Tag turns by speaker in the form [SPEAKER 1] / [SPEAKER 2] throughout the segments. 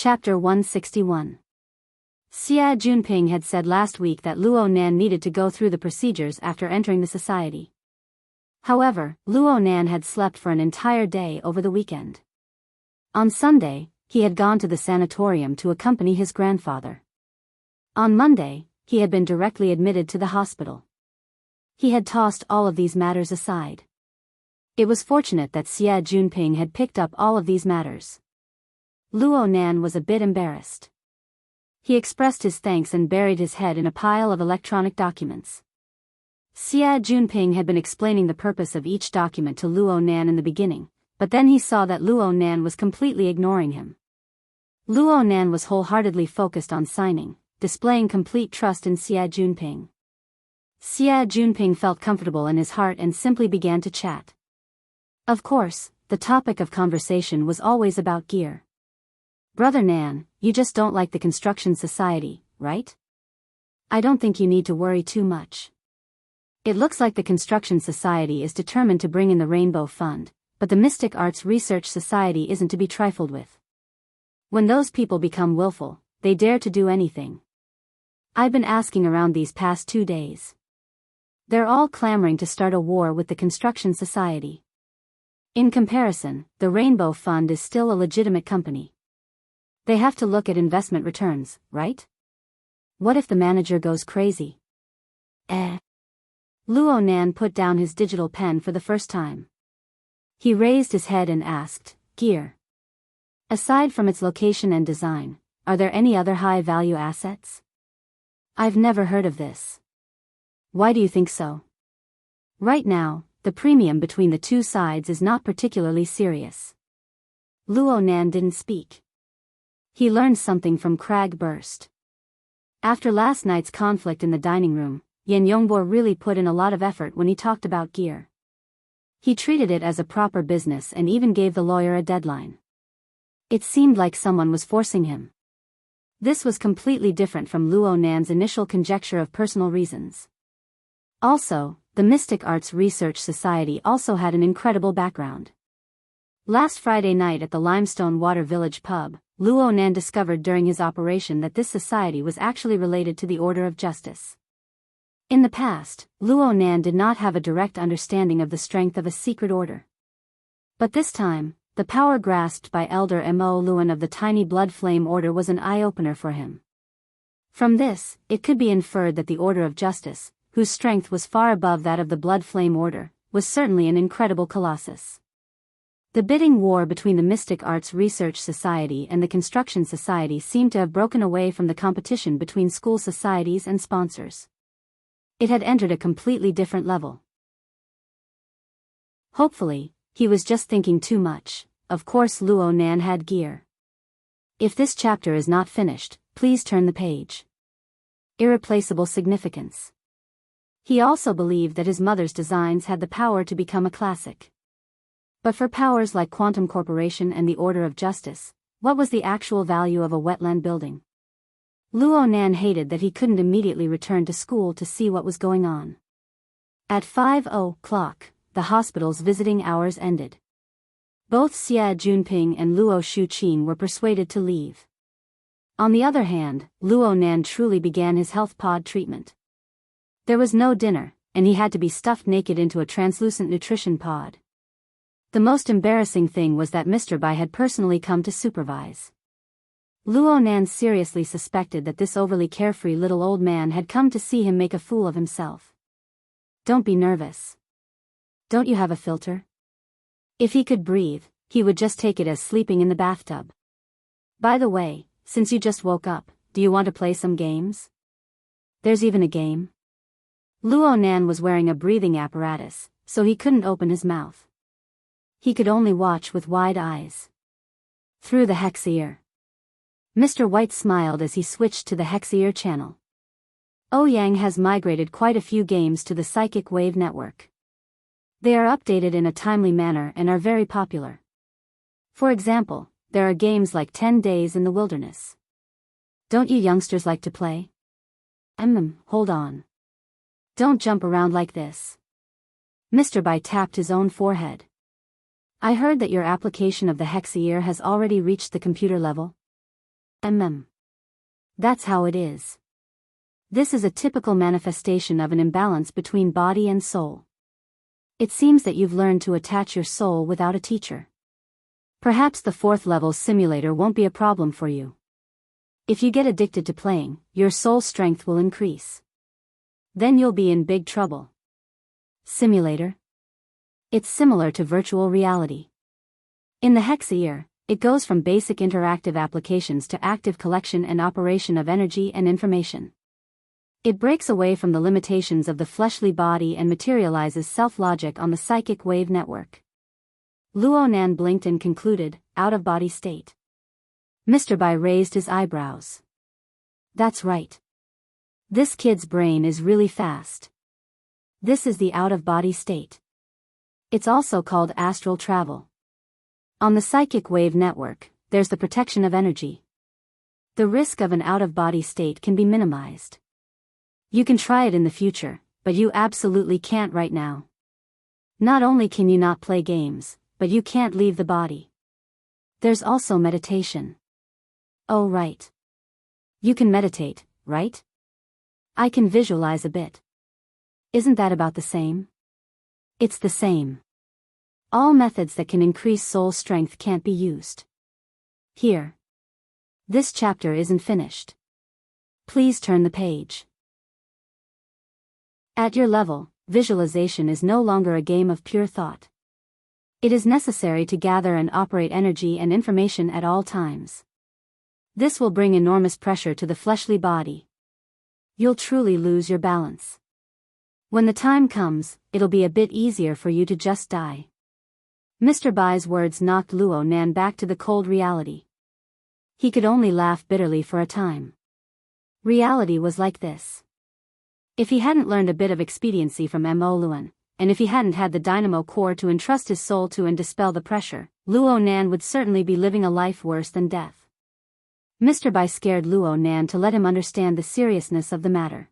[SPEAKER 1] Chapter 161. Xia Junping had said last week that Luo Nan needed to go through the procedures after entering the society. However, Luo Nan had slept for an entire day over the weekend. On Sunday, he had gone to the sanatorium to accompany his grandfather. On Monday, he had been directly admitted to the hospital. He had tossed all of these matters aside. It was fortunate that Xia Junping had picked up all of these matters. Luo Nan was a bit embarrassed. He expressed his thanks and buried his head in a pile of electronic documents. Xia Junping had been explaining the purpose of each document to Luo Nan in the beginning, but then he saw that Luo Nan was completely ignoring him. Luo Nan was wholeheartedly focused on signing, displaying complete trust in Xia Junping. Xia Junping felt comfortable in his heart and simply began to chat. Of course, the topic of conversation was always about gear. "Brother Nan, you just don't like the construction society, right? I don't think you need to worry too much. It looks like the construction society is determined to bring in the Rainbow Fund, but the Mystic Arts Research Society isn't to be trifled with. When those people become willful, they dare to do anything. I've been asking around these past 2 days. They're all clamoring to start a war with the construction society. In comparison, the Rainbow Fund is still a legitimate company. They have to look at investment returns, right? What if the manager goes crazy?" Luo Nan put down his digital pen for the first time. He raised his head and asked, "Gear. Aside from its location and design, are there any other high-value assets? I've never heard of this. Why do you think so?" "Right now, the premium between the two sides is not particularly serious." Luo Nan didn't speak. He learned something from Crag Burst. After last night's conflict in the dining room, Yen Yongbor really put in a lot of effort when he talked about gear. He treated it as a proper business and even gave the lawyer a deadline. It seemed like someone was forcing him. This was completely different from Luo Nan's initial conjecture of personal reasons. Also, the Mystic Arts Research Society also had an incredible background. Last Friday night at the Limestone Water Village pub, Luo Nan discovered during his operation that this society was actually related to the Order of Justice. In the past, Luo Nan did not have a direct understanding of the strength of a secret order. But this time, the power grasped by Elder Mo Luan of the Tiny Blood Flame Order was an eye-opener for him. From this, it could be inferred that the Order of Justice, whose strength was far above that of the Blood Flame Order, was certainly an incredible colossus. The bidding war between the Mystic Arts Research Society and the Construction Society seemed to have broken away from the competition between school societies and sponsors. It had entered a completely different level. Hopefully, he was just thinking too much. Of course Luo Nan had gear. If this chapter is not finished, please turn the page. Irreplaceable significance. He also believed that his mother's designs had the power to become a classic. But for powers like Quantum Corporation and the Order of Justice, what was the actual value of a wetland building? Luo Nan hated that he couldn't immediately return to school to see what was going on. At 5:00, the hospital's visiting hours ended. Both Xia Junping and Luo Shuqin were persuaded to leave. On the other hand, Luo Nan truly began his health pod treatment. There was no dinner, and he had to be stuffed naked into a translucent nutrition pod. The most embarrassing thing was that Mr. Bai had personally come to supervise. Luo Nan seriously suspected that this overly carefree little old man had come to see him make a fool of himself. "Don't be nervous. Don't you have a filter?" If he could breathe, he would just take it as sleeping in the bathtub. "By the way, since you just woke up, do you want to play some games? There's even a game." Luo Nan was wearing a breathing apparatus, so he couldn't open his mouth. He could only watch with wide eyes. Through the hex ear. Mr. White smiled as he switched to the hex ear channel. Ouyang has migrated quite a few games to the Psychic Wave Network. They are updated in a timely manner and are very popular. For example, there are games like 10 Days in the Wilderness. Don't you youngsters like to play? Hold on. Don't jump around like this. Mr. Bai tapped his own forehead. I heard that your application of the Hexier has already reached the computer level. That's how it is. This is a typical manifestation of an imbalance between body and soul. It seems that you've learned to attach your soul without a teacher. Perhaps the 4th level simulator won't be a problem for you. If you get addicted to playing, your soul strength will increase. Then you'll be in big trouble. Simulator? It's similar to virtual reality. In the hexa, it goes from basic interactive applications to active collection and operation of energy and information. It breaks away from the limitations of the fleshly body and materializes self-logic on the psychic wave network. Luo Nan blinked and concluded, out-of-body state. Mr. Bai raised his eyebrows. That's right. This kid's brain is really fast. This is the out-of-body state. It's also called astral travel. On the psychic wave network, there's the protection of energy. The risk of an out-of-body state can be minimized. You can try it in the future, but you absolutely can't right now. Not only can you not play games, but you can't leave the body. There's also meditation. Oh right. You can meditate, right? I can visualize a bit. Isn't that about the same? It's the same. All methods that can increase soul strength can't be used. Here. This chapter isn't finished. Please turn the page. At your level, visualization is no longer a game of pure thought. It is necessary to gather and operate energy and information at all times. This will bring enormous pressure to the fleshly body. You'll truly lose your balance. When the time comes, it'll be a bit easier for you to just die. Mr. Bai's words knocked Luo Nan back to the cold reality. He could only laugh bitterly for a time. Reality was like this. If he hadn't learned a bit of expediency from Mo Luan, and if he hadn't had the dynamo core to entrust his soul to and dispel the pressure, Luo Nan would certainly be living a life worse than death. Mr. Bai scared Luo Nan to let him understand the seriousness of the matter.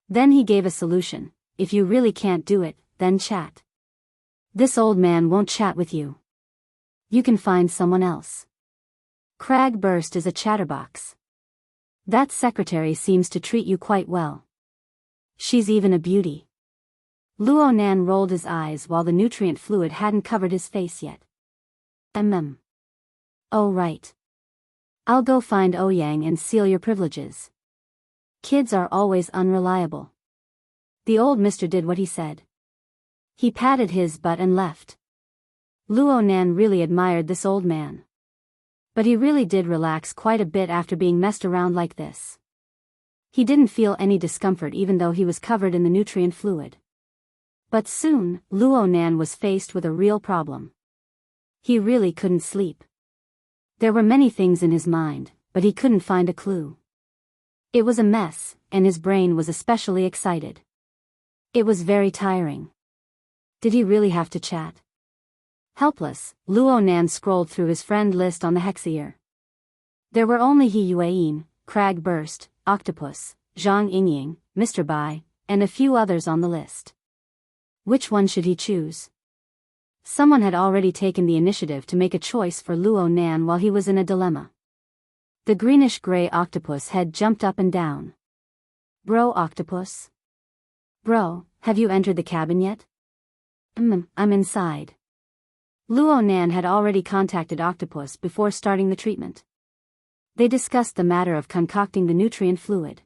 [SPEAKER 1] Then he gave a solution. If you really can't do it, then chat. This old man won't chat with you. You can find someone else. Crag Burst is a chatterbox. That secretary seems to treat you quite well. She's even a beauty. Luo Nan rolled his eyes while the nutrient fluid hadn't covered his face yet. Oh right. I'll go find Ouyang and seal your privileges. Kids are always unreliable. The old mister did what he said. He patted his butt and left. Luo Nan really admired this old man. But he really did relax quite a bit after being messed around like this. He didn't feel any discomfort even though he was covered in the nutrient fluid. But soon, Luo Nan was faced with a real problem. He really couldn't sleep. There were many things in his mind, but he couldn't find a clue. It was a mess, and his brain was especially excited. It was very tiring. Did he really have to chat? Helpless, Luo Nan scrolled through his friend list on the hexa. There were only He Yueyin, Crag Burst, Octopus, Zhang Yingying, Mr. Bai, and a few others on the list. Which one should he choose? Someone had already taken the initiative to make a choice for Luo Nan while he was in a dilemma. The greenish-gray octopus head jumped up and down. Bro Octopus? Bro, have you entered the cabin yet? I'm inside. Luo Nan had already contacted Octopus before starting the treatment. They discussed the matter of concocting the nutrient fluid.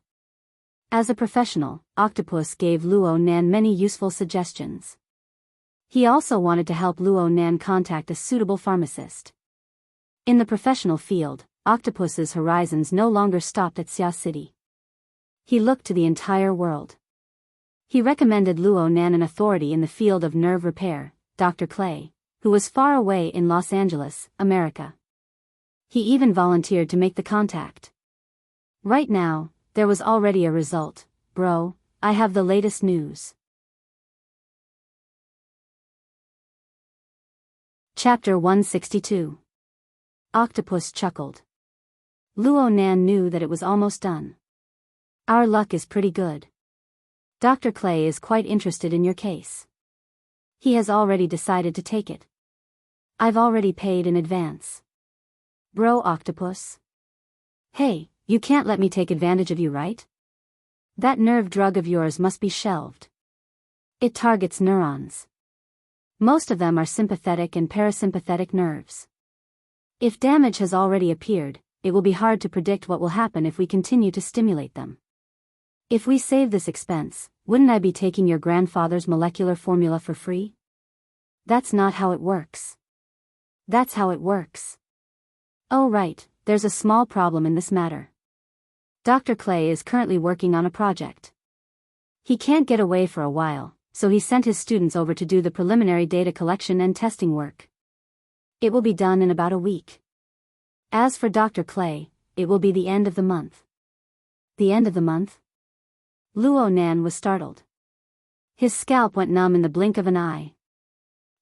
[SPEAKER 1] As a professional, Octopus gave Luo Nan many useful suggestions. He also wanted to help Luo Nan contact a suitable pharmacist. In the professional field, Octopus's horizons no longer stopped at Xia City. He looked to the entire world. He recommended Luo Nan an authority in the field of nerve repair, Dr. Clay, who was far away in Los Angeles, America. He even volunteered to make the contact. Right now, there was already a result. Bro, I have the latest news. Chapter 162. Octopus chuckled. Luo Nan knew that it was almost done. Our luck is pretty good. Dr. Clay is quite interested in your case. He has already decided to take it. I've already paid in advance. Bro Octopus? Hey, you can't let me take advantage of you, right? That nerve drug of yours must be shelved. It targets neurons. Most of them are sympathetic and parasympathetic nerves. If damage has already appeared, it will be hard to predict what will happen if we continue to stimulate them. If we save this expense, wouldn't I be taking your grandfather's molecular formula for free? That's not how it works. That's how it works. Oh right, there's a small problem in this matter. Dr. Clay is currently working on a project. He can't get away for a while, so he sent his students over to do the preliminary data collection and testing work. It will be done in about a week. As for Dr. Clay, it will be the end of the month. The end of the month? Luo Nan was startled. His scalp went numb in the blink of an eye.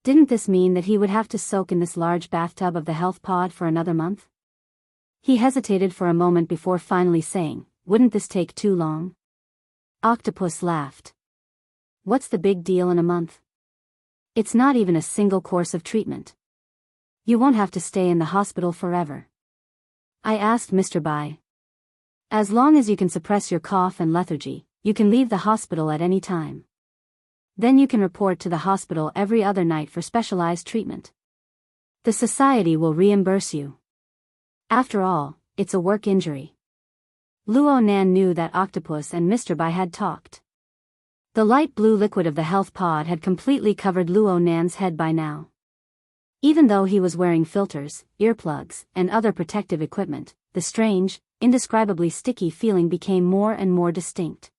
[SPEAKER 1] Didn't this mean that he would have to soak in this large bathtub of the health pod for another month? He hesitated for a moment before finally saying, "Wouldn't this take too long?" Octopus laughed. "What's the big deal in a month? It's not even a single course of treatment. You won't have to stay in the hospital forever." I asked Mr. Bai. "As long as you can suppress your cough and lethargy, you can leave the hospital at any time. Then you can report to the hospital every other night for specialized treatment. The society will reimburse you. After all, it's a work injury." Luo Nan knew that Octopus and Mr. Bai had talked. The light blue liquid of the health pod had completely covered Luo Nan's head by now. Even though he was wearing filters, earplugs, and other protective equipment, the strange, indescribably sticky feeling became more and more distinct.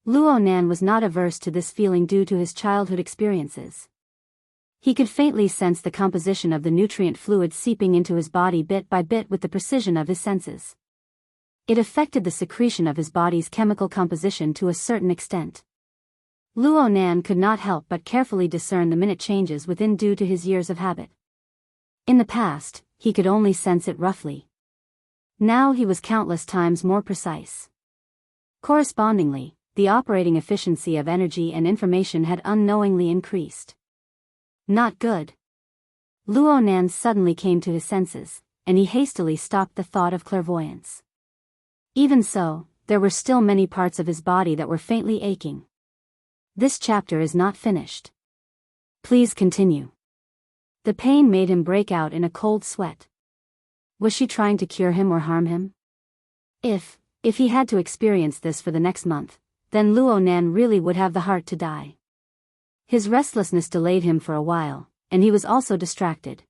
[SPEAKER 1] Luo Nan was not averse to this feeling due to his childhood experiences. He could faintly sense the composition of the nutrient fluid seeping into his body bit by bit with the precision of his senses. It affected the secretion of his body's chemical composition to a certain extent. Luo Nan could not help but carefully discern the minute changes within due to his years of habit. In the past, he could only sense it roughly. Now he was countless times more precise. Correspondingly, the operating efficiency of energy and information had unknowingly increased. Not good. Luo Nan suddenly came to his senses, and he hastily stopped the thought of clairvoyance. Even so, there were still many parts of his body that were faintly aching. This chapter is not finished. Please continue. The pain made him break out in a cold sweat. Was she trying to cure him or harm him? If he had to experience this for the next month, then Luo Nan really would have the heart to die. His restlessness delayed him for a while, and he was also distracted.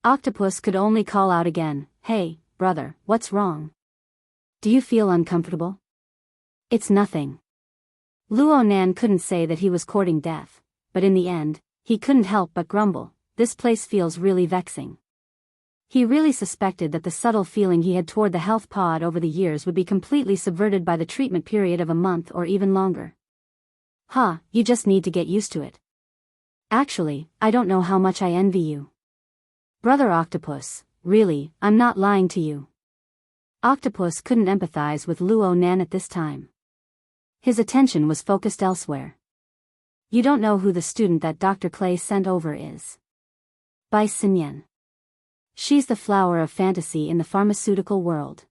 [SPEAKER 1] Octopus could only call out again, "Hey, brother, what's wrong? Do you feel uncomfortable?" "It's nothing." Luo Nan couldn't say that he was courting death, but in the end, he couldn't help but grumble, "This place feels really vexing." He really suspected that the subtle feeling he had toward the health pod over the years would be completely subverted by the treatment period of a month or even longer. You just need to get used to it. Actually, I don't know how much I envy you. Brother Octopus, really, I'm not lying to you." Octopus couldn't empathize with Luo Nan at this time. His attention was focused elsewhere. "You don't know who the student that Dr. Clay sent over is. Bai Xinyan. She's the flower of fantasy in the pharmaceutical world.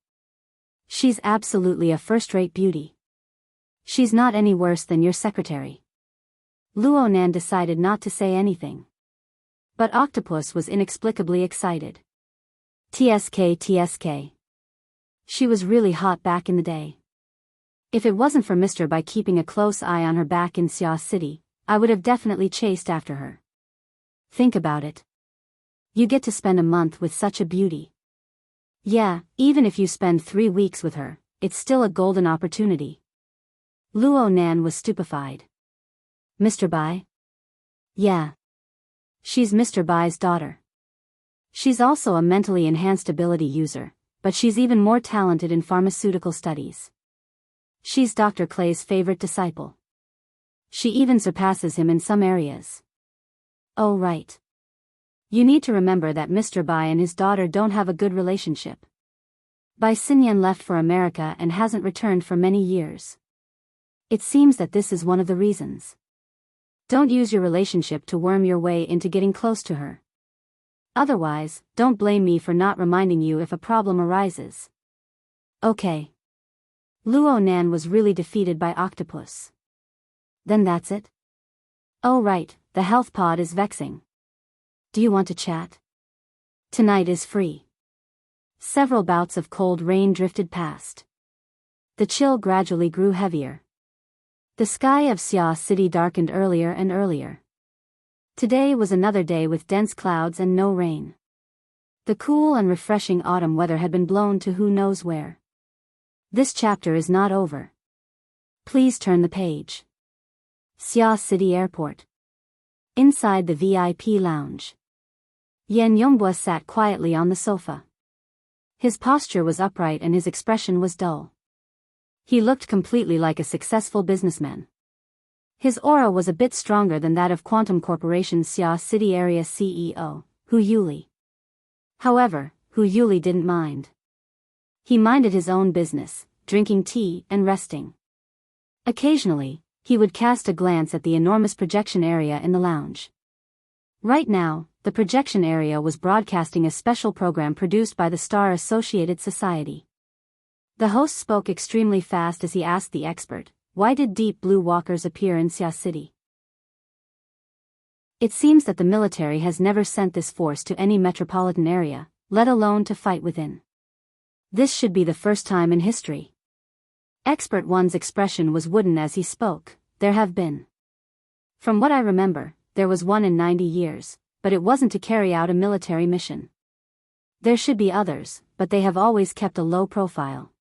[SPEAKER 1] She's absolutely a first-rate beauty. She's not any worse than your secretary." Luo Nan decided not to say anything. But Octopus was inexplicably excited. TSK. She was really hot back in the day. If it wasn't for Mr. Bai keeping a close eye on her back in Xia City, I would have definitely chased after her. Think about it. You get to spend a month with such a beauty. Yeah, even if you spend 3 weeks with her, it's still a golden opportunity. Luo Nan was stupefied. "Mr. Bai?" "Yeah. She's Mr. Bai's daughter. She's also a mentally enhanced ability user, but she's even more talented in pharmaceutical studies. She's Dr. Clay's favorite disciple. She even surpasses him in some areas." "Oh right. You need to remember that Mr. Bai and his daughter don't have a good relationship. Bai Xinyan left for America and hasn't returned for many years. It seems that this is one of the reasons. Don't use your relationship to worm your way into getting close to her. Otherwise, don't blame me for not reminding you if a problem arises. Okay. Luo Nan was really defeated by Octopus. Then that's it? Oh right, the health pod is vexing. Do you want to chat? Tonight is free. Several bouts of cold rain drifted past. The chill gradually grew heavier. The sky of Xia City darkened earlier and earlier. Today was another day with dense clouds and no rain. The cool and refreshing autumn weather had been blown to who knows where. This chapter is not over. Please turn the page. Xia City Airport. Inside the VIP lounge. Yan Yongbua sat quietly on the sofa. His posture was upright and his expression was dull. He looked completely like a successful businessman. His aura was a bit stronger than that of Quantum Corporation's Xia City Area CEO, Hu Yuli. However, Hu Yuli didn't mind. He minded his own business, drinking tea and resting. Occasionally, he would cast a glance at the enormous projection area in the lounge. Right now, the projection area was broadcasting a special program produced by the Star Associated Society. The host spoke extremely fast as he asked the expert, why did deep blue walkers appear in Xia City? It seems that the military has never sent this force to any metropolitan area, let alone to fight within. This should be the first time in history. Expert One's expression was wooden as he spoke. There have been. From what I remember, there was one in 90 years, but it wasn't to carry out a military mission. There should be others, but they have always kept a low profile.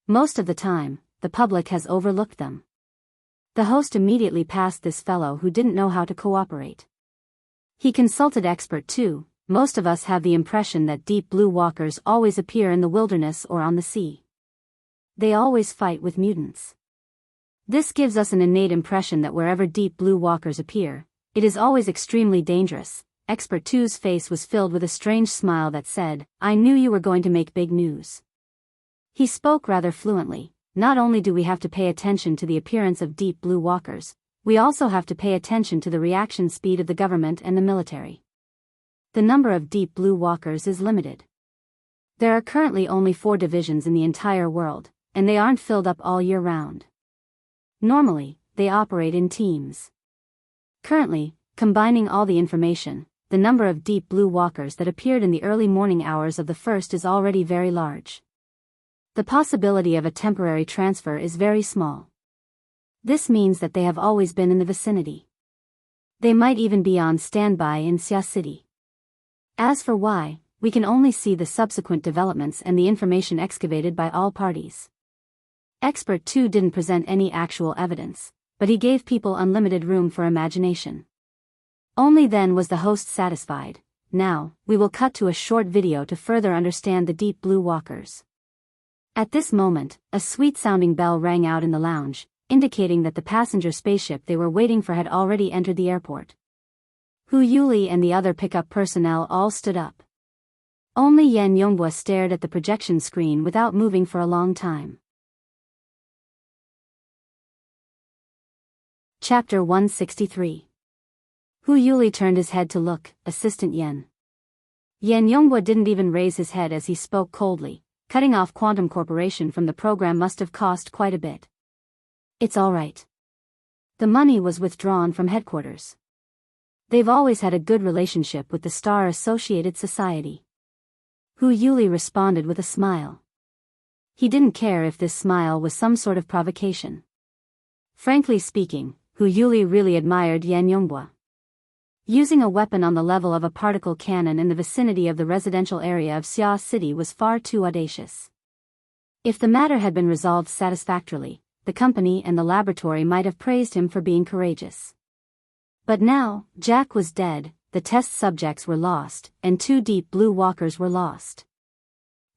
[SPEAKER 1] Most of the time, the public has overlooked them. The host immediately passed this fellow who didn't know how to cooperate. He consulted Expert Two. Most of us have the impression that deep blue walkers always appear in the wilderness or on the sea. They always fight with mutants. This gives us an innate impression that wherever deep blue walkers appear, it is always extremely dangerous. Expert Two's face was filled with a strange smile that said, I knew you were going to make big news. He spoke rather fluently. Not only do we have to pay attention to the appearance of deep blue walkers, we also have to pay attention to the reaction speed of the government and the military. The number of deep blue walkers is limited. There are currently only 4 divisions in the entire world, and they aren't filled up all year round. Normally, they operate in teams. Currently, combining all the information, the number of deep blue walkers that appeared in the early morning hours of the first is already very large. The possibility of a temporary transfer is very small. This means that they have always been in the vicinity. They might even be on standby in Xia City. As for why, we can only see the subsequent developments and the information excavated by all parties. Expert 2 didn't present any actual evidence, but he gave people unlimited room for imagination. Only then was the host satisfied. Now, we will cut to a short video to further understand the deep blue walkers. At this moment, a sweet-sounding bell rang out in the lounge, indicating that the passenger spaceship they were waiting for had already entered the airport. Hu Yuli and the other pickup personnel all stood up. Only Yan Yongbua stared at the projection screen without moving for a long time. Chapter 163. Hu Yuli turned his head to look. Assistant Yan. Yan Yongbua didn't even raise his head as he spoke coldly. Cutting off Quantum Corporation from the program must have cost quite a bit. It's all right. The money was withdrawn from headquarters. They've always had a good relationship with the Star Associated Society. Hu Yuli responded with a smile. He didn't care if this smile was some sort of provocation. Frankly speaking, Hu Yuli really admired Yan Yongbua. Using a weapon on the level of a particle cannon in the vicinity of the residential area of Xia City was far too audacious. If the matter had been resolved satisfactorily, the company and the laboratory might have praised him for being courageous. But now, Jack was dead, the test subjects were lost, and 2 deep blue walkers were lost.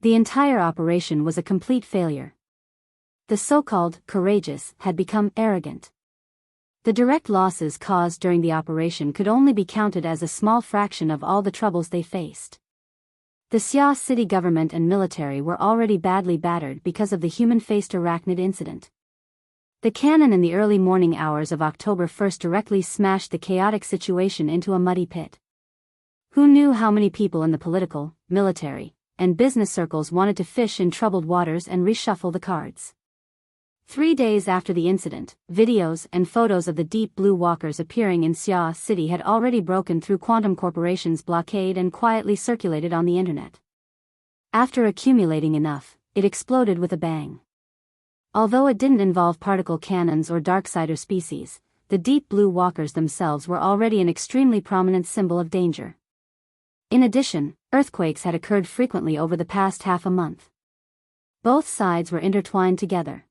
[SPEAKER 1] The entire operation was a complete failure. The so-called courageous had become arrogant. The direct losses caused during the operation could only be counted as a small fraction of all the troubles they faced. The Xia City government and military were already badly battered because of the human-faced arachnid incident. The cannon in the early morning hours of October 1st directly smashed the chaotic situation into a muddy pit. Who knew how many people in the political, military, and business circles wanted to fish in troubled waters and reshuffle the cards? 3 days after the incident, videos and photos of the deep blue walkers appearing in Seoul City had already broken through Quantum Corporation's blockade and quietly circulated on the internet. After accumulating enough, it exploded with a bang. Although it didn't involve particle cannons or darksider species, the deep blue walkers themselves were already an extremely prominent symbol of danger. In addition, earthquakes had occurred frequently over the past half a month. Both sides were intertwined together.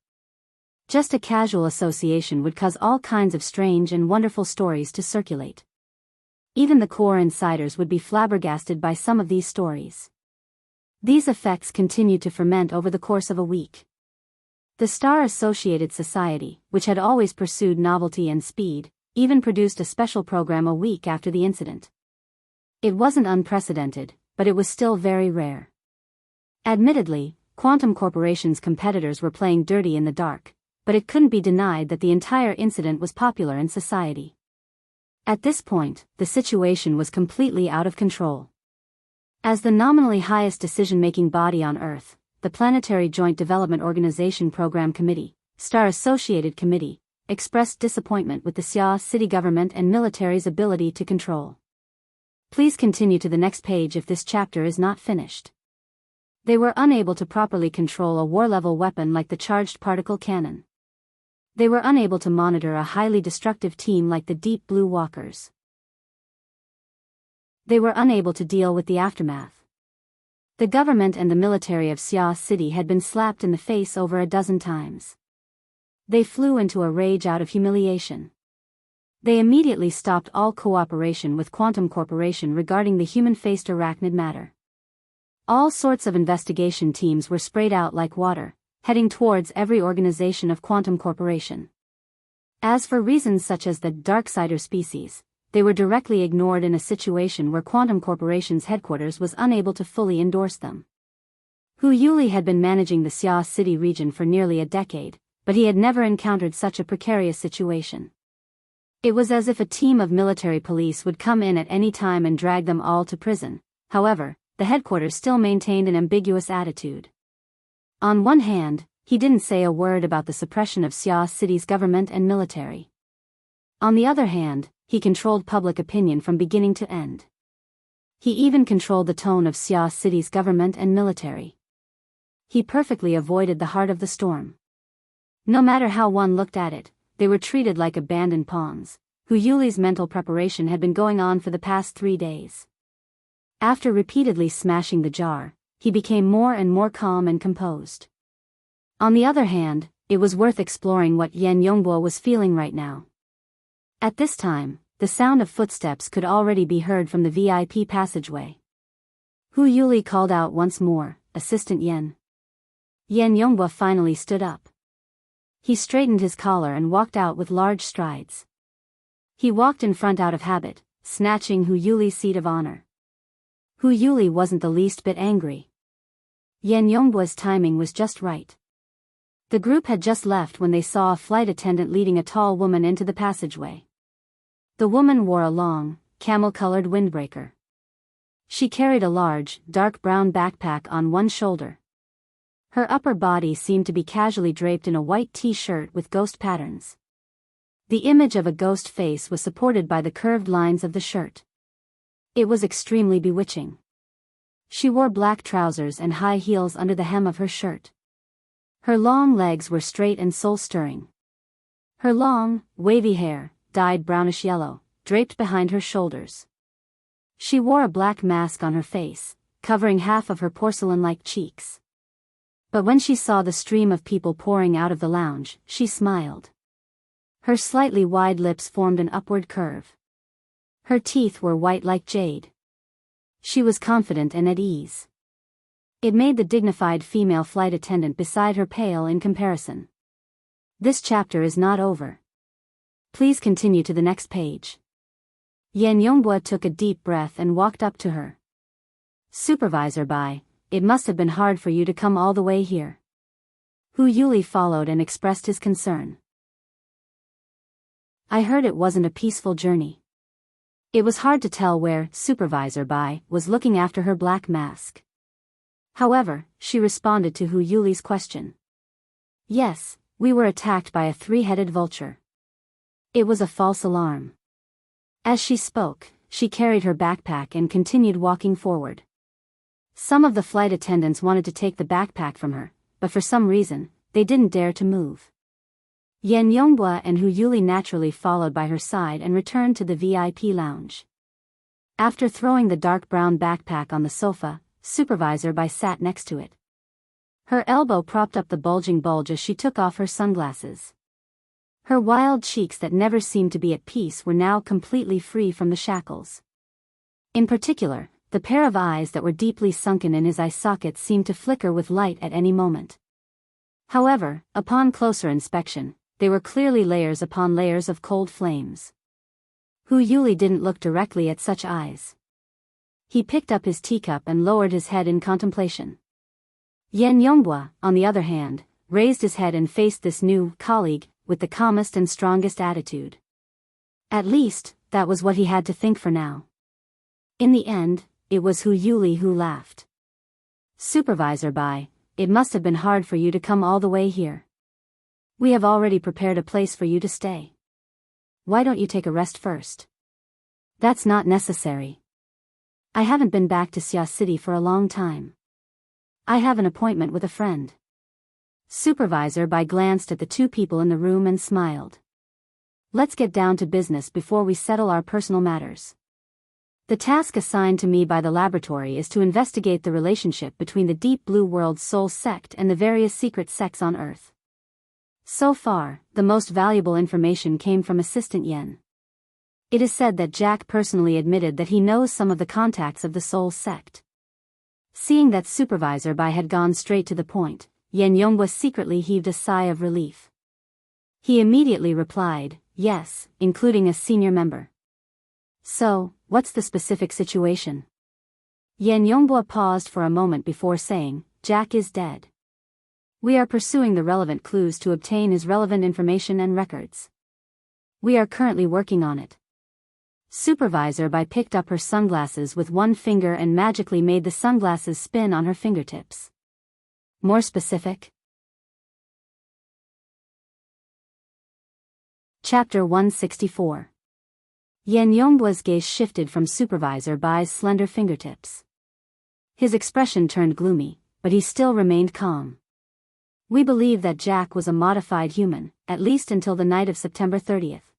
[SPEAKER 1] Just a casual association would cause all kinds of strange and wonderful stories to circulate. Even the core insiders would be flabbergasted by some of these stories. These effects continued to ferment over the course of a week. The Star Associated Society, which had always pursued novelty and speed, even produced a special program a week after the incident. It wasn't unprecedented, but it was still very rare. Admittedly, Quantum Corporation's competitors were playing dirty in the dark, but it couldn't be denied that the entire incident was popular in society. At this point, the situation was completely out of control. As the nominally highest decision-making body on Earth, the Planetary Joint Development Organization Program Committee, Star Associated Committee, expressed disappointment with the Seoul city government and military's ability to control. Please continue to the next page if this chapter is not finished. They were unable to properly control a war-level weapon like the charged particle cannon. They were unable to monitor a highly destructive team like the Deep Blue Walkers. They were unable to deal with the aftermath. The government and the military of Seoul City had been slapped in the face over a dozen times. They flew into a rage out of humiliation. They immediately stopped all cooperation with Quantum Corporation regarding the human-faced arachnid matter. All sorts of investigation teams were sprayed out like water, heading towards every organization of Quantum Corporation. As for reasons such as the darksider species, they were directly ignored in a situation where Quantum Corporation's headquarters was unable to fully endorse them. Hu Yuli had been managing the Seoul City region for nearly a decade, but he had never encountered such a precarious situation. It was as if a team of military police would come in at any time and drag them all to prison. However, the headquarters still maintained an ambiguous attitude. On one hand, he didn't say a word about the suppression of Seoul City's government and military. On the other hand, he controlled public opinion from beginning to end. He even controlled the tone of Seoul City's government and military. He perfectly avoided the heart of the storm. No matter how one looked at it, they were treated like abandoned pawns. Hu Yuli's mental preparation had been going on for the past 3 days. After repeatedly smashing the jar, he became more and more calm and composed. On the other hand, it was worth exploring what Yen Yongbo was feeling right now. At this time, the sound of footsteps could already be heard from the VIP passageway. Hu Yuli called out once more, "Assistant Yen." Yen Yongbo finally stood up. He straightened his collar and walked out with large strides. He walked in front out of habit, snatching Hu Yuli's seat of honor. Hu Yuli wasn't the least bit angry. Yen Yongbo's timing was just right. The group had just left when they saw a flight attendant leading a tall woman into the passageway. The woman wore a long, camel-colored windbreaker. She carried a large, dark brown backpack on one shoulder. Her upper body seemed to be casually draped in a white t-shirt with ghost patterns. The image of a ghost face was supported by the curved lines of the shirt. It was extremely bewitching. She wore black trousers and high heels under the hem of her shirt. Her long legs were straight and soul-stirring. Her long, wavy hair, dyed brownish yellow, draped behind her shoulders. She wore a black mask on her face, covering half of her porcelain-like cheeks. But when she saw the stream of people pouring out of the lounge, she smiled. Her slightly wide lips formed an upward curve. Her teeth were white like jade. She was confident and at ease. It made the dignified female flight attendant beside her pale in comparison. This chapter is not over. Please continue to the next page. Yen Yongbo took a deep breath and walked up to her. Supervisor Bai, it must have been hard for you to come all the way here. Hu Yuli followed and expressed his concern. I heard it wasn't a peaceful journey. It was hard to tell where Supervisor Bai was looking after her black mask. However, she responded to Hu Yuli's question. Yes, we were attacked by a three-headed vulture. It was a false alarm. As she spoke, she carried her backpack and continued walking forward. Some of the flight attendants wanted to take the backpack from her, but for some reason, they didn't dare to move. Yan Yonghua and Hu Yuli naturally followed by her side and returned to the VIP lounge. After throwing the dark brown backpack on the sofa, Supervisor Bai sat next to it. Her elbow propped up the bulging bulge as she took off her sunglasses. Her wild cheeks that never seemed to be at peace were now completely free from the shackles. In particular, the pair of eyes that were deeply sunken in his eye sockets seemed to flicker with light at any moment. However, upon closer inspection, they were clearly layers upon layers of cold flames. Hu Yuli didn't look directly at such eyes. He picked up his teacup and lowered his head in contemplation. Yan Yonghua, on the other hand, raised his head and faced this new colleague with the calmest and strongest attitude. At least, that was what he had to think for now. In the end, it was Hu Yuli who laughed. Supervisor Bai, it must have been hard for you to come all the way here. We have already prepared a place for you to stay. Why don't you take a rest first? That's not necessary. I haven't been back to Xia City for a long time. I have an appointment with a friend. Supervisor Bai glanced at the two people in the room and smiled. Let's get down to business before we settle our personal matters. The task assigned to me by the laboratory is to investigate the relationship between the Deep Blue World's soul sect and the various secret sects on Earth. So far, the most valuable information came from Assistant Yen. It is said that Jack personally admitted that he knows some of the contacts of the soul sect. Seeing that Supervisor Bai had gone straight to the point, Yan Yonghua secretly heaved a sigh of relief. He immediately replied, yes, including a senior member. So, what's the specific situation? Yan Yonghua paused for a moment before saying, Jack is dead. We are pursuing the relevant clues to obtain his relevant information and records. We are currently working on it. Supervisor Bai picked up her sunglasses with one finger and magically made the sunglasses spin on her fingertips. More specific? Chapter 164. Yan Yonghua's gaze shifted from Supervisor Bai's slender fingertips. His expression turned gloomy, but he still remained calm. We believe that Jack was a modified human, at least until the night of September 30th.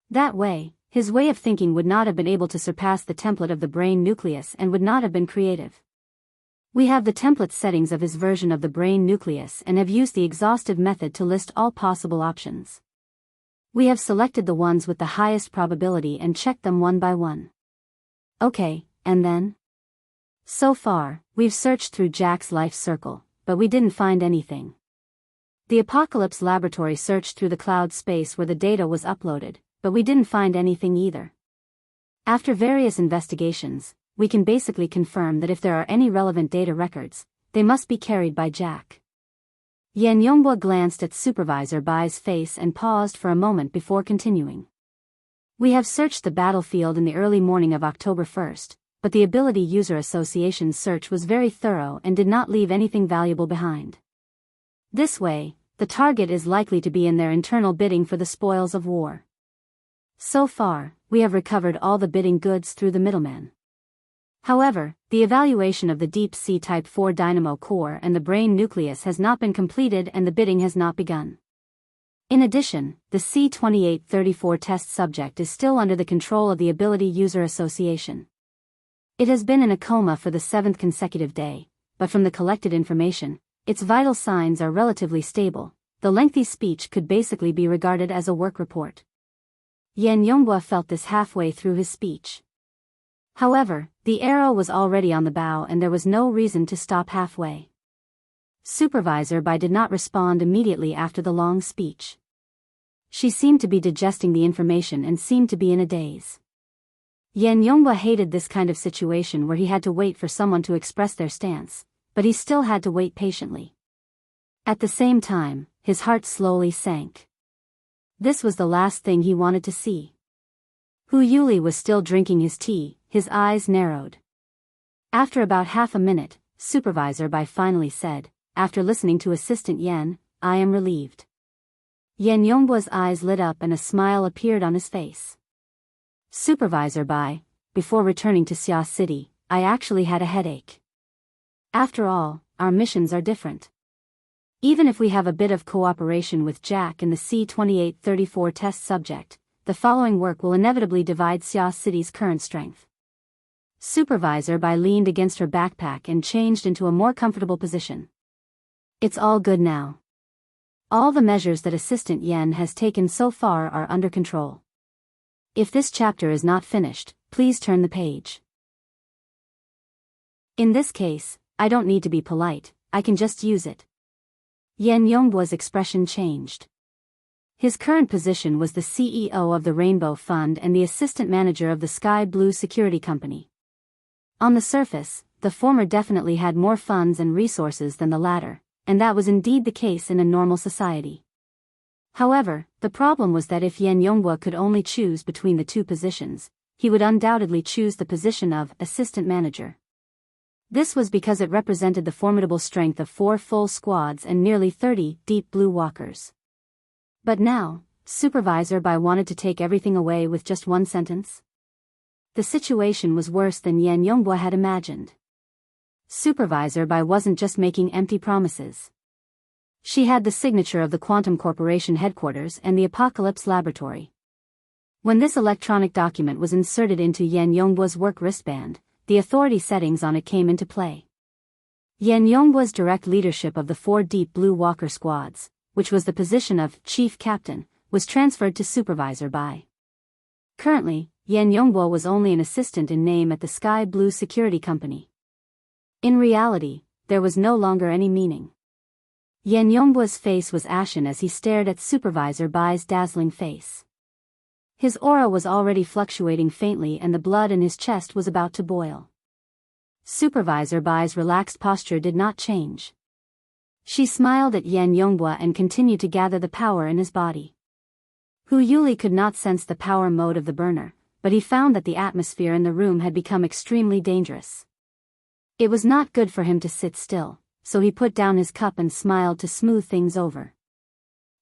[SPEAKER 1] That way, his way of thinking would not have been able to surpass the template of the brain nucleus and would not have been creative. We have the template settings of his version of the brain nucleus and have used the exhaustive method to list all possible options. We have selected the ones with the highest probability and checked them one by one. Okay, and then? So far, we've searched through Jack's life circle, but we didn't find anything. The Apocalypse Laboratory searched through the cloud space where the data was uploaded, but we didn't find anything either. After various investigations, we can basically confirm that if there are any relevant data records, they must be carried by Jack. Yan Yonghua glanced at Supervisor Bai's face and paused for a moment before continuing. We have searched the battlefield in the early morning of October 1st, but the Ability User Association's search was very thorough and did not leave anything valuable behind. This way, the target is likely to be in their internal bidding for the spoils of war. So far, we have recovered all the bidding goods through the middleman. However, the evaluation of the Deep Sea Type 4 dynamo core and the brain nucleus has not been completed and the bidding has not begun. In addition, the C-2834 test subject is still under the control of the Ability User Association. It has been in a coma for the 7th consecutive day, but from the collected information, its vital signs are relatively stable. The lengthy speech could basically be regarded as a work report. Yan Yonghua felt this halfway through his speech. However, the arrow was already on the bow and there was no reason to stop halfway. Supervisor Bai did not respond immediately after the long speech. She seemed to be digesting the information and seemed to be in a daze. Yan Yonghua hated this kind of situation where he had to wait for someone to express their stance, but he still had to wait patiently. At the same time, his heart slowly sank. This was the last thing he wanted to see. Hu Yuli was still drinking his tea, his eyes narrowed. After about half a minute, Supervisor Bai finally said, after listening to Assistant Yen, I am relieved. Yen Yongbo's eyes lit up and a smile appeared on his face. Supervisor Bai, before returning to Xia City, I actually had a headache. After all, our missions are different. Even if we have a bit of cooperation with Jack and the C-2834 test subject, the following work will inevitably divide Xia City's current strength. Supervisor Bai leaned against her backpack and changed into a more comfortable position. It's all good now. All the measures that Assistant Yen has taken so far are under control. If this chapter is not finished, please turn the page. In this case, I don't need to be polite, I can just use it. Yen Yongbo's expression changed. His current position was the CEO of the Rainbow Fund and the assistant manager of the Sky Blue Security Company. On the surface, the former definitely had more funds and resources than the latter, and that was indeed the case in a normal society. However, the problem was that if Yen Yongbo could only choose between the two positions, he would undoubtedly choose the position of assistant manager. This was because it represented the formidable strength of 4 full squads and nearly 30 deep blue walkers. But now, Supervisor Bai wanted to take everything away with just one sentence? The situation was worse than Yen Yongbo had imagined. Supervisor Bai wasn't just making empty promises. She had the signature of the Quantum Corporation headquarters and the Apocalypse Laboratory. When this electronic document was inserted into Yen Yongbo's work wristband, the authority settings on it came into play. Yen Yongbo's direct leadership of the 4 deep blue walker squads, which was the position of chief captain, was transferred to Supervisor Bai. Currently, Yen Yongbo was only an assistant in name at the Sky Blue Security Company. In reality, there was no longer any meaning. Yen Yongbo's face was ashen as he stared at Supervisor Bai's dazzling face. His aura was already fluctuating faintly and the blood in his chest was about to boil. Supervisor Bai's relaxed posture did not change. She smiled at Yen Yongbo and continued to gather the power in his body. Hu Yuli could not sense the power mode of the burner, but he found that the atmosphere in the room had become extremely dangerous. It was not good for him to sit still, so he put down his cup and smiled to smooth things over.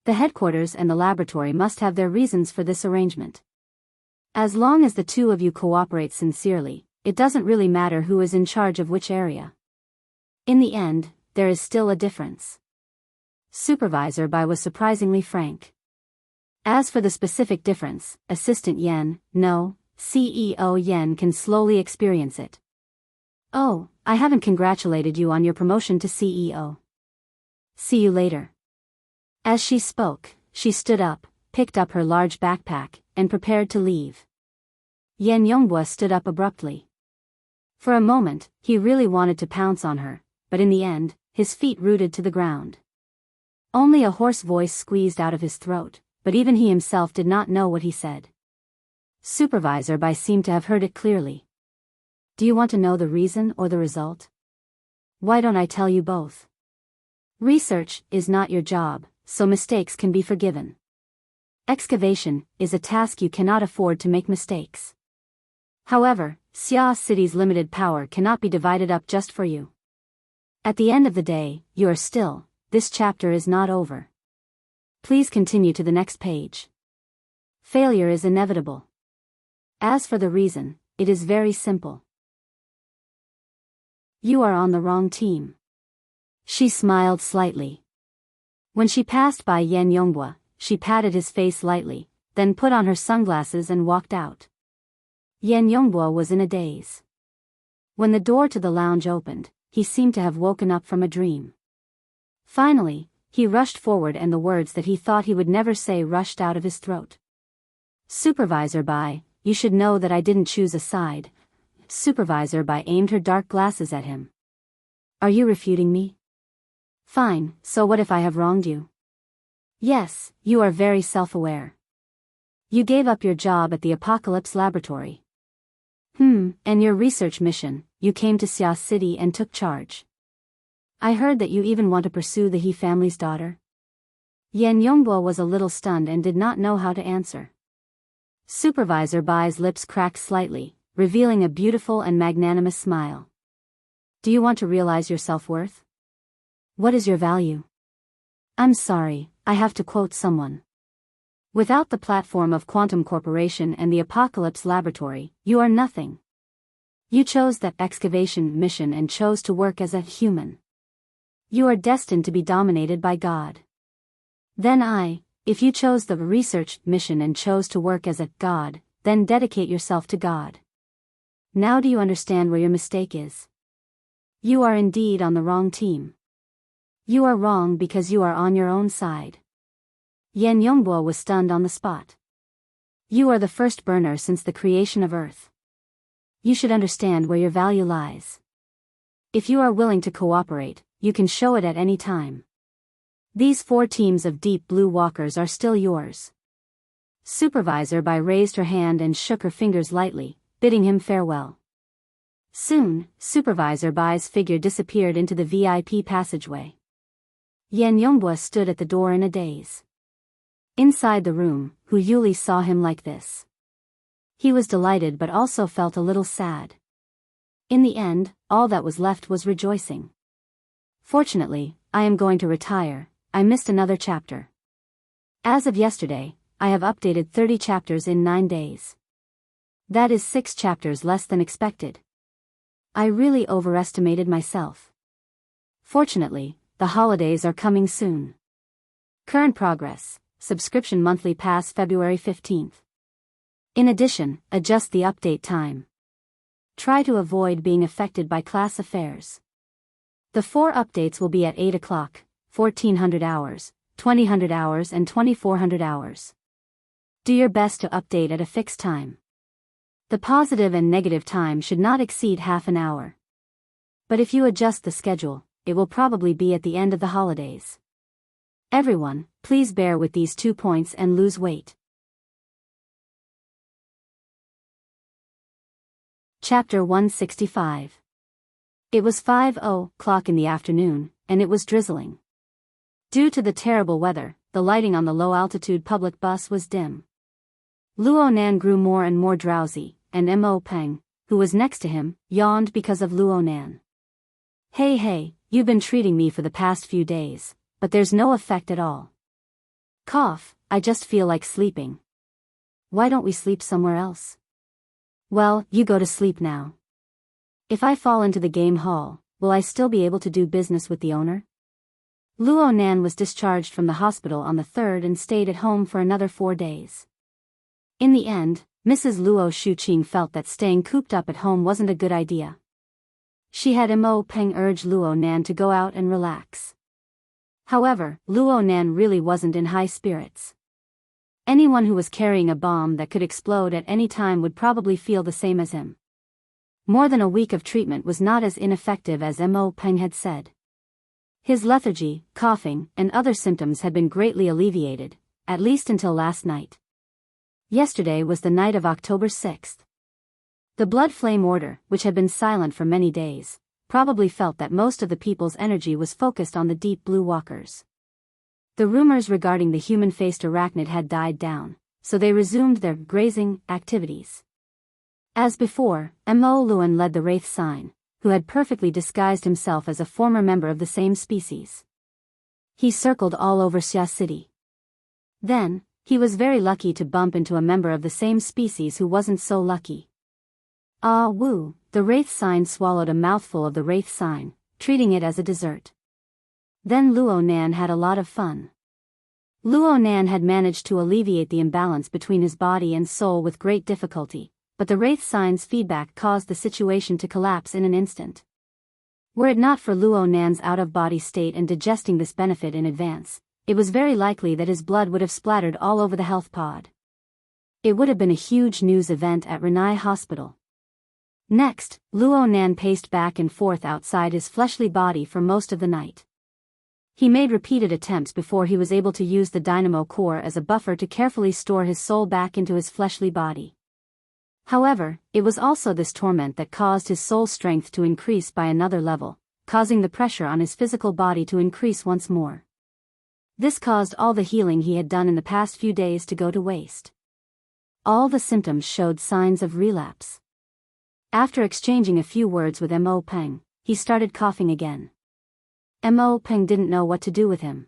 [SPEAKER 1] The headquarters and the laboratory must have their reasons for this arrangement. As long as the two of you cooperate sincerely, it doesn't really matter who is in charge of which area. In the end, there is still a difference. Supervisor Bai was surprisingly frank. As for the specific difference, Assistant Yen, no, CEO Yen can slowly experience it. Oh, I haven't congratulated you on your promotion to CEO. See you later. As she spoke, she stood up, picked up her large backpack, and prepared to leave. Yen Yongbo stood up abruptly. For a moment, he really wanted to pounce on her, but in the end, his feet rooted to the ground. Only a hoarse voice squeezed out of his throat, but even he himself did not know what he said. Supervisor Bai seemed to have heard it clearly. Do you want to know the reason or the result? Why don't I tell you both? Research is not your job, so mistakes can be forgiven. Excavation is a task you cannot afford to make mistakes. However, Xia City's limited power cannot be divided up just for you. At the end of the day, you are still, this chapter is not over. Please continue to the next page. Failure is inevitable. As for the reason, it is very simple. You are on the wrong team. She smiled slightly. When she passed by Yen Yongbo, she patted his face lightly, then put on her sunglasses and walked out. Yen Yongbo was in a daze. When the door to the lounge opened, he seemed to have woken up from a dream. Finally, he rushed forward and the words that he thought he would never say rushed out of his throat. Supervisor Bai, you should know that I didn't choose a side. Supervisor Bai aimed her dark glasses at him. Are you refuting me? Fine, so what if I have wronged you? Yes, you are very self-aware. You gave up your job at the Apocalypse Laboratory. And your research mission, you came to Xia City and took charge. I heard that you even want to pursue the He family's daughter. Yen Yongbo was a little stunned and did not know how to answer. Supervisor Bai's lips cracked slightly, revealing a beautiful and magnanimous smile. Do you want to realize your self-worth? What is your value? I'm sorry, I have to quote someone. Without the platform of Quantum Corporation and the Apocalypse Laboratory, you are nothing. You chose that excavation mission and chose to work as a human. You are destined to be dominated by God. Then if you chose the research mission and chose to work as a God, then dedicate yourself to God. Now do you understand where your mistake is? You are indeed on the wrong team. You are wrong because you are on your own side. Yan Yongbo was stunned on the spot. You are the first burner since the creation of Earth. You should understand where your value lies. If you are willing to cooperate, you can show it at any time. These 4 teams of deep blue walkers are still yours. Supervisor Bai raised her hand and shook her fingers lightly, bidding him farewell. Soon, Supervisor Bai's figure disappeared into the VIP passageway. Yan Yongbua stood at the door in a daze. Inside the room, Hu Yuli saw him like this. He was delighted but also felt a little sad. In the end, all that was left was rejoicing. Fortunately, I am going to retire. I missed another chapter. As of yesterday, I have updated 30 chapters in 9 days. That is 6 chapters less than expected. I really overestimated myself. Fortunately, the holidays are coming soon. Current progress, subscription monthly pass February 15th. In addition, adjust the update time. Try to avoid being affected by class affairs. The 4 updates will be at 8 o'clock, 1400 hours, 2000 hours and 2400 hours. Do your best to update at a fixed time. The positive and negative time should not exceed half an hour. But if you adjust the schedule, it will probably be at the end of the holidays. Everyone, please bear with these 2 points and lose weight. Chapter 165. It was 5:00 in the afternoon, and it was drizzling. Due to the terrible weather, the lighting on the low-altitude public bus was dim. Luo Nan grew more and more drowsy, and Mo Peng, who was next to him, yawned because of Luo Nan. Hey, you've been treating me for the past few days, but there's no effect at all. Cough, I just feel like sleeping. Why don't we sleep somewhere else? Well, you go to sleep now. If I fall into the game hall, will I still be able to do business with the owner? Luo Nan was discharged from the hospital on the 3rd and stayed at home for another 4 days. In the end, Mrs. Luo Shuqing felt that staying cooped up at home wasn't a good idea. She had Mo Peng urge Luo Nan to go out and relax. However, Luo Nan really wasn't in high spirits. Anyone who was carrying a bomb that could explode at any time would probably feel the same as him. More than a week of treatment was not as ineffective as Mo Peng had said. His lethargy, coughing, and other symptoms had been greatly alleviated, at least until last night. Yesterday was the night of October 6th. The Blood Flame Order, which had been silent for many days, probably felt that most of the people's energy was focused on the deep blue walkers. The rumors regarding the human-faced arachnid had died down, so they resumed their grazing activities. As before, Mo Luan led the Wraith Sign, who had perfectly disguised himself as a former member of the same species. He circled all over Xia City. Then, he was very lucky to bump into a member of the same species who wasn't so lucky. Ah Wu, the Wraith Sign swallowed a mouthful of the Wraith Sign, treating it as a dessert. Then Luo Nan had a lot of fun. Luo Nan had managed to alleviate the imbalance between his body and soul with great difficulty, but the Wraith Sign's feedback caused the situation to collapse in an instant. Were it not for Luo Nan's out-of-body state and digesting this benefit in advance, it was very likely that his blood would have splattered all over the health pod. It would have been a huge news event at Renai Hospital. Next, Luo Nan paced back and forth outside his fleshly body for most of the night. He made repeated attempts before he was able to use the dynamo core as a buffer to carefully store his soul back into his fleshly body. However, it was also this torment that caused his soul strength to increase by another level, causing the pressure on his physical body to increase once more. This caused all the healing he had done in the past few days to go to waste. All the symptoms showed signs of relapse. After exchanging a few words with Mo Peng, he started coughing again. Mo Peng didn't know what to do with him.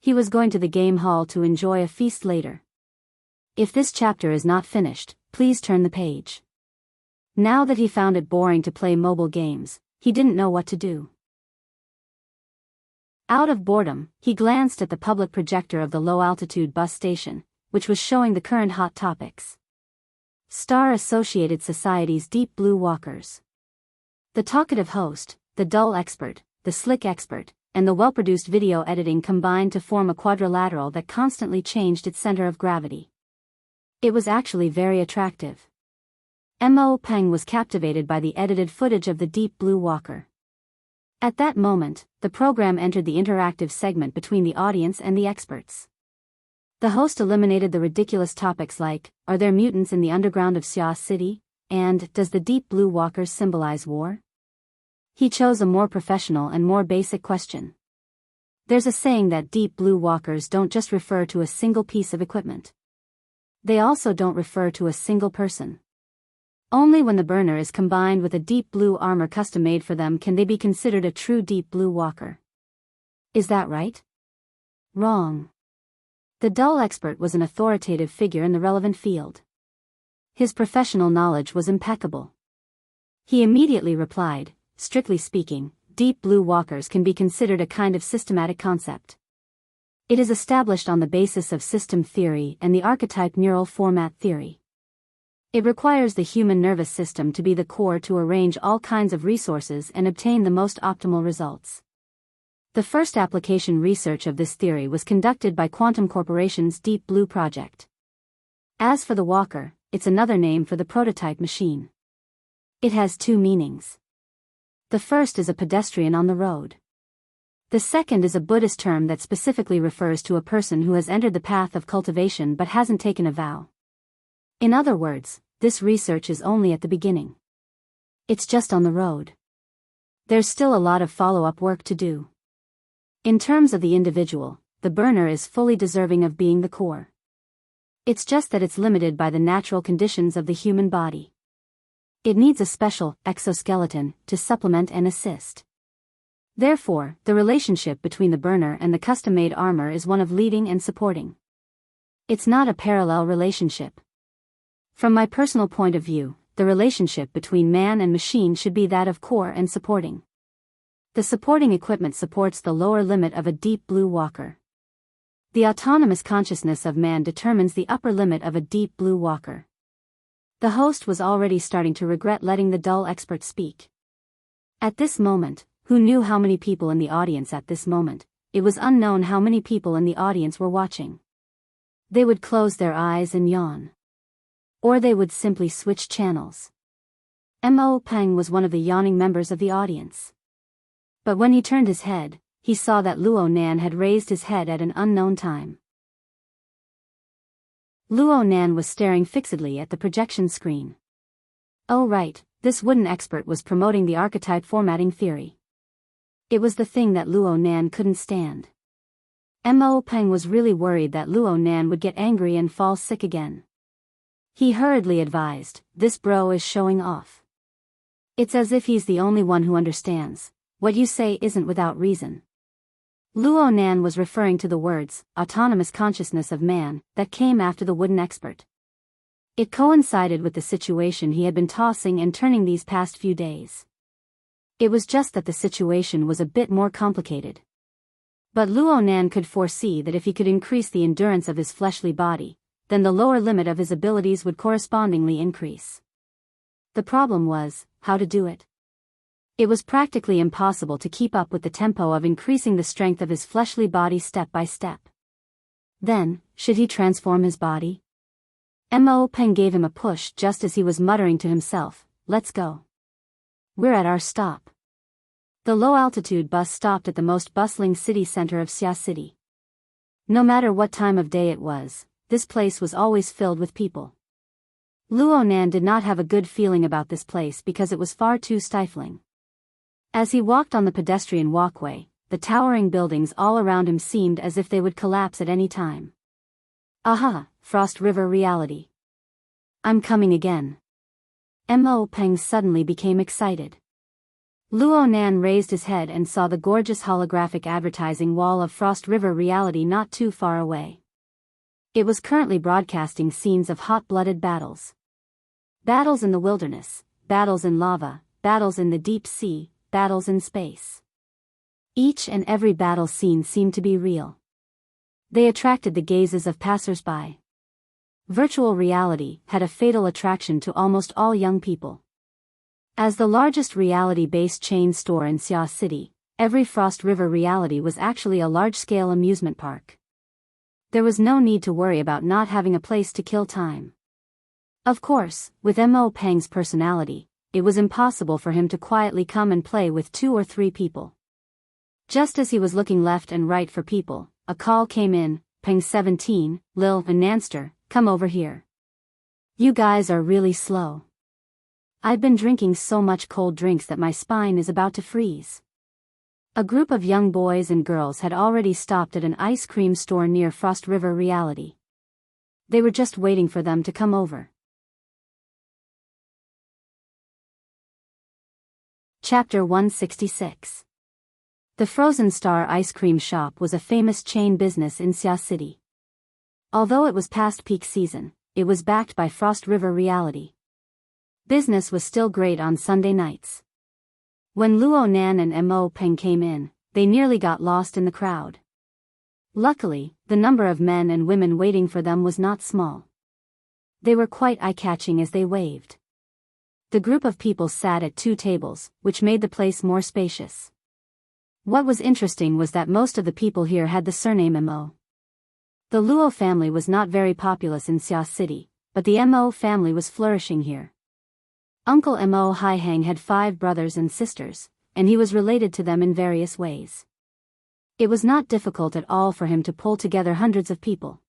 [SPEAKER 1] He was going to the game hall to enjoy a feast later. If this chapter is not finished, please turn the page. Now that he found it boring to play mobile games, he didn't know what to do. Out of boredom, he glanced at the public projector of the low-altitude bus station, which was showing the current hot topics. Star Associated Society's Deep Blue Walkers. The talkative host, the dull expert, the slick expert, and the well-produced video editing combined to form a quadrilateral that constantly changed its center of gravity. It was actually very attractive. Mo Peng was captivated by the edited footage of the Deep Blue Walker. At that moment, the program entered the interactive segment between the audience and the experts. The host eliminated the ridiculous topics like, are there mutants in the underground of Xia City? And, does the Deep Blue Walkers symbolize war? He chose a more professional and more basic question. There's a saying that Deep Blue Walkers don't just refer to a single piece of equipment. They also don't refer to a single person. Only when the burner is combined with a deep blue armor custom made for them can they be considered a true Deep Blue Walker. Is that right? Wrong. The dull expert was an authoritative figure in the relevant field. His professional knowledge was impeccable. He immediately replied, strictly speaking, Deep Blue Walkers can be considered a kind of systematic concept. It is established on the basis of system theory and the archetype neural format theory. It requires the human nervous system to be the core to arrange all kinds of resources and obtain the most optimal results. The first application research of this theory was conducted by Quantum Corporation's Deep Blue project. As for the Walker, it's another name for the prototype machine. It has two meanings. The first is a pedestrian on the road. The second is a Buddhist term that specifically refers to a person who has entered the path of cultivation but hasn't taken a vow. In other words, this research is only at the beginning. It's just on the road. There's still a lot of follow-up work to do. In terms of the individual, the burner is fully deserving of being the core. It's just that it's limited by the natural conditions of the human body. It needs a special exoskeleton to supplement and assist. Therefore, the relationship between the burner and the custom-made armor is one of leading and supporting. It's not a parallel relationship. From my personal point of view, the relationship between man and machine should be that of core and supporting. The supporting equipment supports the lower limit of a Deep Blue Walker. The autonomous consciousness of man determines the upper limit of a Deep Blue Walker. The host was already starting to regret letting the dull expert speak. At this moment, who knew how many people in the audience at this moment? It was unknown how many people in the audience were watching. They would close their eyes and yawn. Or they would simply switch channels. Mo Peng was one of the yawning members of the audience. But when he turned his head, he saw that Luo Nan had raised his head at an unknown time. Luo Nan was staring fixedly at the projection screen. Oh right, this wooden expert was promoting the archetype formatting theory. It was the thing that Luo Nan couldn't stand. Mo Peng was really worried that Luo Nan would get angry and fall sick again. He hurriedly advised, this bro is showing off. It's as if he's the only one who understands. What you say isn't without reason. Luo Nan was referring to the words, autonomous consciousness of man, that came after the wooden expert. It coincided with the situation he had been tossing and turning these past few days. It was just that the situation was a bit more complicated. But Luo Nan could foresee that if he could increase the endurance of his fleshly body, then the lower limit of his abilities would correspondingly increase. The problem was, how to do it. It was practically impossible to keep up with the tempo of increasing the strength of his fleshly body step by step. Then, should he transform his body? Mo Peng gave him a push just as he was muttering to himself, let's go. We're at our stop. The low-altitude bus stopped at the most bustling city center of Xia City. No matter what time of day it was, this place was always filled with people. Luo Nan did not have a good feeling about this place because it was far too stifling. As he walked on the pedestrian walkway, the towering buildings all around him seemed as if they would collapse at any time. Aha, Frost River reality. I'm coming again. Mo Peng suddenly became excited. Luo Nan raised his head and saw the gorgeous holographic advertising wall of Frost River Reality not too far away. It was currently broadcasting scenes of hot-blooded battles. Battles in the wilderness, battles in lava, battles in the deep sea, battles in space. Each and every battle scene seemed to be real. They attracted the gazes of passers-by. Virtual reality had a fatal attraction to almost all young people. As the largest reality-based chain store in Xia City, every Frost River Reality was actually a large-scale amusement park. There was no need to worry about not having a place to kill time. Of course, with Mo Peng's personality, it was impossible for him to quietly come and play with 2 or 3 people. Just as he was looking left and right for people, a call came in. Peng 17, Lil and Nanster, come over here. You guys are really slow. I've been drinking so much cold drinks that my spine is about to freeze. A group of young boys and girls had already stopped at an ice cream store near Frost River Reality. They were just waiting for them to come over. Chapter 166. The Frozen Star ice cream shop was a famous chain business in Xia City. Although it was past peak season, it was backed by Frost River Reality. Business was still great on Sunday nights. When Luo Nan and Mo Peng came in, they nearly got lost in the crowd. Luckily, the number of men and women waiting for them was not small. They were quite eye-catching as they waved. The group of people sat at 2 tables, which made the place more spacious. What was interesting was that most of the people here had the surname Mo. The Luo family was not very populous in Xia City, but the Mo family was flourishing here. Uncle Mo Haihang had 5 brothers and sisters, and he was related to them in various ways. It was not difficult at all for him to pull together hundreds of people.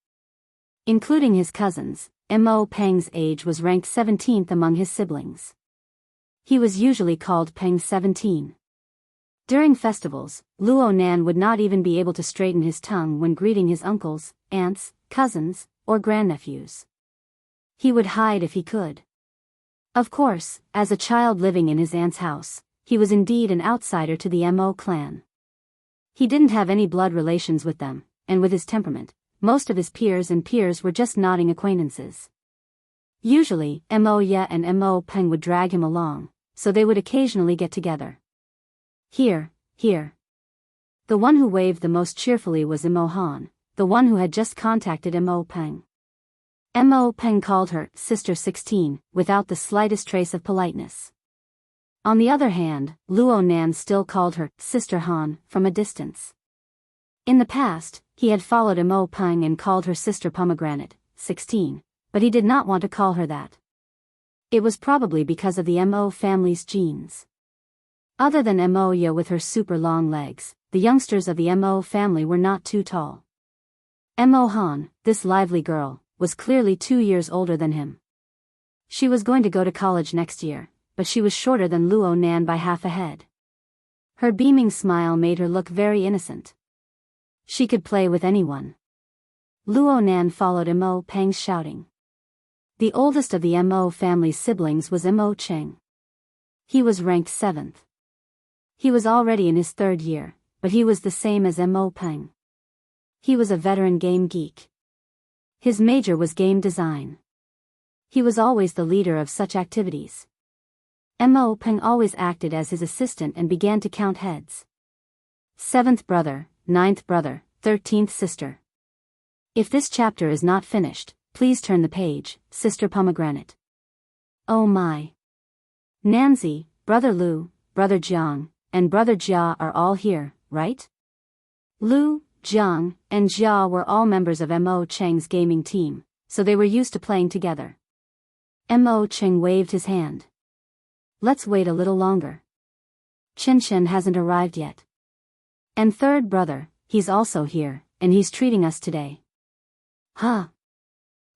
[SPEAKER 1] Including his cousins, Mo Peng's age was ranked 17th among his siblings. He was usually called Peng 17. During festivals, Luo Nan would not even be able to straighten his tongue when greeting his uncles, aunts, cousins, or grandnephews. He would hide if he could. Of course, as a child living in his aunt's house, he was indeed an outsider to the Mo clan. He didn't have any blood relations with them, and with his temperament, most of his peers were just nodding acquaintances. Usually, Mo Ye and Mo Peng would drag him along, so they would occasionally get together. Here. The one who waved the most cheerfully was Mo Han, the one who had just contacted Mo Peng. Mo Peng called her Sister 16, without the slightest trace of politeness. On the other hand, Luo Nan still called her Sister Han from a distance. In the past, he had followed Mo Peng and called her Sister Pomegranate, 16, but he did not want to call her that. It was probably because of the Mo family's genes. Other than Mo Ye with her super long legs, the youngsters of the Mo family were not too tall. Mo Han, this lively girl, was clearly 2 years older than him. She was going to go to college next year, but she was shorter than Luo Nan by half a head. Her beaming smile made her look very innocent. She could play with anyone. Luo Nan followed Mo Peng's shouting. The oldest of the Mo family's siblings was Mo Cheng. He was ranked 7th. He was already in his 3rd year, but he was the same as Mo Peng. He was a veteran game geek. His major was game design. He was always the leader of such activities. Mo Peng always acted as his assistant and began to count heads. 7th brother, 9th brother, 13th sister. If this chapter is not finished, please turn the page, Sister Pomegranate. Oh my. Nanzi, Brother Lu, Brother Jiang, and Brother Jia are all here, right? Lu, Jiang, and Jia were all members of Mo Cheng's gaming team, so they were used to playing together. Mo Cheng waved his hand. Let's wait a little longer. Chen Chen hasn't arrived yet. And 3rd brother, he's also here, and he's treating us today. Huh?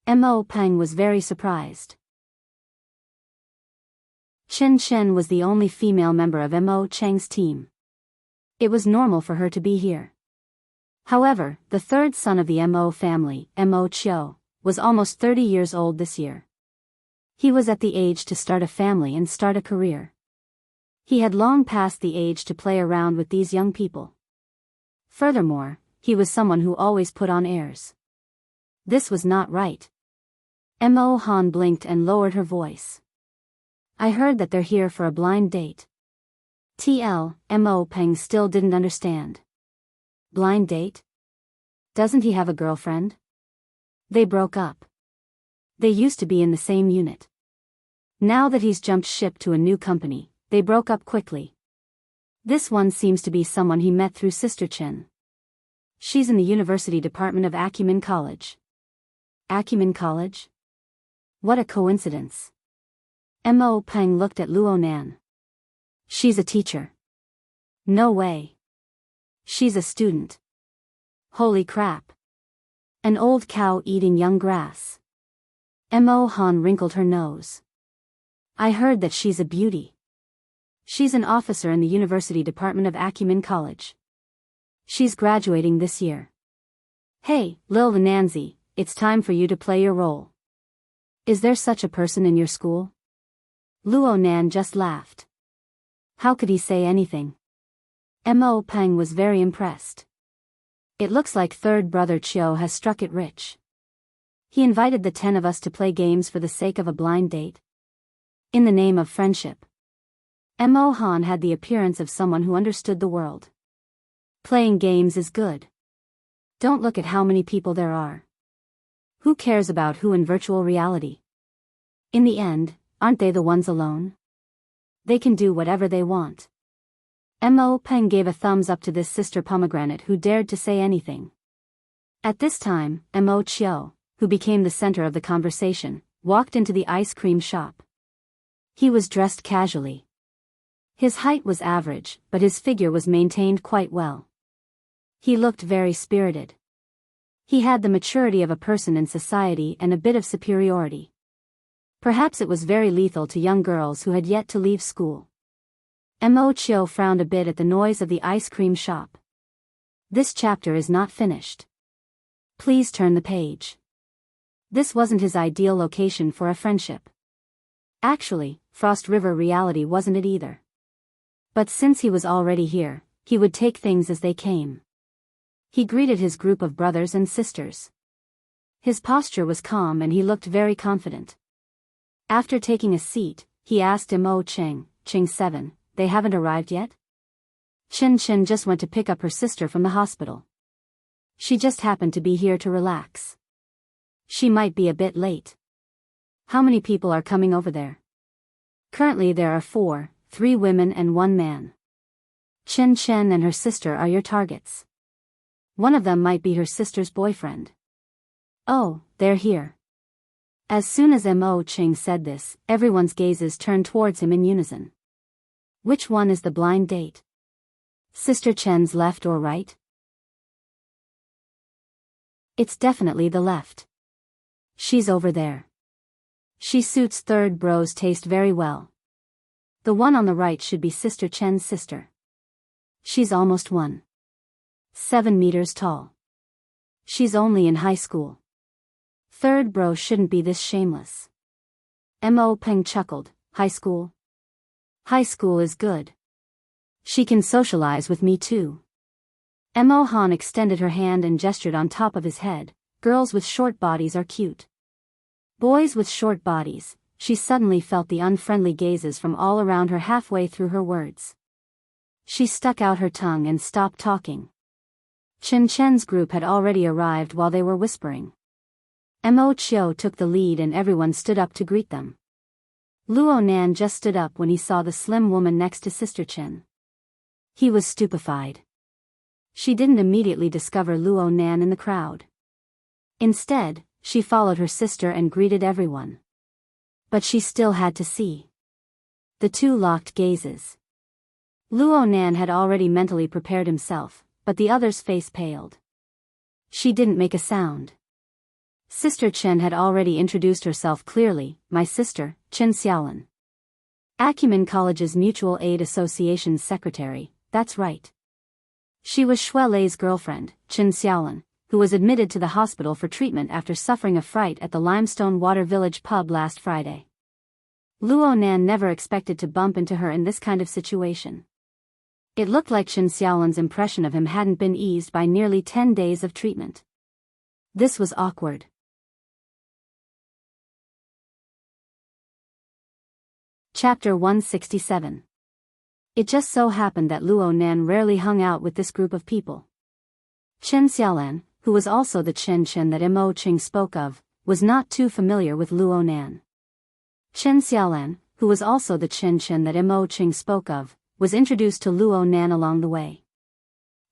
[SPEAKER 1] Mo Peng was very surprised. Chen Chen was the only female member of Mo Cheng's team. It was normal for her to be here. However, the 3rd son of the Mo family, Mo Chiu, was almost 30 years old this year. He was at the age to start a family and start a career. He had long passed the age to play around with these young people. Furthermore, he was someone who always put on airs. This was not right. Mo Han blinked and lowered her voice. I heard that they're here for a blind date. Mo Peng still didn't understand. Blind date? Doesn't he have a girlfriend? They broke up. They used to be in the same unit. Now that he's jumped ship to a new company, they broke up quickly. This one seems to be someone he met through Sister Chen. She's in the University Department of Acumen College. Acumen College? What a coincidence. Mo Peng looked at Luo Nan. She's a teacher. No way. She's a student. Holy crap. An old cow eating young grass. Mo Han wrinkled her nose. I heard that she's a beauty. She's an officer in the University Department of Acumen College. She's graduating this year. Hey, Lil Nancy, it's time for you to play your role. Is there such a person in your school? Luo Nan just laughed. How could he say anything? Mo Peng was very impressed. It looks like third brother Chiu has struck it rich. He invited the 10 of us to play games for the sake of a blind date. In the name of friendship. Mo Han had the appearance of someone who understood the world. Playing games is good. Don't look at how many people there are. Who cares about who in virtual reality? In the end, aren't they the ones alone? They can do whatever they want. Mo Peng gave a thumbs up to this sister pomegranate who dared to say anything. At this time, Mo Chiu, who became the center of the conversation, walked into the ice cream shop. He was dressed casually. His height was average, but his figure was maintained quite well. He looked very spirited. He had the maturity of a person in society and a bit of superiority. Perhaps it was very lethal to young girls who had yet to leave school. Mo Chiu frowned a bit at the noise of the ice cream shop. This chapter is not finished. Please turn the page. This wasn't his ideal location for a friendship. Actually, Frost River reality wasn't it either. But since he was already here, he would take things as they came. He greeted his group of brothers and sisters. His posture was calm and he looked very confident. After taking a seat, he asked Mo Cheng, Cheng 7, they haven't arrived yet? Chen Chen just went to pick up her sister from the hospital. She just happened to be here to relax. She might be a bit late. How many people are coming over there? Currently there are 4, 3 women and 1 man. Chen Chen and her sister are your targets. One of them might be her sister's boyfriend. Oh, they're here. As soon as Mo Cheng said this, everyone's gazes turned towards him in unison. Which one is the blind date? Sister Chen's left or right? It's definitely the left. She's over there. She suits third bro's taste very well. The one on the right should be Sister Chen's sister. She's almost 1.7 meters tall. She's only in high school. Third bro shouldn't be this shameless. Mo Peng chuckled, high school? High school is good. She can socialize with me too. Mo Han extended her hand and gestured on top of his head. Girls with short bodies are cute. Boys with short bodies. She suddenly felt the unfriendly gazes from all around her halfway through her words. She stuck out her tongue and stopped talking. Chen Chen's group had already arrived while they were whispering. Mo Chiu took the lead and everyone stood up to greet them. Luo Nan just stood up when he saw the slim woman next to Sister Chen. He was stupefied. She didn't immediately discover Luo Nan in the crowd. Instead, she followed her sister and greeted everyone. But she still had to see. The two locked gazes. Luo Nan had already mentally prepared himself, but the other's face paled. She didn't make a sound. Sister Chen had already introduced herself clearly, my sister, Chen Xiaolin. Acumen College's Mutual Aid Association's secretary, that's right. She was Shui Lei's girlfriend, Chen Xiaolin, who was admitted to the hospital for treatment after suffering a fright at the Limestone Water Village pub last Friday. Luo Nan never expected to bump into her in this kind of situation. It looked like Chen Xiaolan's impression of him hadn't been eased by nearly 10 days of treatment. This was awkward. Chapter 167. It just so happened that Luo Nan rarely hung out with this group of people. Chen Xiaolan, who was also the Chen that Mo Qing spoke of, was not too familiar with Luo Nan. Chen Xiaolan, who was also the Chen that Mo Qing spoke of, was introduced to Luo Nan along the way.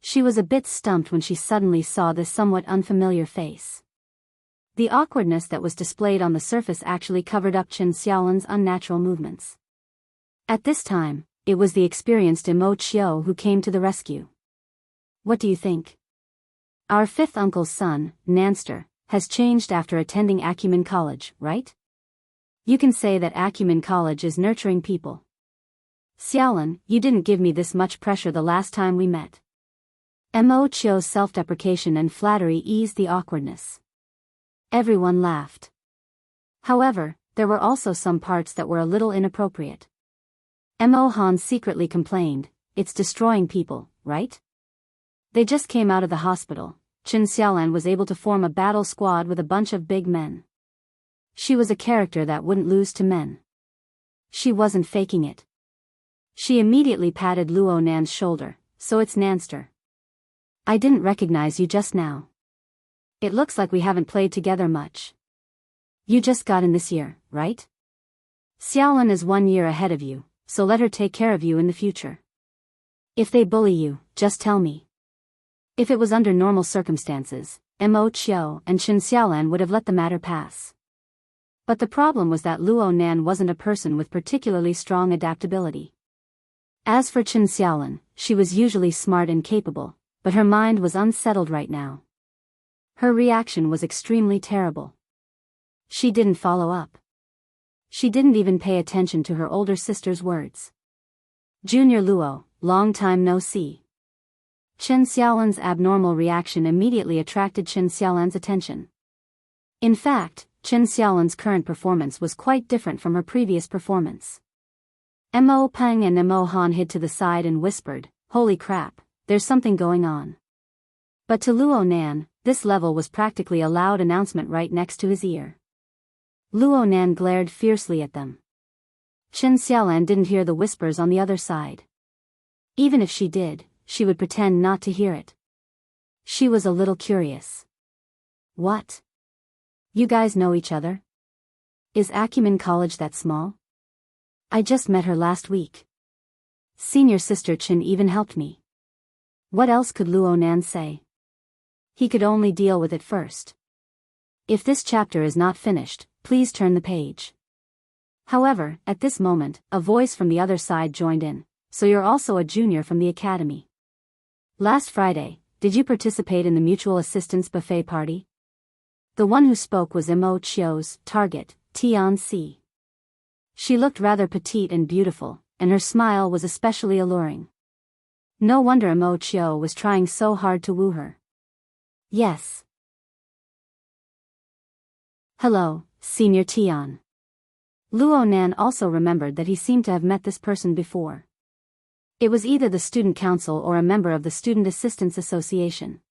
[SPEAKER 1] She was a bit stumped when she suddenly saw this somewhat unfamiliar face. The awkwardness that was displayed on the surface actually covered up Chen Xiaolan's unnatural movements. At this time, it was the experienced Mo Qiu who came to the rescue. What do you think? Our fifth uncle's son, Nanster, has changed after attending Acumen College, right? You can say that Acumen College is nurturing people. Xiaolan, you didn't give me this much pressure the last time we met. Mo Qiu's self-deprecation and flattery eased the awkwardness. Everyone laughed. However, there were also some parts that were a little inappropriate. Mo Han secretly complained, "It's destroying people, right?" They just came out of the hospital. Chen Xiaolan was able to form a battle squad with a bunch of big men. She was a character that wouldn't lose to men. She wasn't faking it. She immediately patted Luo Nan's shoulder. "So it's Nanster. I didn't recognize you just now. It looks like we haven't played together much. You just got in this year, right? Xiaolan is 1 year ahead of you, so let her take care of you in the future. If they bully you, just tell me." If it was under normal circumstances, Mo Qiu and Chen Xiaolan would have let the matter pass. But the problem was that Luo Nan wasn't a person with particularly strong adaptability. As for Chen Xiaolan, she was usually smart and capable, but her mind was unsettled right now. Her reaction was extremely terrible. She didn't follow up. She didn't even pay attention to her older sister's words. "Junior Luo, long time no see." Chen Xiaolan's abnormal reaction immediately attracted Chen Xiaolan's attention. In fact, Chen Xiaolan's current performance was quite different from her previous performance. Mo Peng and Mo Han hid to the side and whispered, "Holy crap, there's something going on." But to Luo Nan, this level was practically a loud announcement right next to his ear. Luo Nan glared fiercely at them. Chen Xiaolan didn't hear the whispers on the other side. Even if she did, she would pretend not to hear it. She was a little curious. "What? You guys know each other? Is Acumen College that small? I just met her last week. Senior sister Chen even helped me." What else could Luo Nan say? He could only deal with it first. If this chapter is not finished, please turn the page. However, at this moment, a voice from the other side joined in. "So you're also a junior from the academy. Last Friday, did you participate in the mutual assistance buffet party?" The one who spoke was Mo Qiu's target, Tian Si. She looked rather petite and beautiful, and her smile was especially alluring. No wonder Mo Qiu was trying so hard to woo her. "Yes." "Hello, Senior Tian." Luo Nan also remembered that he seemed to have met this person before. It was either the student council or a member of the Student Assistance Association.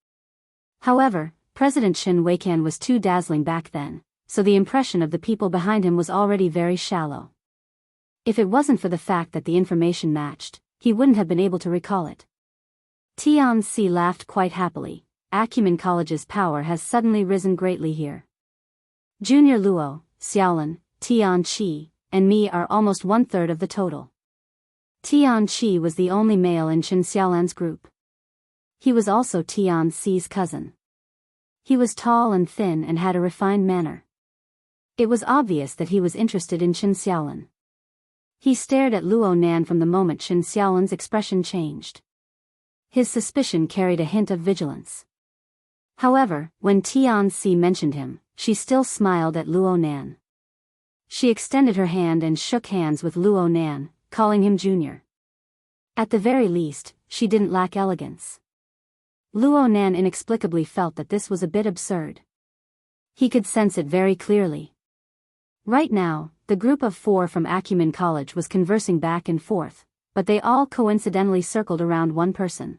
[SPEAKER 1] However, President Chen Weikan was too dazzling back then, so the impression of the people behind him was already very shallow. If it wasn't for the fact that the information matched, he wouldn't have been able to recall it. Tian Si laughed quite happily. "Acumen College's power has suddenly risen greatly here. Junior Luo, Xiaolan, Tian Qi, and me are almost 1/3 of the total." Tian Qi was the only male in Chen Xiaolan's group. He was also Tian Si's cousin. He was tall and thin and had a refined manner. It was obvious that he was interested in Chen Xiaolan. He stared at Luo Nan from the moment Chen Xiaolan's expression changed. His suspicion carried a hint of vigilance. However, when Tian Si mentioned him, she still smiled at Luo Nan. She extended her hand and shook hands with Luo Nan, calling him junior. At the very least, she didn't lack elegance. Luo Nan inexplicably felt that this was a bit absurd. He could sense it very clearly. Right now, the group of 4 from Acumen College was conversing back and forth, but they all coincidentally circled around one person.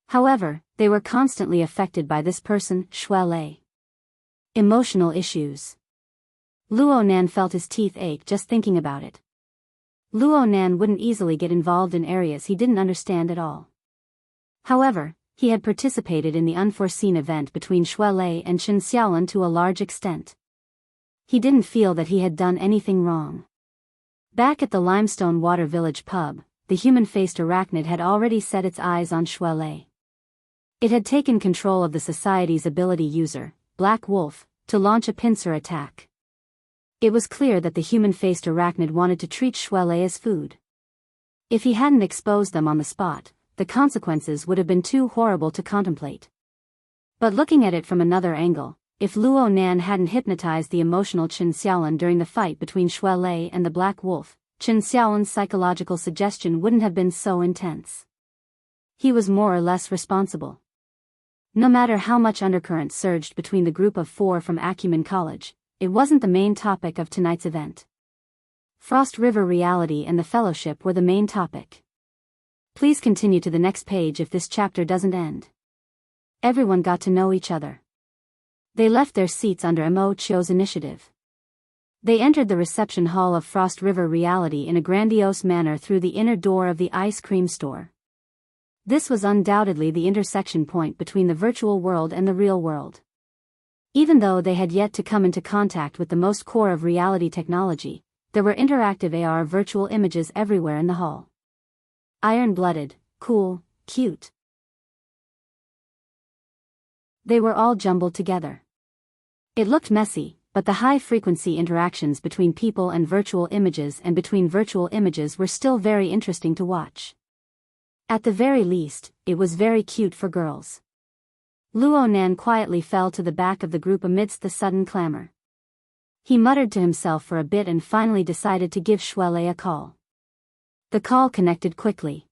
[SPEAKER 1] However, they were constantly affected by this person, Shuelei. Emotional issues. Luo Nan felt his teeth ache just thinking about it. Luo Nan wouldn't easily get involved in areas he didn't understand at all. However, he had participated in the unforeseen event between Shuelei and Chen Xiaolin to a large extent. He didn't feel that he had done anything wrong. Back at the Limestone Water Village pub, the human-faced arachnid had already set its eyes on Shuelei. It had taken control of the society's ability user, Black Wolf, to launch a pincer attack. It was clear that the human-faced arachnid wanted to treat Shuelei as food. If he hadn't exposed them on the spot, the consequences would have been too horrible to contemplate. But looking at it from another angle, if Luo Nan hadn't hypnotized the emotional Chen Xiaolin during the fight between Shuelei and the Black Wolf, Chen Xiaolin's psychological suggestion wouldn't have been so intense. He was more or less responsible. No matter how much undercurrent surged between the group of 4 from Acumen College, it wasn't the main topic of tonight's event. Frost River reality and the fellowship were the main topic. Please continue to the next page if this chapter doesn't end. Everyone got to know each other. They left their seats under Mo Chio's initiative. They entered the reception hall of Frost River reality in a grandiose manner through the inner door of the ice cream store. This was undoubtedly the intersection point between the virtual world and the real world. Even though they had yet to come into contact with the most core of reality technology, there were interactive AR virtual images everywhere in the hall. Iron-blooded, cool, cute. They were all jumbled together. It looked messy, but the high-frequency interactions between people and virtual images and between virtual images were still very interesting to watch. At the very least, it was very cute for girls. Luo Nan quietly fell to the back of the group amidst the sudden clamor. He muttered to himself for a bit and finally decided to give Shuelei a call. The call connected quickly.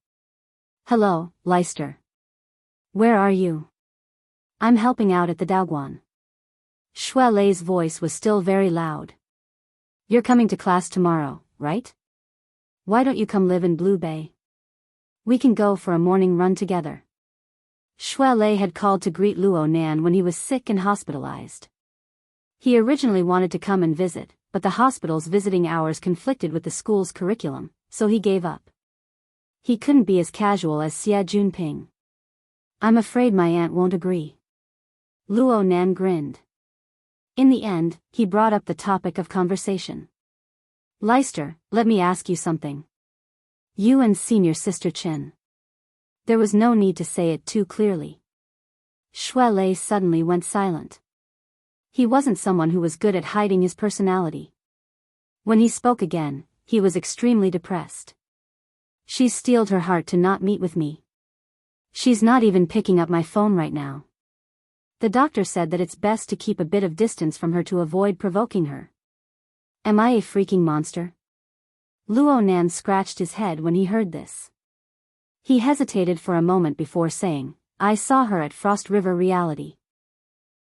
[SPEAKER 1] Hello, Leicester. Where are you? I'm helping out at the Daoguan. Shuelei's voice was still very loud. You're coming to class tomorrow, right? Why don't you come live in Blue Bay? We can go for a morning run together. Shuelei had called to greet Luo Nan when he was sick and hospitalized. He originally wanted to come and visit, but the hospital's visiting hours conflicted with the school's curriculum, so he gave up. He couldn't be as casual as Xie Junping. I'm afraid my aunt won't agree. Luo Nan grinned. In the end, he brought up the topic of conversation. Leicester, let me ask you something. You and senior sister Chen. There was no need to say it too clearly. Shuelei suddenly went silent. He wasn't someone who was good at hiding his personality. When he spoke again, he was extremely depressed. She's steeled her heart to not meet with me. She's not even picking up my phone right now. The doctor said that it's best to keep a bit of distance from her to avoid provoking her. Am I a freaking monster? Luo Nan scratched his head when he heard this. He hesitated for a moment before saying, I saw her at Frost River Reality.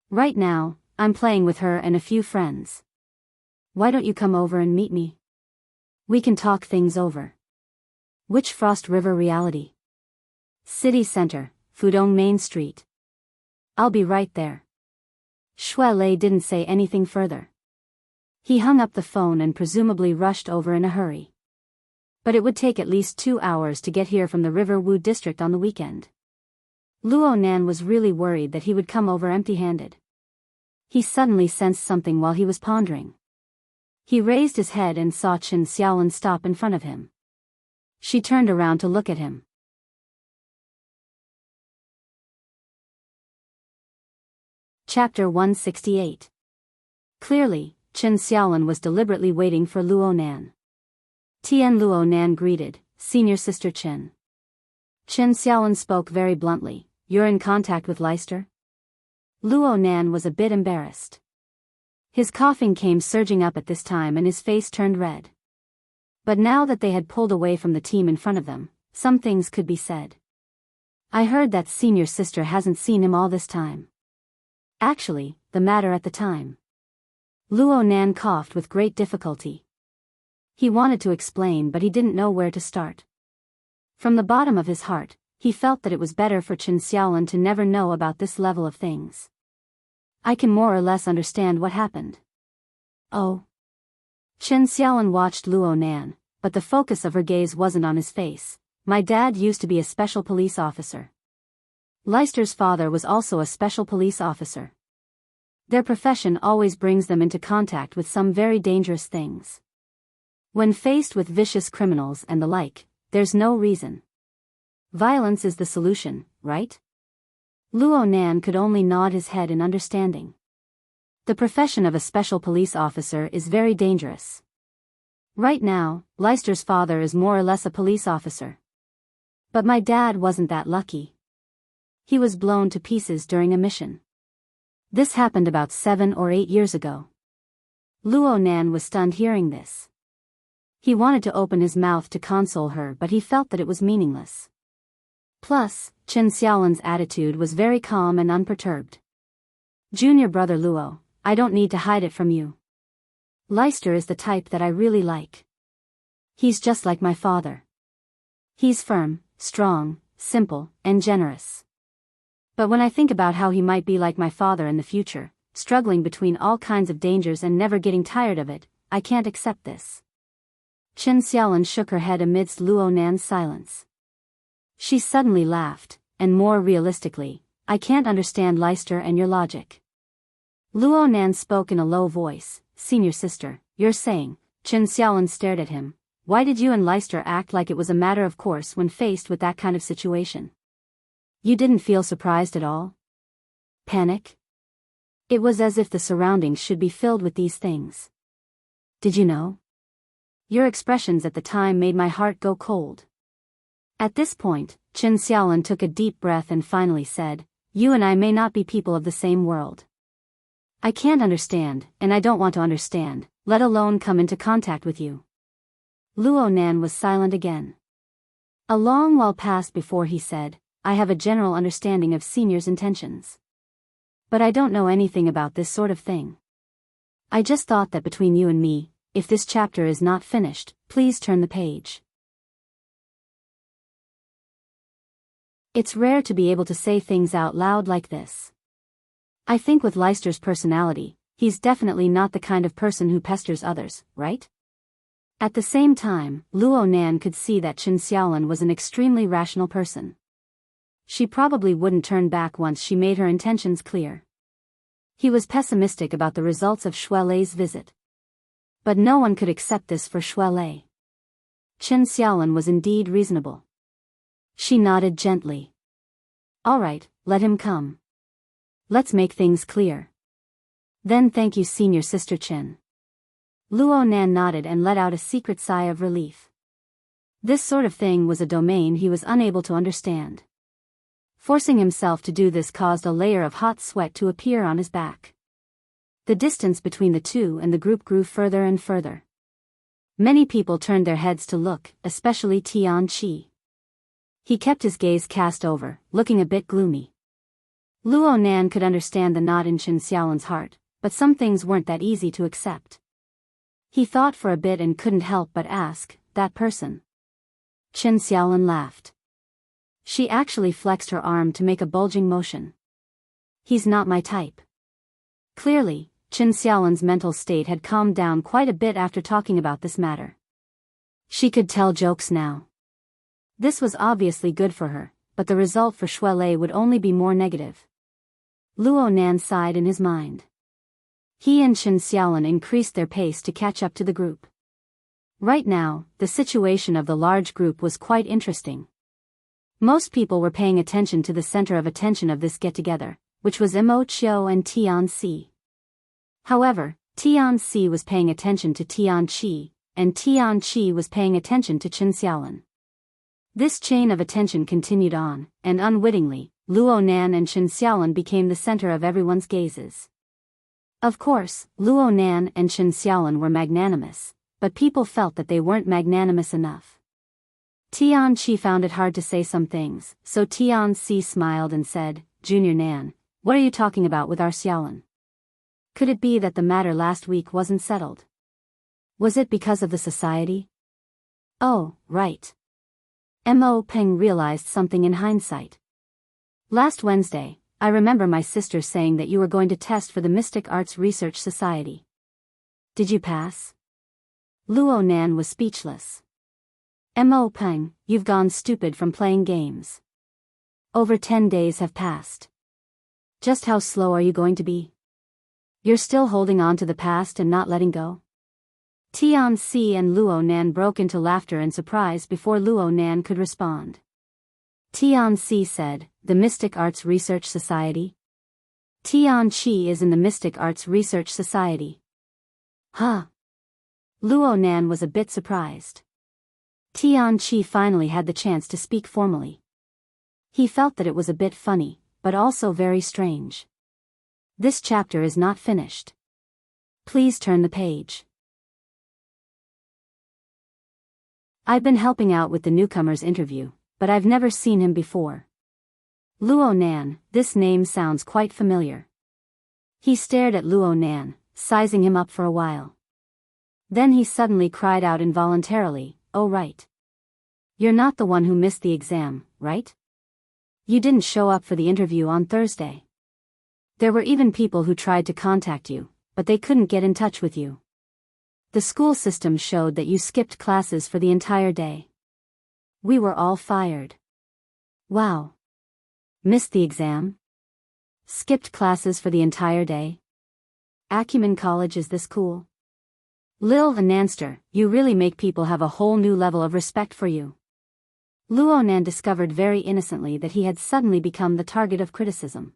[SPEAKER 1] Right now, I'm playing with her and a few friends. Why don't you come over and meet me? We can talk things over. Which Frost River Reality? City Center, Fudong Main Street. I'll be right there. Shuelei didn't say anything further. He hung up the phone and presumably rushed over in a hurry. But it would take at least 2 hours to get here from the River Wu district on the weekend. Luo Nan was really worried that he would come over empty-handed. He suddenly sensed something while he was pondering. He raised his head and saw Chen Xiaolin stop in front of him. She turned around to look at him. Chapter 168. Clearly, Chen Xiaolin was deliberately waiting for Luo Nan. Tian Luo Nan greeted, Senior Sister Chen. Chen Xiaolin spoke very bluntly, You're in contact with Leicester? Luo Nan was a bit embarrassed. His coughing came surging up at this time and his face turned red. But now that they had pulled away from the team in front of them, some things could be said. I heard that Senior Sister hasn't seen him all this time. Actually, the matter at the time. Luo Nan coughed with great difficulty. He wanted to explain but he didn't know where to start. From the bottom of his heart, he felt that it was better for Chen Xiaolin to never know about this level of things. I can more or less understand what happened. Oh. Chen Xiaolin watched Luo Nan, but the focus of her gaze wasn't on his face. My dad used to be a special police officer. Leicester's father was also a special police officer. Their profession always brings them into contact with some very dangerous things. When faced with vicious criminals and the like, there's no reason. Violence is the solution, right? Luo Nan could only nod his head in understanding. The profession of a special police officer is very dangerous. Right now, Leicester's father is more or less a police officer. But my dad wasn't that lucky. He was blown to pieces during a mission. This happened about 7 or 8 years ago. Luo Nan was stunned hearing this. He wanted to open his mouth to console her but he felt that it was meaningless. Plus, Chen Xiaolin's attitude was very calm and unperturbed. Junior brother Luo, I don't need to hide it from you. Leicester is the type that I really like. He's just like my father. He's firm, strong, simple, and generous. But when I think about how he might be like my father in the future, struggling between all kinds of dangers and never getting tired of it, I can't accept this. Chen Xiaolin shook her head amidst Luo Nan's silence. She suddenly laughed, and more realistically, I can't understand Leicester and your logic. Luo Nan spoke in a low voice, Senior sister, you're saying, Chen Xiaolin stared at him, why did you and Leicester act like it was a matter of course when faced with that kind of situation? You didn't feel surprised at all? Panic? It was as if the surroundings should be filled with these things. Did you know? Your expressions at the time made my heart go cold. At this point, Chen Xiaolin took a deep breath and finally said, you and I may not be people of the same world. I can't understand, and I don't want to understand, let alone come into contact with you. Luo Nan was silent again. A long while passed before he said, I have a general understanding of Senior's intentions. But I don't know anything about this sort of thing. I just thought that between you and me, if this chapter is not finished, please turn the page. It's rare to be able to say things out loud like this. I think with Leicester's personality, he's definitely not the kind of person who pesters others, right? At the same time, Luo Nan could see that Chen Xiaolin was an extremely rational person. She probably wouldn't turn back once she made her intentions clear. He was pessimistic about the results of Shuelei's visit. But no one could accept this for Shuelei. Chen Xiaolin was indeed reasonable. She nodded gently. All right, let him come. Let's make things clear. Then thank you Senior Sister Chen. Luo Nan nodded and let out a secret sigh of relief. This sort of thing was a domain he was unable to understand. Forcing himself to do this caused a layer of hot sweat to appear on his back. The distance between the two and the group grew further and further. Many people turned their heads to look, especially Tian Qi. He kept his gaze cast over, looking a bit gloomy. Luo Nan could understand the knot in Chen Xiaolin's heart, but some things weren't that easy to accept. He thought for a bit and couldn't help but ask, that person? Chen Xiaolin laughed. She actually flexed her arm to make a bulging motion. He's not my type. Clearly, Chen Xiaolin's mental state had calmed down quite a bit after talking about this matter. She could tell jokes now. This was obviously good for her, but the result for Shuelei would only be more negative. Luo Nan sighed in his mind. He and Chen Xiaolin increased their pace to catch up to the group. Right now, the situation of the large group was quite interesting. Most people were paying attention to the center of attention of this get-together, which was Mo Qiu and Tian Xi. However, Tian Xi was paying attention to Tian Qi, and Tian Qi was paying attention to Chen Xiaolin. This chain of attention continued on, and unwittingly, Luo Nan and Chen Xiaolin became the center of everyone's gazes. Of course, Luo Nan and Chen Xiaolin were magnanimous, but people felt that they weren't magnanimous enough. Tian Qi found it hard to say some things, so Tian Xi smiled and said, Junior Nan, what are you talking about with our Xiaolin? Could it be that the matter last week wasn't settled? Was it because of the society? Oh, right. Mo Peng realized something in hindsight. Last Wednesday, I remember my sister saying that you were going to test for the Mystic Arts Research Society. Did you pass? Luo Nan was speechless. Mo Peng, you've gone stupid from playing games. Over 10 days have passed. Just how slow are you going to be? You're still holding on to the past and not letting go? Tianxi and Luo Nan broke into laughter and surprise before Luo Nan could respond. Tianxi said, "The Mystic Arts Research Society?" Tianxi is in the Mystic Arts Research Society. Huh? Luo Nan was a bit surprised. Tianxi finally had the chance to speak formally. He felt that it was a bit funny, but also very strange. This chapter is not finished. Please turn the page. I've been helping out with the newcomer's interview, but I've never seen him before. Luo Nan, this name sounds quite familiar. He stared at Luo Nan, sizing him up for a while. Then he suddenly cried out involuntarily, "Oh right. You're not the one who missed the exam, right? You didn't show up for the interview on Thursday. There were even people who tried to contact you, but they couldn't get in touch with you. The school system showed that you skipped classes for the entire day. We were all fired." Wow. Missed the exam? Skipped classes for the entire day? Acumen College is this cool? Lil Ananster, you really make people have a whole new level of respect for you. Luo Nan discovered very innocently that he had suddenly become the target of criticism.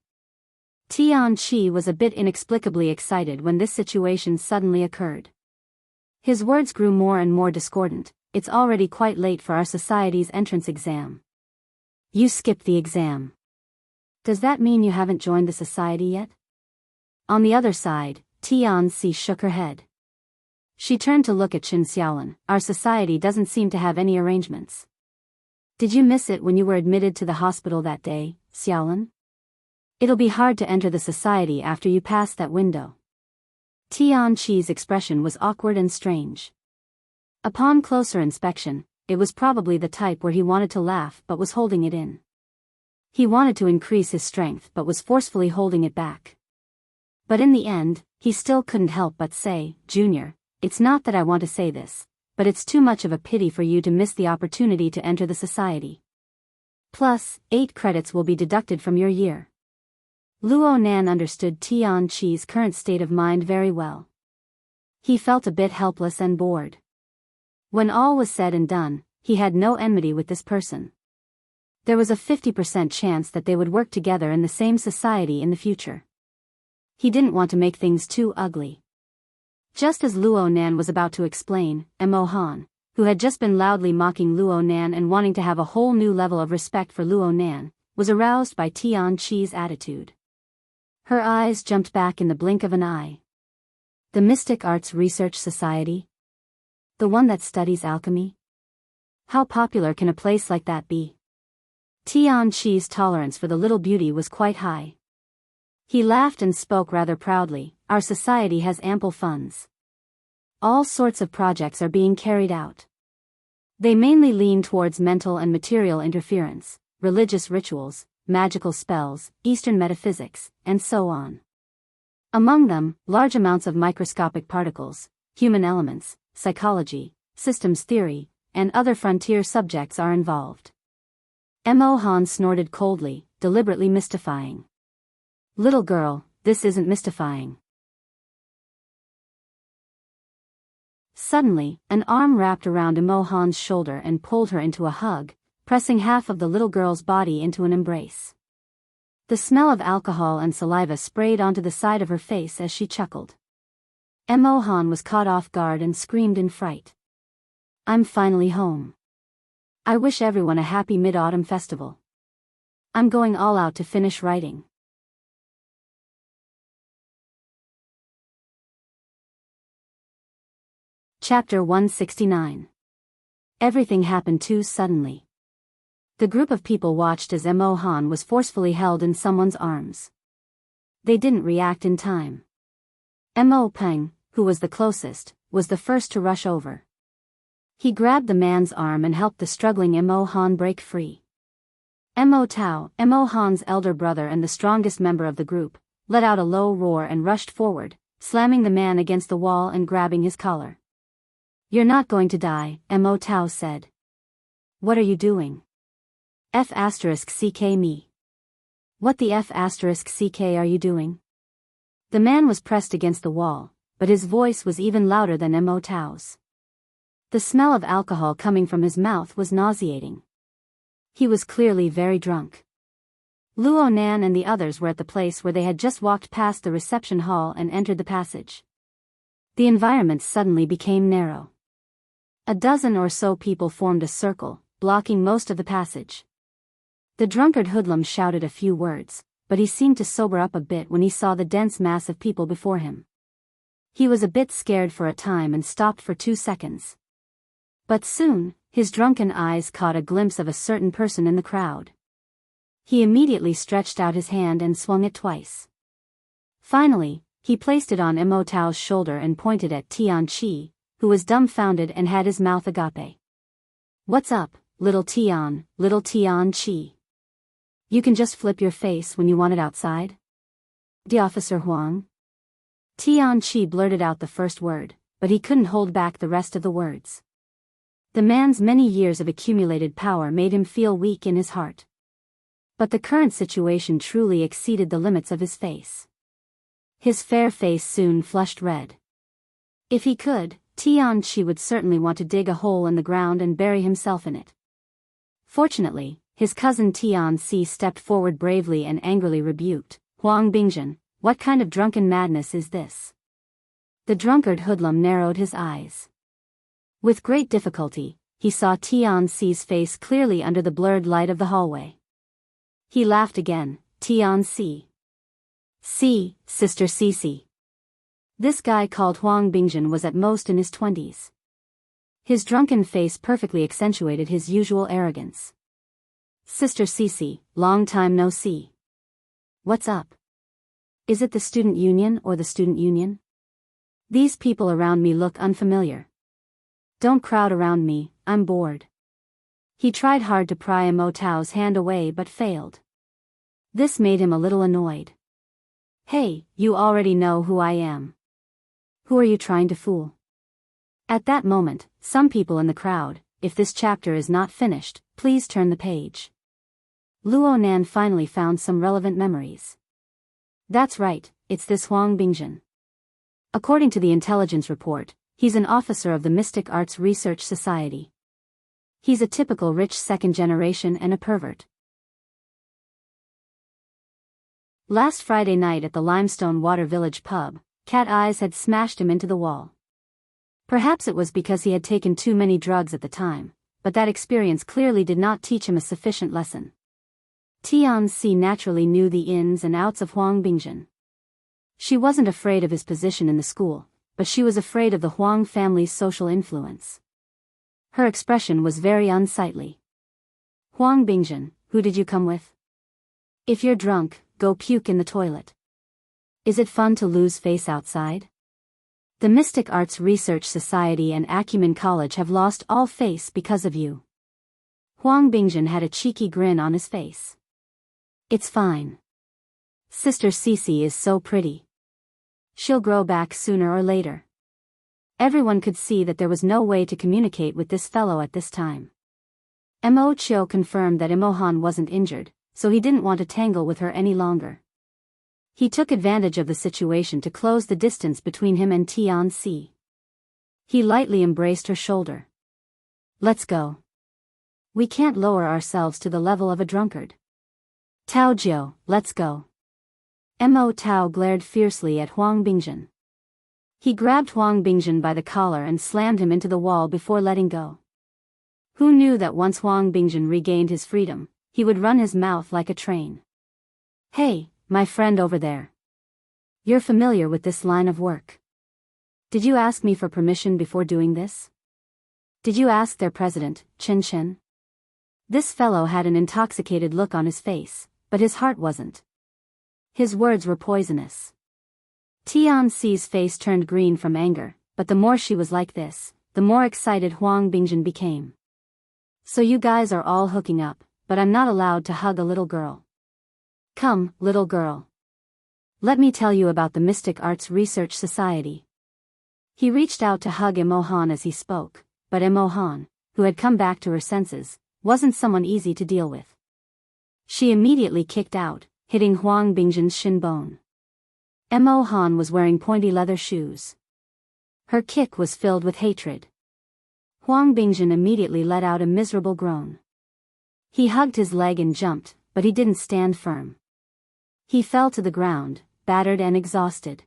[SPEAKER 1] Tianxi was a bit inexplicably excited when this situation suddenly occurred. His words grew more and more discordant. "It's already quite late for our society's entrance exam. You skipped the exam. Does that mean you haven't joined the society yet?" On the other side, Tianxi shook her head. She turned to look at Chen Xiaolin. "Our society doesn't seem to have any arrangements. Did you miss it when you were admitted to the hospital that day, Xiaolin? It'll be hard to enter the society after you pass that window." Tianxi's expression was awkward and strange. Upon closer inspection, it was probably the type where he wanted to laugh but was holding it in. He wanted to increase his strength but was forcefully holding it back. But in the end, he still couldn't help but say, "Junior, it's not that I want to say this, but it's too much of a pity for you to miss the opportunity to enter the society. Plus, 8 credits will be deducted from your year." Luo Nan understood Tianxi's current state of mind very well. He felt a bit helpless and bored. When all was said and done, he had no enmity with this person. There was a 50% chance that they would work together in the same society in the future. He didn't want to make things too ugly. Just as Luo Nan was about to explain, Mo Han, who had just been loudly mocking Luo Nan and wanting to have a whole new level of respect for Luo Nan, was aroused by Tianxi's attitude. Her eyes jumped back in the blink of an eye. The Mystic Arts Research Society? The one that studies alchemy? How popular can a place like that be? Tianxi's tolerance for the little beauty was quite high. He laughed and spoke rather proudly. "Our society has ample funds. All sorts of projects are being carried out. They mainly lean towards mental and material interference, religious rituals, magical spells, Eastern metaphysics, and so on. Among them, large amounts of microscopic particles, human elements, psychology, systems theory, and other frontier subjects are involved." Mo Han snorted coldly, deliberately mystifying. "Little girl, this isn't mystifying." Suddenly, an arm wrapped around Mo Han's shoulder and pulled her into a hug, pressing half of the little girl's body into an embrace. The smell of alcohol and saliva sprayed onto the side of her face as she chuckled. Mo Han was caught off guard and screamed in fright. "I'm finally home. I wish everyone a happy Mid-Autumn festival. I'm going all out to finish writing." Chapter 169. Everything happened too suddenly. The group of people watched as Mo Han was forcefully held in someone's arms. They didn't react in time. Mo Peng, who was the closest, was the first to rush over. He grabbed the man's arm and helped the struggling Mo Han break free. Mo Tao, Mo Han's elder brother and the strongest member of the group, let out a low roar and rushed forward, slamming the man against the wall and grabbing his collar. "You're not going to die," Mo Tao said. "What are you doing?" F***ck me. "What the F***ck are you doing?" The man was pressed against the wall, but his voice was even louder than Mo Tao's. The smell of alcohol coming from his mouth was nauseating. He was clearly very drunk. Luo Nan and the others were at the place where they had just walked past the reception hall and entered the passage. The environment suddenly became narrow. A dozen or so people formed a circle, blocking most of the passage. The drunkard hoodlum shouted a few words, but he seemed to sober up a bit when he saw the dense mass of people before him. He was a bit scared for a time and stopped for 2 seconds. But soon, his drunken eyes caught a glimpse of a certain person in the crowd. He immediately stretched out his hand and swung it twice. Finally, he placed it on Mo Tao's shoulder and pointed at Tian Chi, who was dumbfounded and had his mouth agape. "What's up, little Tian Chi? You can just flip your face when you want it outside?" "The Officer Huang." Tian Chi blurted out the first word, but he couldn't hold back the rest of the words. The man's many years of accumulated power made him feel weak in his heart. But the current situation truly exceeded the limits of his face. His fair face soon flushed red. If he could, Tian Chi would certainly want to dig a hole in the ground and bury himself in it. Fortunately, his cousin Tian Si stepped forward bravely and angrily rebuked, "Huang Bingzhen, what kind of drunken madness is this?" The drunkard hoodlum narrowed his eyes. With great difficulty, he saw Tian Si's face clearly under the blurred light of the hallway. He laughed again. "Tian Si. Si, Sister Cici." This guy called Huang Bingzhen was at most in his 20s. His drunken face perfectly accentuated his usual arrogance. "Sister Cici, long time no see. What's up? Is it the student union or the student union? These people around me look unfamiliar. Don't crowd around me, I'm bored." He tried hard to pry Mo Tao's hand away but failed. This made him a little annoyed. "Hey, you already know who I am. Who are you trying to fool?" At that moment, some people in the crowd, "If this chapter is not finished, please turn the page." Luo Nan finally found some relevant memories. That's right, it's this Huang Bingzhen. According to the intelligence report, he's an officer of the Mystic Arts Research Society. He's a typical rich second generation and a pervert. Last Friday night at the Limestone Water Village pub, Cat Eyes had smashed him into the wall. Perhaps it was because he had taken too many drugs at the time, but that experience clearly did not teach him a sufficient lesson. Tian Si naturally knew the ins and outs of Huang Bingzhen. She wasn't afraid of his position in the school, but she was afraid of the Huang family's social influence. Her expression was very unsightly. "Huang Bingzhen, who did you come with? If you're drunk, go puke in the toilet. Is it fun to lose face outside? The Mystic Arts Research Society and Acumen College have lost all face because of you." Huang Bingzhen had a cheeky grin on his face. "It's fine. Sister Cici is so pretty. She'll grow back sooner or later." Everyone could see that there was no way to communicate with this fellow at this time. Mo Chio confirmed that Mo Han wasn't injured, so he didn't want to tangle with her any longer. He took advantage of the situation to close the distance between him and Tian Si. He lightly embraced her shoulder. "Let's go. We can't lower ourselves to the level of a drunkard. Tao Jiu, let's go." Mo Tao glared fiercely at Huang Bingzhen. He grabbed Huang Bingzhen by the collar and slammed him into the wall before letting go. Who knew that once Huang Bingzhen regained his freedom, he would run his mouth like a train? "Hey, my friend over there. You're familiar with this line of work. Did you ask me for permission before doing this? Did you ask their president, Chen Chen?" This fellow had an intoxicated look on his face, but his heart wasn't. His words were poisonous. Tianxi's face turned green from anger, but the more she was like this, the more excited Huang Bingjin became. So you guys are all hooking up, but I'm not allowed to hug a little girl. Come, little girl. Let me tell you about the Mystic Arts Research Society. He reached out to hug Emohan as he spoke, but Emohan, who had come back to her senses, wasn't someone easy to deal with. She immediately kicked out, hitting Huang Bingjin's shin bone. Emohan was wearing pointy leather shoes. Her kick was filled with hatred. Huang Bingjin immediately let out a miserable groan. He hugged his leg and jumped, but he didn't stand firm. He fell to the ground, battered and exhausted.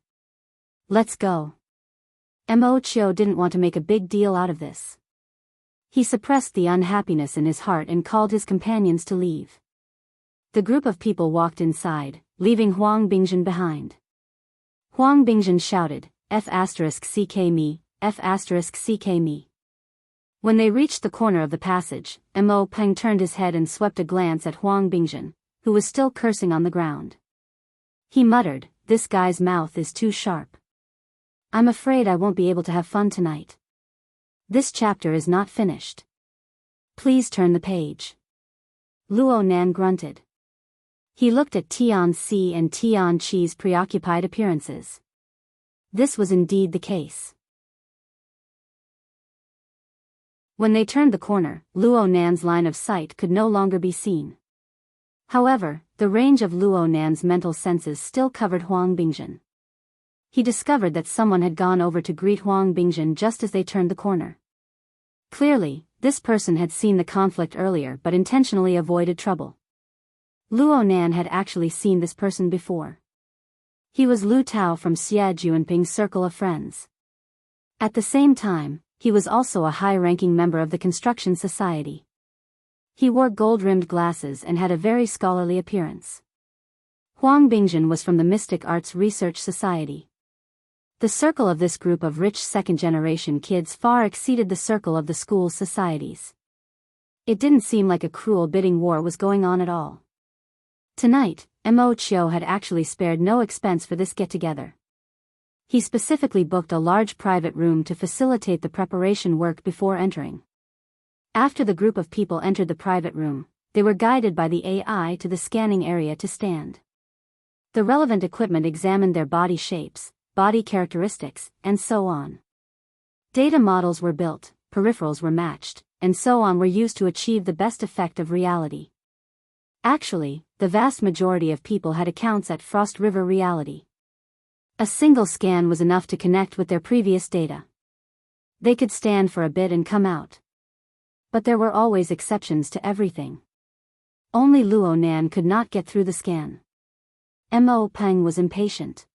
[SPEAKER 1] Let's go. Mo Chio didn't want to make a big deal out of this. He suppressed the unhappiness in his heart and called his companions to leave. The group of people walked inside, leaving Huang Bingjin behind. Huang Bingjin shouted, F***ck me, F***ck me. When they reached the corner of the passage, Mo Peng turned his head and swept a glance at Huang Bingjin, who was still cursing on the ground. He muttered, this guy's mouth is too sharp. I'm afraid I won't be able to have fun tonight. This chapter is not finished. Please turn the page. Luo Nan grunted. He looked at Tianxi and Tianqi's preoccupied appearances. This was indeed the case. When they turned the corner, Luo Nan's line of sight could no longer be seen. However, the range of Luo Nan's mental senses still covered Huang Bingjin. He discovered that someone had gone over to greet Huang Bingjin just as they turned the corner. Clearly, this person had seen the conflict earlier but intentionally avoided trouble. Luo Nan had actually seen this person before. He was Lu Tao from Xie Juanping's circle of friends. At the same time, he was also a high-ranking member of the construction society. He wore gold-rimmed glasses and had a very scholarly appearance. Huang Bingjin was from the Mystic Arts Research Society. The circle of this group of rich second-generation kids far exceeded the circle of the school's societies. It didn't seem like a cruel bidding war was going on at all. Tonight, Mo Chio had actually spared no expense for this get-together. He specifically booked a large private room to facilitate the preparation work before entering. After the group of people entered the private room, they were guided by the AI to the scanning area to stand. The relevant equipment examined their body shapes, body characteristics, and so on. Data models were built, peripherals were matched, and so on were used to achieve the best effect of reality. Actually, the vast majority of people had accounts at Frost River Reality. A single scan was enough to connect with their previous data. They could stand for a bit and come out. But there were always exceptions to everything. Only Luo Nan could not get through the scan. Mo Peng was impatient.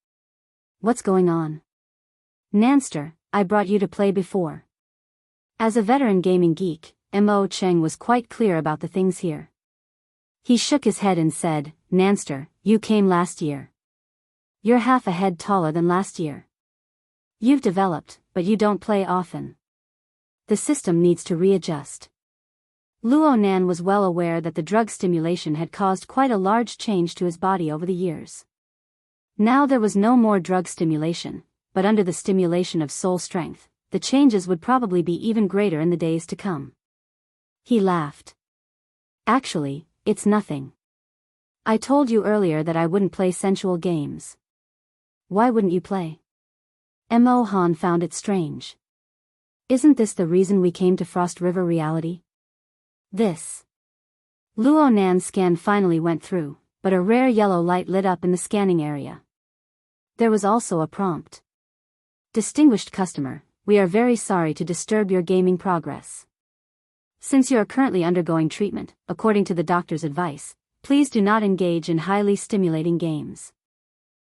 [SPEAKER 1] What's going on? Nanster, I brought you to play before. As a veteran gaming geek, Mo Cheng was quite clear about the things here. He shook his head and said, Nanster, you came last year. You're half a head taller than last year. You've developed, but you don't play often. The system needs to readjust. Luo Nan was well aware that the drug stimulation had caused quite a large change to his body over the years. Now there was no more drug stimulation, but under the stimulation of soul strength, the changes would probably be even greater in the days to come. He laughed. Actually, it's nothing. I told you earlier that I wouldn't play sensual games. Why wouldn't you play? Mo Han found it strange. Isn't this the reason we came to Frost River Reality? This. Luo Nan's scan finally went through, but a rare yellow light lit up in the scanning area. There was also a prompt. Distinguished customer, we are very sorry to disturb your gaming progress. Since you are currently undergoing treatment, according to the doctor's advice, please do not engage in highly stimulating games.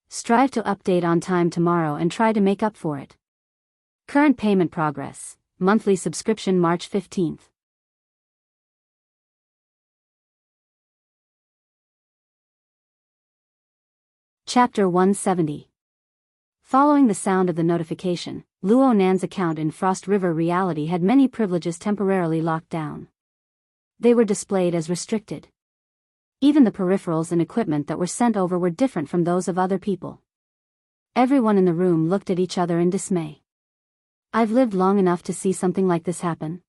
[SPEAKER 1] Strive to update on time tomorrow and try to make up for it. Current payment progress, monthly subscription March 15th. Chapter 170. Following the sound of the notification, Luo Nan's account in Frost River Reality had many privileges temporarily locked down. They were displayed as restricted. Even the peripherals and equipment that were sent over were different from those of other people. Everyone in the room looked at each other in dismay. I've lived long enough to see something like this happen.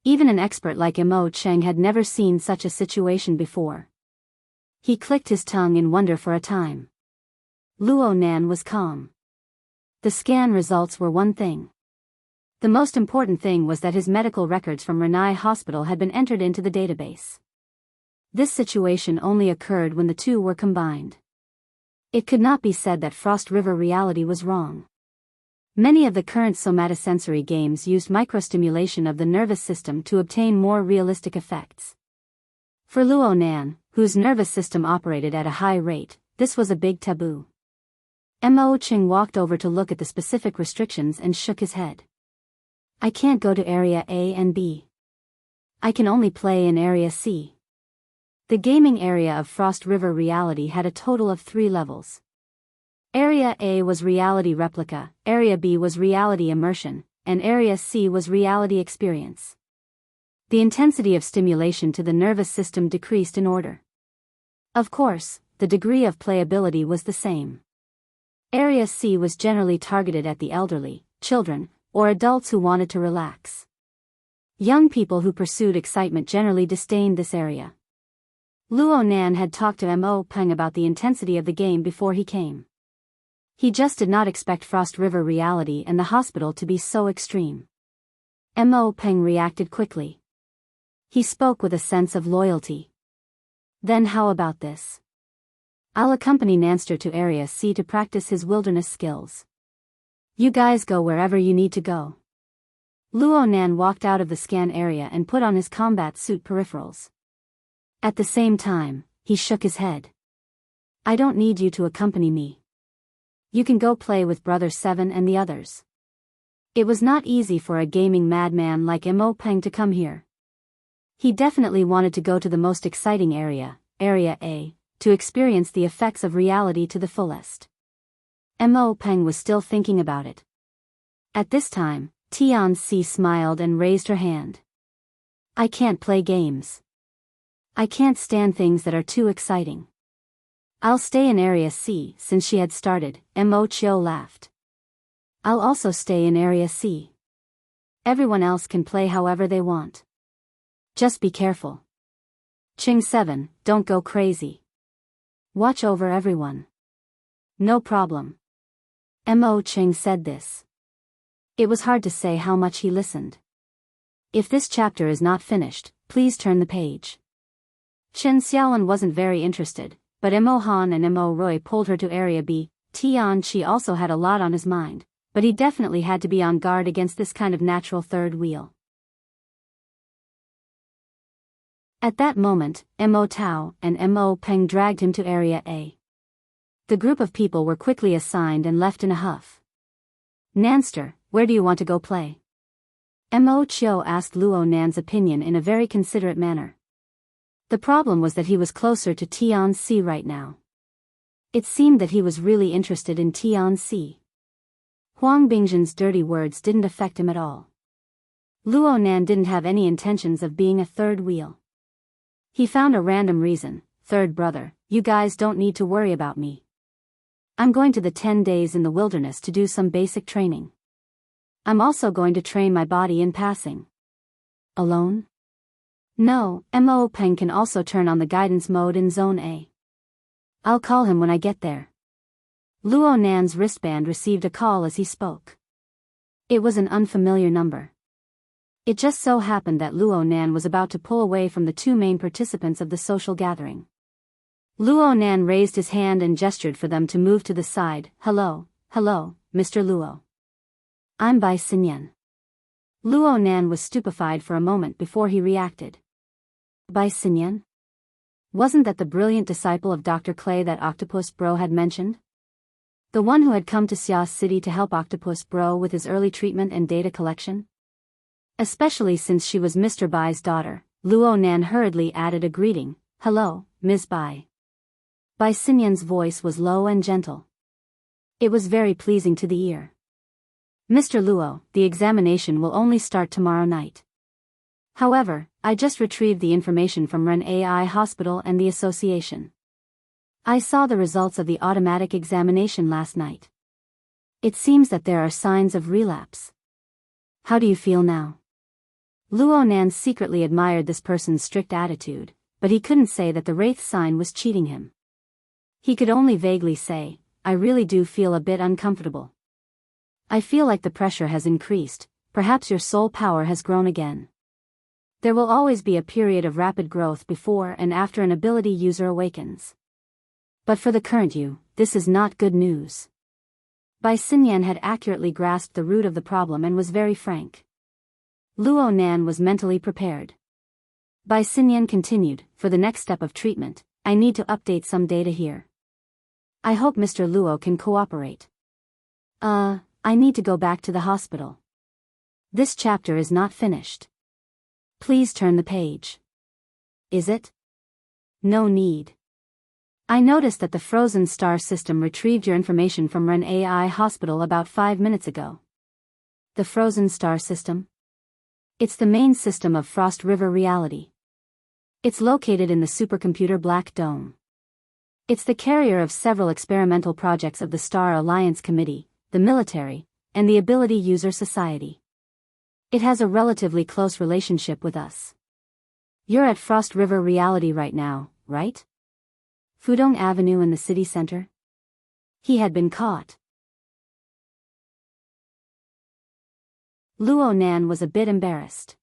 [SPEAKER 1] Even an expert like Mo Cheng had never seen such a situation before. He clicked his tongue in wonder for a time. Luo Nan was calm. The scan results were one thing. The most important thing was that his medical records from Renai Hospital had been entered into the database. This situation only occurred when the two were combined. It could not be said that Frost River reality was wrong. Many of the current somatosensory games used microstimulation of the nervous system to obtain more realistic effects. For Luo Nan, whose nervous system operated at a high rate, this was a big taboo. Mo Cheng walked over to look at the specific restrictions and shook his head. I can't go to Area A and B. I can only play in Area C. The gaming area of Frost River Reality had a total of 3 levels. Area A was Reality Replica, Area B was Reality Immersion, and Area C was Reality Experience. The intensity of stimulation to the nervous system decreased in order. Of course, the degree of playability was the same. Area C was generally targeted at the elderly, children, or adults who wanted to relax. Young people who pursued excitement generally disdained this area. Luo Nan had talked to Mo Peng about the intensity of the game before he came. He just did not expect Frost River Reality and the hospital to be so extreme. Mo Peng reacted quickly. He spoke with a sense of loyalty. Then how about this? I'll accompany Nanster to Area C to practice his wilderness skills. You guys go wherever you need to go. Luo Nan walked out of the scan area and put on his combat suit peripherals. At the same time, he shook his head. I don't need you to accompany me. You can go play with Brother Seven and the others. It was not easy for a gaming madman like Mo Peng to come here. He definitely wanted to go to the most exciting area, Area A, to experience the effects of reality to the fullest. Mo Peng was still thinking about it. At this time, Tian Si smiled and raised her hand. I can't play games. I can't stand things that are too exciting. I'll stay in Area C. Since she had started, Mo Chio laughed. I'll also stay in Area C. Everyone else can play however they want. Just be careful. Ching 7, don't go crazy. Watch over everyone. No problem. Mo Ching said this. It was hard to say how much he listened. If this chapter is not finished, please turn the page. Chen Xiaolan wasn't very interested, but Mo Han and Mo Roy pulled her to Area B. Tian Chi also had a lot on his mind, but he definitely had to be on guard against this kind of natural third wheel. At that moment, Mo Tao and Mo Peng dragged him to Area A. The group of people were quickly assigned and left in a huff. Nanster, where do you want to go play? Mo Chio asked Luo Nan's opinion in a very considerate manner. The problem was that he was closer to Tian Si right now. It seemed that he was really interested in Tian Si. Huang Bingzhen's dirty words didn't affect him at all. Luo Nan didn't have any intentions of being a third wheel. He found a random reason. Third brother, you guys don't need to worry about me. I'm going to the 10 days in the wilderness to do some basic training. I'm also going to train my body in passing. Alone? No, Mo Peng can also turn on the guidance mode in Zone A. I'll call him when I get there. Luo Nan's wristband received a call as he spoke. It was an unfamiliar number. It just so happened that Luo Nan was about to pull away from the two main participants of the social gathering. Luo Nan raised his hand and gestured for them to move to the side. Hello, Mr. Luo. I'm Bai Xinyan. Luo Nan was stupefied for a moment before he reacted. Bai Xinyan? Wasn't that the brilliant disciple of Dr. Clay that Octopus Bro had mentioned? The one who had come to Xia City to help Octopus Bro with his early treatment and data collection? Especially since she was Mr. Bai's daughter, Luo Nan hurriedly added a greeting. Hello, Ms. Bai. Bai Xinyan's voice was low and gentle. It was very pleasing to the ear. Mr. Luo, the examination will only start tomorrow night. However, I just retrieved the information from Ren AI Hospital and the association. I saw the results of the automatic examination last night. It seems that there are signs of relapse. How do you feel now? Luo Nan secretly admired this person's strict attitude, but he couldn't say that the wraith sign was cheating him. He could only vaguely say, I really do feel a bit uncomfortable. I feel like the pressure has increased, perhaps your soul power has grown again. There will always be a period of rapid growth before and after an ability user awakens. But for the current you, this is not good news. Bai Xinyan had accurately grasped the root of the problem and was very frank. Luo Nan was mentally prepared. Bai Xinyan continued, for the next step of treatment, I need to update some data here. I hope Mr. Luo can cooperate. I need to go back to the hospital. This chapter is not finished. Please turn the page. Is it? No need. I noticed that the Frozen Star system retrieved your information from Ren AI Hospital about 5 minutes ago. The Frozen Star system? It's the main system of Frost River Reality. It's located in the supercomputer Black Dome. It's the carrier of several experimental projects of the Star Alliance Committee, the military, and the Ability User Society. It has a relatively close relationship with us. You're at Frost River Reality right now, right? Fudong Avenue in the city center? He had been caught. Luo Nan was a bit embarrassed.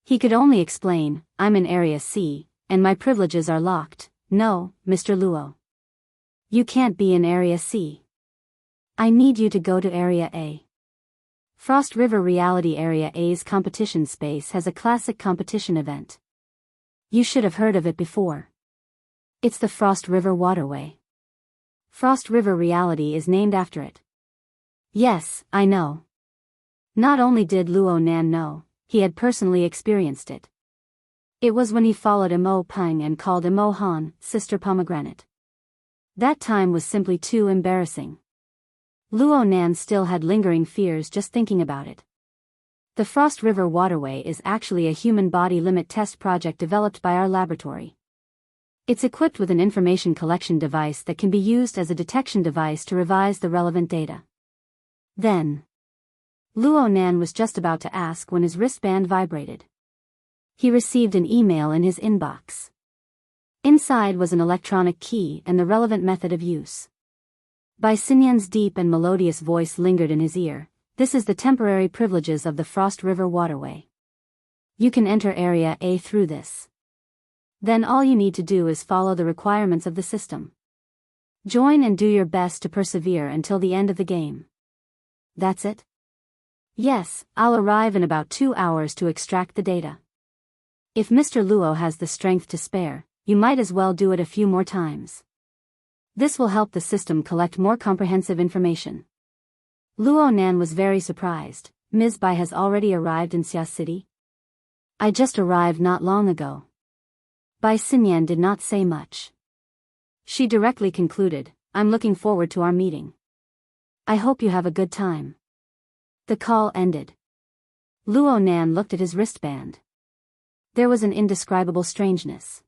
[SPEAKER 1] He could only explain, I'm in Area C, and my privileges are locked. No, Mr. Luo. You can't be in Area C. I need you to go to Area A. Frost River Reality Area A's competition space has a classic competition event. You should have heard of it before. It's the Frost River Waterway. Frost River Reality is named after it. Yes, I know. Not only did Luo Nan know, he had personally experienced it. It was when he followed Imo Peng and called Imo Han, Sister Pomegranate. That time was simply too embarrassing. Luo Nan still had lingering fears just thinking about it. The Frost River Waterway is actually a human body limit test project developed by our laboratory. It's equipped with an information collection device that can be used as a detection device to revise the relevant data. Then, Luo Nan was just about to ask when his wristband vibrated. He received an email in his inbox. Inside was an electronic key and the relevant method of use. Bai Xinyan's deep and melodious voice lingered in his ear. This is the temporary privileges of the Frost River Waterway. You can enter Area A through this. Then all you need to do is follow the requirements of the system. Join and do your best to persevere until the end of the game. That's it? Yes, I'll arrive in about 2 hours to extract the data. If Mr. Luo has the strength to spare, you might as well do it a few more times. This will help the system collect more comprehensive information. Luo Nan was very surprised. Ms. Bai has already arrived in Xia City? I just arrived not long ago. Bai Xinyan did not say much. She directly concluded, I'm looking forward to our meeting. I hope you have a good time. The call ended. Luo Nan looked at his wristband. There was an indescribable strangeness.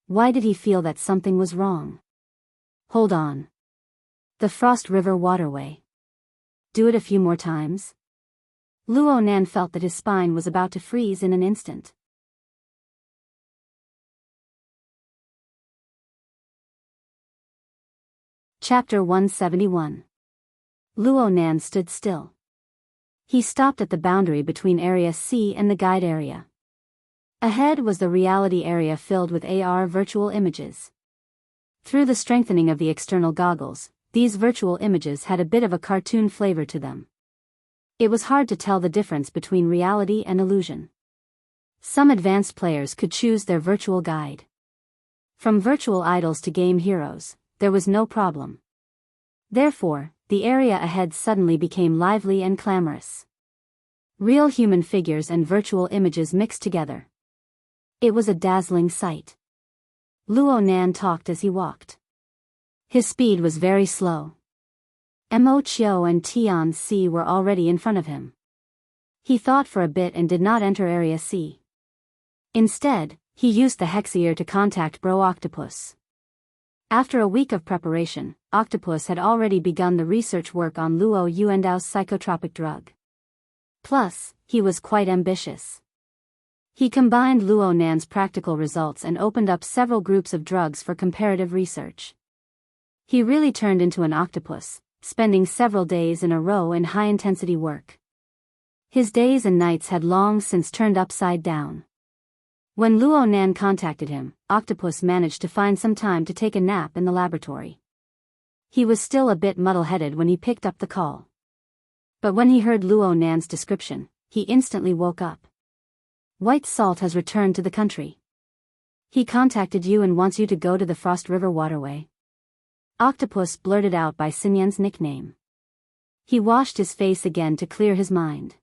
[SPEAKER 1] Why did he feel that something was wrong? Hold on. The Frost River Waterway. Do it a few more times. Luo Nan felt that his spine was about to freeze in an instant. Chapter 171. Luo Nan stood still. He stopped at the boundary between Area C and the guide area. Ahead was the reality area filled with AR virtual images. Through the strengthening of the external goggles, these virtual images had a bit of a cartoon flavor to them. It was hard to tell the difference between reality and illusion. Some advanced players could choose their virtual guide. From virtual idols to game heroes, there was no problem. Therefore, the area ahead suddenly became lively and clamorous. Real human figures and virtual images mixed together. It was a dazzling sight. Luo Nan talked as he walked. His speed was very slow. Mo Chiu and Tian Si were already in front of him. He thought for a bit and did not enter Area C. Instead, he used the Hexier to contact Bro Octopus. After a week of preparation, Octopus had already begun the research work on Luo Yuandao's psychotropic drug. Plus, he was quite ambitious. He combined Luo Nan's practical results and opened up several groups of drugs for comparative research. He really turned into an octopus, spending several days in a row in high-intensity work. His days and nights had long since turned upside down. When Luo Nan contacted him, Octopus managed to find some time to take a nap in the laboratory. He was still a bit muddle-headed when he picked up the call. But when he heard Luo Nan's description, he instantly woke up. White Salt has returned to the country. He contacted you and wants you to go to the Frost River waterway. Octopus blurted out by Xinyan's nickname. He washed his face again to clear his mind.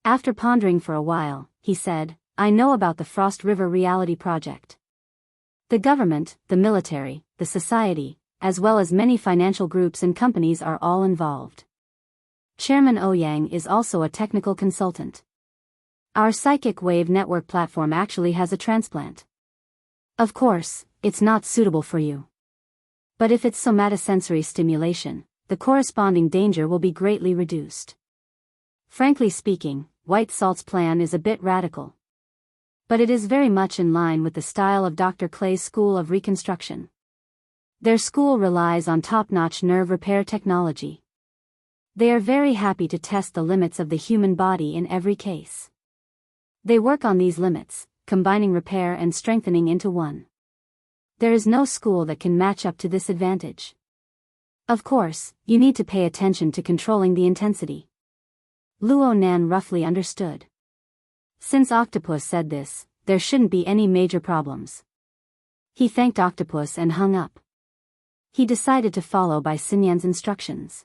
[SPEAKER 1] After pondering for a while, he said, I know about the Frost River Reality Project. The government, the military, the society, as well as many financial groups and companies are all involved. Chairman Ouyang is also a technical consultant. Our psychic wave network platform actually has a transplant. Of course, it's not suitable for you. But if it's somatosensory stimulation, the corresponding danger will be greatly reduced. Frankly speaking, White Salt's plan is a bit radical. But it is very much in line with the style of Dr. Clay's School of Reconstruction. Their school relies on top-notch nerve repair technology. They are very happy to test the limits of the human body in every case. They work on these limits, combining repair and strengthening into one. There is no school that can match up to this advantage. Of course, you need to pay attention to controlling the intensity. Luo Nan roughly understood. Since Octopus said this, there shouldn't be any major problems. He thanked Octopus and hung up. He decided to follow by Xinyan's instructions.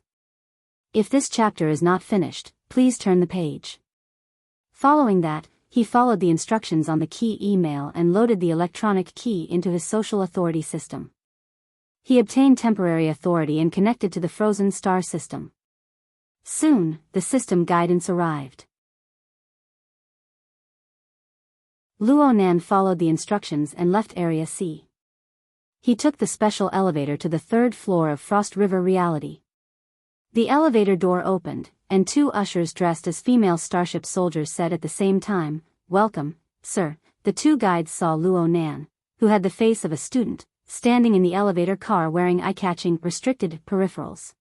[SPEAKER 1] If this chapter is not finished, please turn the page. Following that, he followed the instructions on the key email and loaded the electronic key into his social authority system. He obtained temporary authority and connected to the frozen star system. Soon, the system guidance arrived. Luo Nan followed the instructions and left Area C. He took the special elevator to the third floor of Frost River Reality. The elevator door opened, and two ushers dressed as female starship soldiers said at the same time, Welcome, sir. The two guides saw Luo Nan, who had the face of a student, standing in the elevator car wearing eye-catching, restricted peripherals.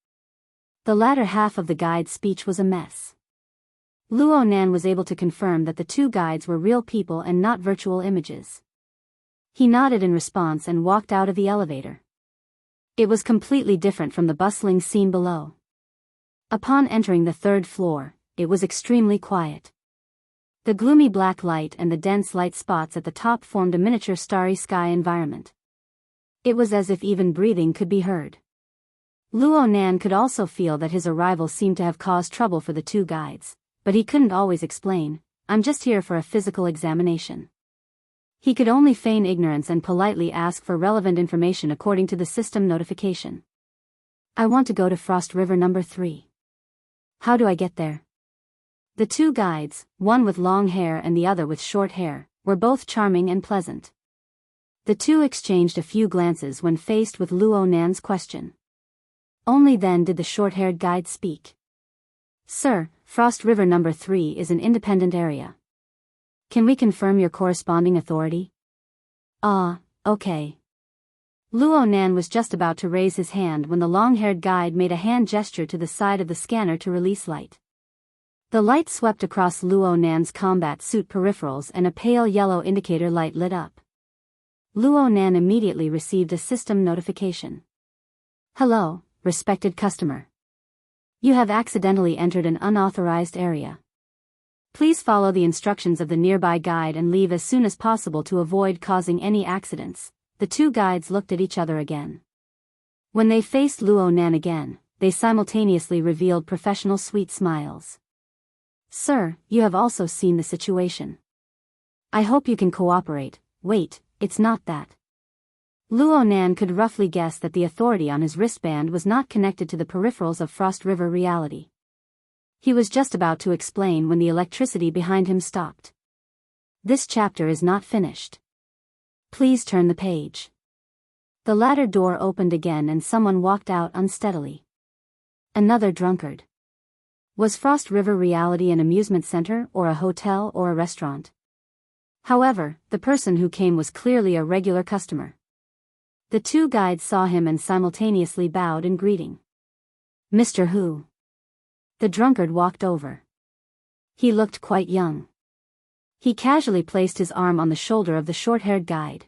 [SPEAKER 1] The latter half of the guide's speech was a mess. Luo Nan was able to confirm that the two guides were real people and not virtual images. He nodded in response and walked out of the elevator. It was completely different from the bustling scene below. Upon entering the third floor, it was extremely quiet. The gloomy black light and the dense light spots at the top formed a miniature starry sky environment. It was as if even breathing could be heard. Luo Nan could also feel that his arrival seemed to have caused trouble for the two guides, but he couldn't always explain, I'm just here for a physical examination. He could only feign ignorance and politely ask for relevant information according to the system notification. I want to go to Frost River number 3. How do I get there? The two guides, one with long hair and the other with short hair, were both charming and pleasant. The two exchanged a few glances when faced with Luo Nan's question. Only then did the short-haired guide speak. Sir, Frost River number 3 is an independent area. Can we confirm your corresponding authority? Okay. Luo Nan was just about to raise his hand when the long-haired guide made a hand gesture to the side of the scanner to release light. The light swept across Luo Nan's combat suit peripherals and a pale yellow indicator light lit up. Luo Nan immediately received a system notification. Hello, respected customer. You have accidentally entered an unauthorized area. Please follow the instructions of the nearby guide and leave as soon as possible to avoid causing any accidents. The two guides looked at each other again. When they faced Luo Nan again, they simultaneously revealed professional sweet smiles. Sir, you have also seen the situation. I hope you can cooperate. Wait, it's not that. Luo Nan could roughly guess that the authority on his wristband was not connected to the peripherals of Frost River Reality. He was just about to explain when the electricity behind him stopped. This chapter is not finished. Please turn the page. The latter door opened again and someone walked out unsteadily. Another drunkard. Was Frost River Reality an amusement center or a hotel or a restaurant? However, the person who came was clearly a regular customer. The two guides saw him and simultaneously bowed in greeting. Mr. Who? The drunkard walked over. He looked quite young. He casually placed his arm on the shoulder of the short-haired guide.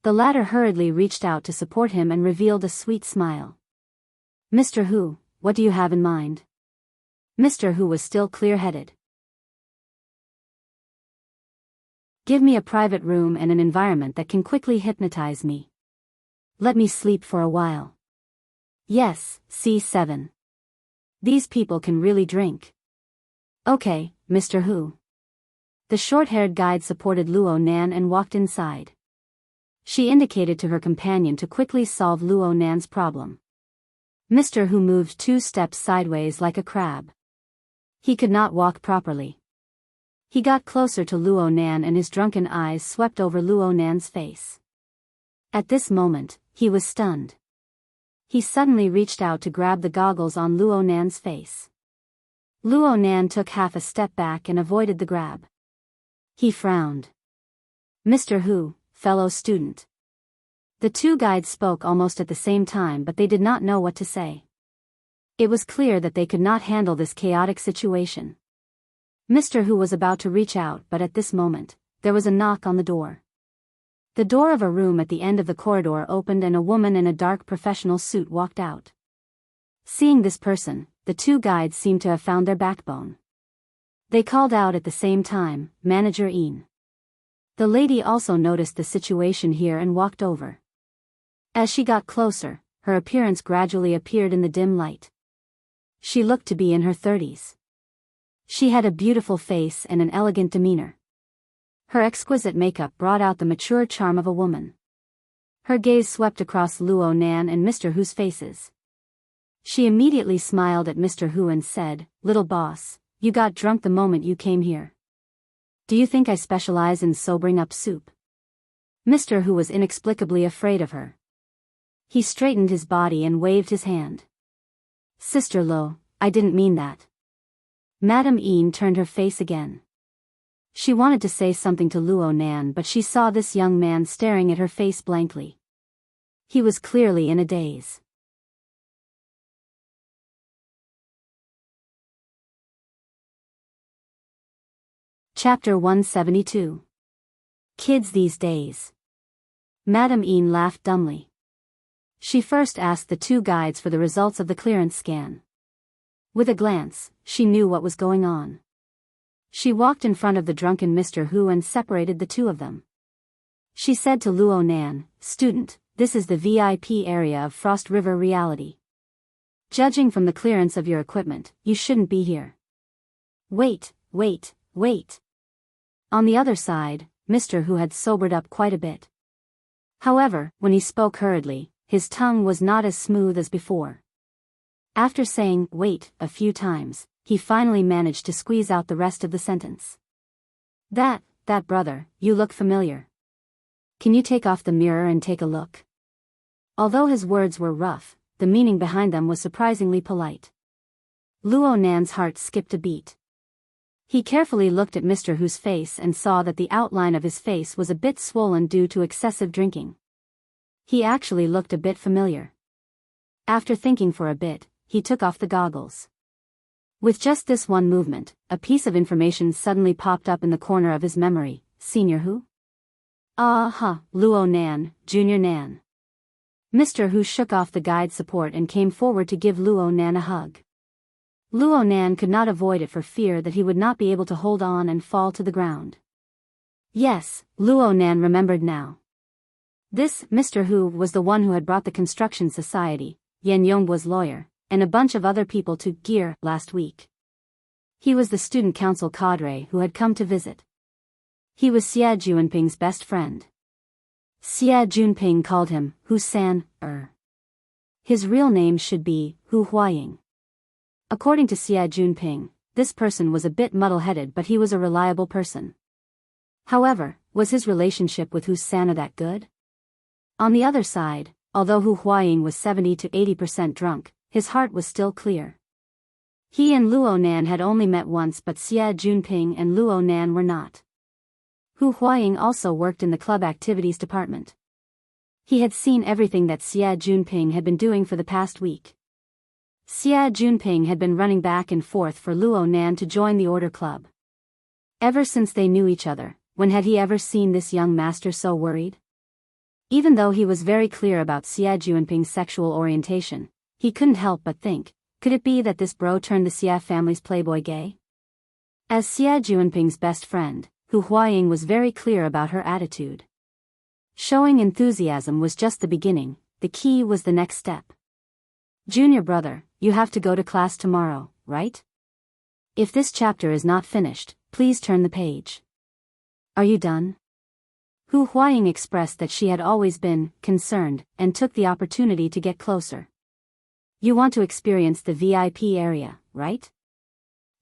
[SPEAKER 1] The latter hurriedly reached out to support him and revealed a sweet smile. Mr. Who, what do you have in mind? Mr. Who was still clear-headed. Give me a private room and an environment that can quickly hypnotize me. Let me sleep for a while. Yes, C7. These people can really drink. Okay, Mr. Who. The short-haired guide supported Luo Nan and walked inside. She indicated to her companion to quickly solve Luo Nan's problem. Mr. Who moved 2 steps sideways like a crab. He could not walk properly. He got closer to Luo Nan and his drunken eyes swept over Luo Nan's face. At this moment, he was stunned. He suddenly reached out to grab the goggles on Luo Nan's face. Luo Nan took half a step back and avoided the grab. He frowned. Mr. Who, fellow student. The two guides spoke almost at the same time, but they did not know what to say. It was clear that they could not handle this chaotic situation. Mr. Who was about to reach out, but at this moment, there was a knock on the door. The door of a room at the end of the corridor opened and a woman in a dark professional suit walked out. Seeing this person, the two guides seemed to have found their backbone. They called out at the same time, Manager Ian. The lady also noticed the situation here and walked over. As she got closer, her appearance gradually appeared in the dim light. She looked to be in her 30s. She had a beautiful face and an elegant demeanor. Her exquisite makeup brought out the mature charm of a woman. Her gaze swept across Luo Nan and Mr. Who's faces. She immediately smiled at Mr. Who and said, "Little boss, you got drunk the moment you came here. Do you think I specialize in sobering up soup?" Mr. Who was inexplicably afraid of her. He straightened his body and waved his hand. "Sister Lo, I didn't mean that." Madame Ian turned her face again. She wanted to say something to Luo Nan, but she saw this young man staring at her face blankly. He was clearly in a daze. Chapter 172. Kids these days. Madame Ian laughed dumbly. She first asked the two guides for the results of the clearance scan. With a glance, she knew what was going on. She walked in front of the drunken Mr. Who and separated the two of them. She said to Luo Nan, "Student, this is the VIP area of Frost River Reality. Judging from the clearance of your equipment, you shouldn't be here." Wait. On the other side, Mr. Who had sobered up quite a bit. However, when he spoke hurriedly, his tongue was not as smooth as before. After saying "wait" a few times, he finally managed to squeeze out the rest of the sentence. That brother, you look familiar. Can you take off the mirror and take a look?" Although his words were rough, the meaning behind them was surprisingly polite. Luo Nan's heart skipped a beat. He carefully looked at Mr. Who's face and saw that the outline of his face was a bit swollen due to excessive drinking. He actually looked a bit familiar. After thinking for a bit, he took off the goggles. With just this one movement, a piece of information suddenly popped up in the corner of his memory. Senior Who? Luo Nan, Junior Nan. Mr. Who shook off the guide's support and came forward to give Luo Nan a hug. Luo Nan could not avoid it for fear that he would not be able to hold on and fall to the ground. Yes, Luo Nan remembered now. This Mr. Who was the one who had brought the construction society, Yan Yongbo's lawyer, and a bunch of other people to Gear last week. He was the student council cadre who had come to visit. He was Xie Junping's best friend. Xie Junping called him Hu-san. His real name should be Hu Huaying. According to Xie Junping, this person was a bit muddle-headed, but he was a reliable person. However, was his relationship with Hu-san that good? On the other side, although Hu Huaying was 70 to 80% drunk, his heart was still clear. He and Luo Nan had only met once, but Xie Junping and Luo Nan were not. Hu Huaying also worked in the club activities department. He had seen everything that Xie Junping had been doing for the past week. Xie Junping had been running back and forth for Luo Nan to join the order club. Ever since they knew each other, when had he ever seen this young master so worried? Even though he was very clear about Xie Junping's sexual orientation, he couldn't help but think, could it be that this bro turned the Xie family's playboy gay? As Xie Junping's best friend, Hu Huaying was very clear about her attitude. Showing enthusiasm was just the beginning, the key was the next step. Junior brother, you have to go to class tomorrow, right? If this chapter is not finished, please turn the page. Are you done? Hu Huaying expressed that she had always been concerned and took the opportunity to get closer. You want to experience the VIP area, right?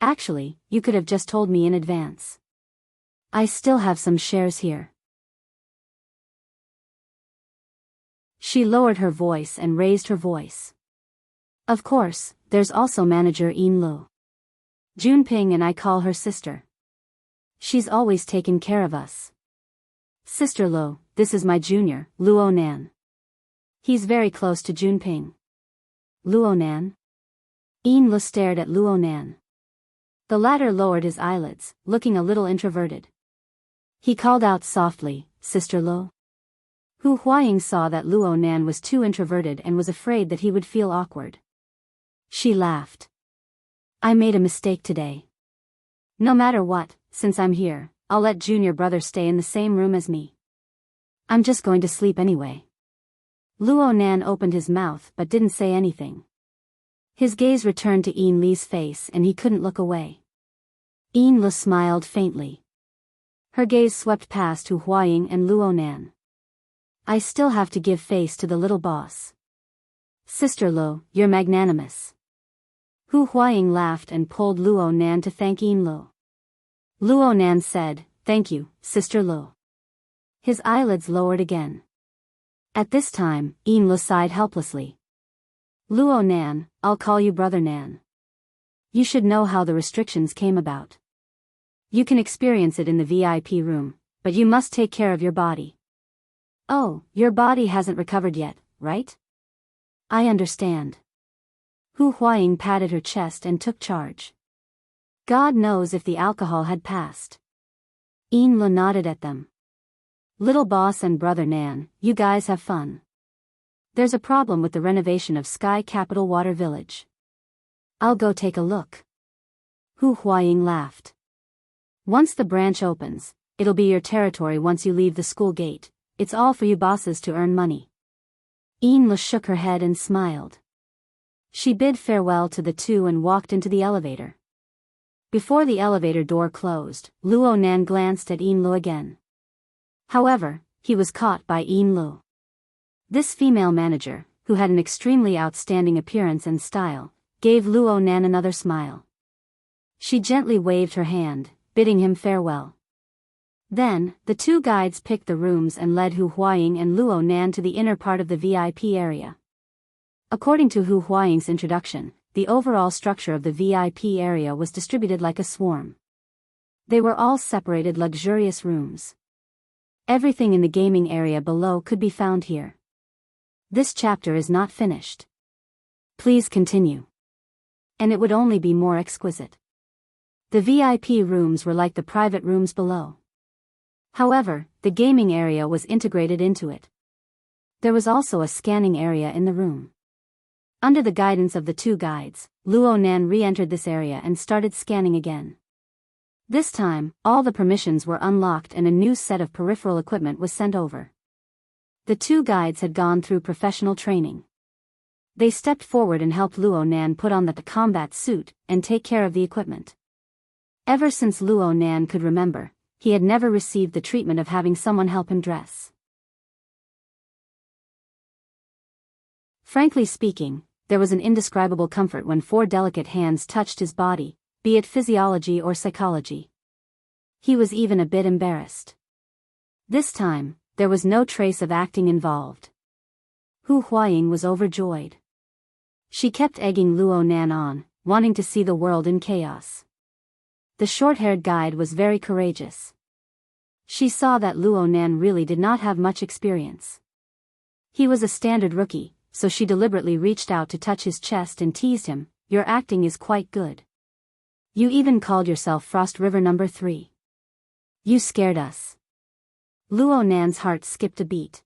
[SPEAKER 1] Actually, you could have just told me in advance. I still have some shares here. She lowered her voice and raised her voice. Of course, there's also manager Yin Lu. Junping and I call her sister. She's always taken care of us. Sister Lu, this is my junior, Luo Nan. He's very close to Junping. Luo Nan? Yin Lu stared at Luo Nan. The latter lowered his eyelids, looking a little introverted. He called out softly, Sister Lu. Hu Huaying saw that Luo Nan was too introverted and was afraid that he would feel awkward. She laughed. I made a mistake today. No matter what, since I'm here, I'll let junior brother stay in the same room as me. I'm just going to sleep anyway. Luo Nan opened his mouth but didn't say anything. His gaze returned to Yin Li's face and he couldn't look away. Yin Li smiled faintly. Her gaze swept past Hu Huaying and Luo Nan. I still have to give face to the little boss. Sister Lu, you're magnanimous. Hu Huaying laughed and pulled Luo Nan to thank Yin Lu. Luo Nan said, Thank you, Sister Lu. His eyelids lowered again. At this time, Yin Lu sighed helplessly. Luo Nan, I'll call you Brother Nan. You should know how the restrictions came about. You can experience it in the VIP room, but you must take care of your body. Oh, your body hasn't recovered yet, right? I understand. Hu Huaying patted her chest and took charge. God knows if the alcohol had passed. Yin Lu nodded at them. Little boss and Brother Nan, you guys have fun. There's a problem with the renovation of Sky Capital Water Village. I'll go take a look. Hu Huaying laughed. Once the branch opens, it'll be your territory once you leave the school gate. It's all for you bosses to earn money. Yin Lu shook her head and smiled. She bid farewell to the two and walked into the elevator. Before the elevator door closed, Luo Nan glanced at Yin Lu again. However, he was caught by Yin Lu. This female manager, who had an extremely outstanding appearance and style, gave Luo Nan another smile. She gently waved her hand, bidding him farewell. Then, the two guides picked the rooms and led Hu Huaying and Luo Nan to the inner part of the VIP area. According to Hu Huaying's introduction, the overall structure of the VIP area was distributed like a swarm. They were all separated luxurious rooms. Everything in the gaming area below could be found here. This chapter is not finished. Please continue. And it would only be more exquisite. The VIP rooms were like the private rooms below. However, the gaming area was integrated into it. There was also a scanning area in the room. Under the guidance of the two guides, Luo Nan re-entered this area and started scanning again. This time, all the permissions were unlocked and a new set of peripheral equipment was sent over. The two guides had gone through professional training. They stepped forward and helped Luo Nan put on the combat suit and take care of the equipment. Ever since Luo Nan could remember, he had never received the treatment of having someone help him dress. Frankly speaking, there was an indescribable comfort when four delicate hands touched his body, be it physiology or psychology. He was even a bit embarrassed. This time, there was no trace of acting involved. Hu Huaying was overjoyed. She kept egging Luo Nan on, wanting to see the world in chaos. The short-haired guide was very courageous. She saw that Luo Nan really did not have much experience. He was a standard rookie, so she deliberately reached out to touch his chest and teased him, "Your acting is quite good. You even called yourself Frost River number 3. You scared us." Luo Nan's heart skipped a beat.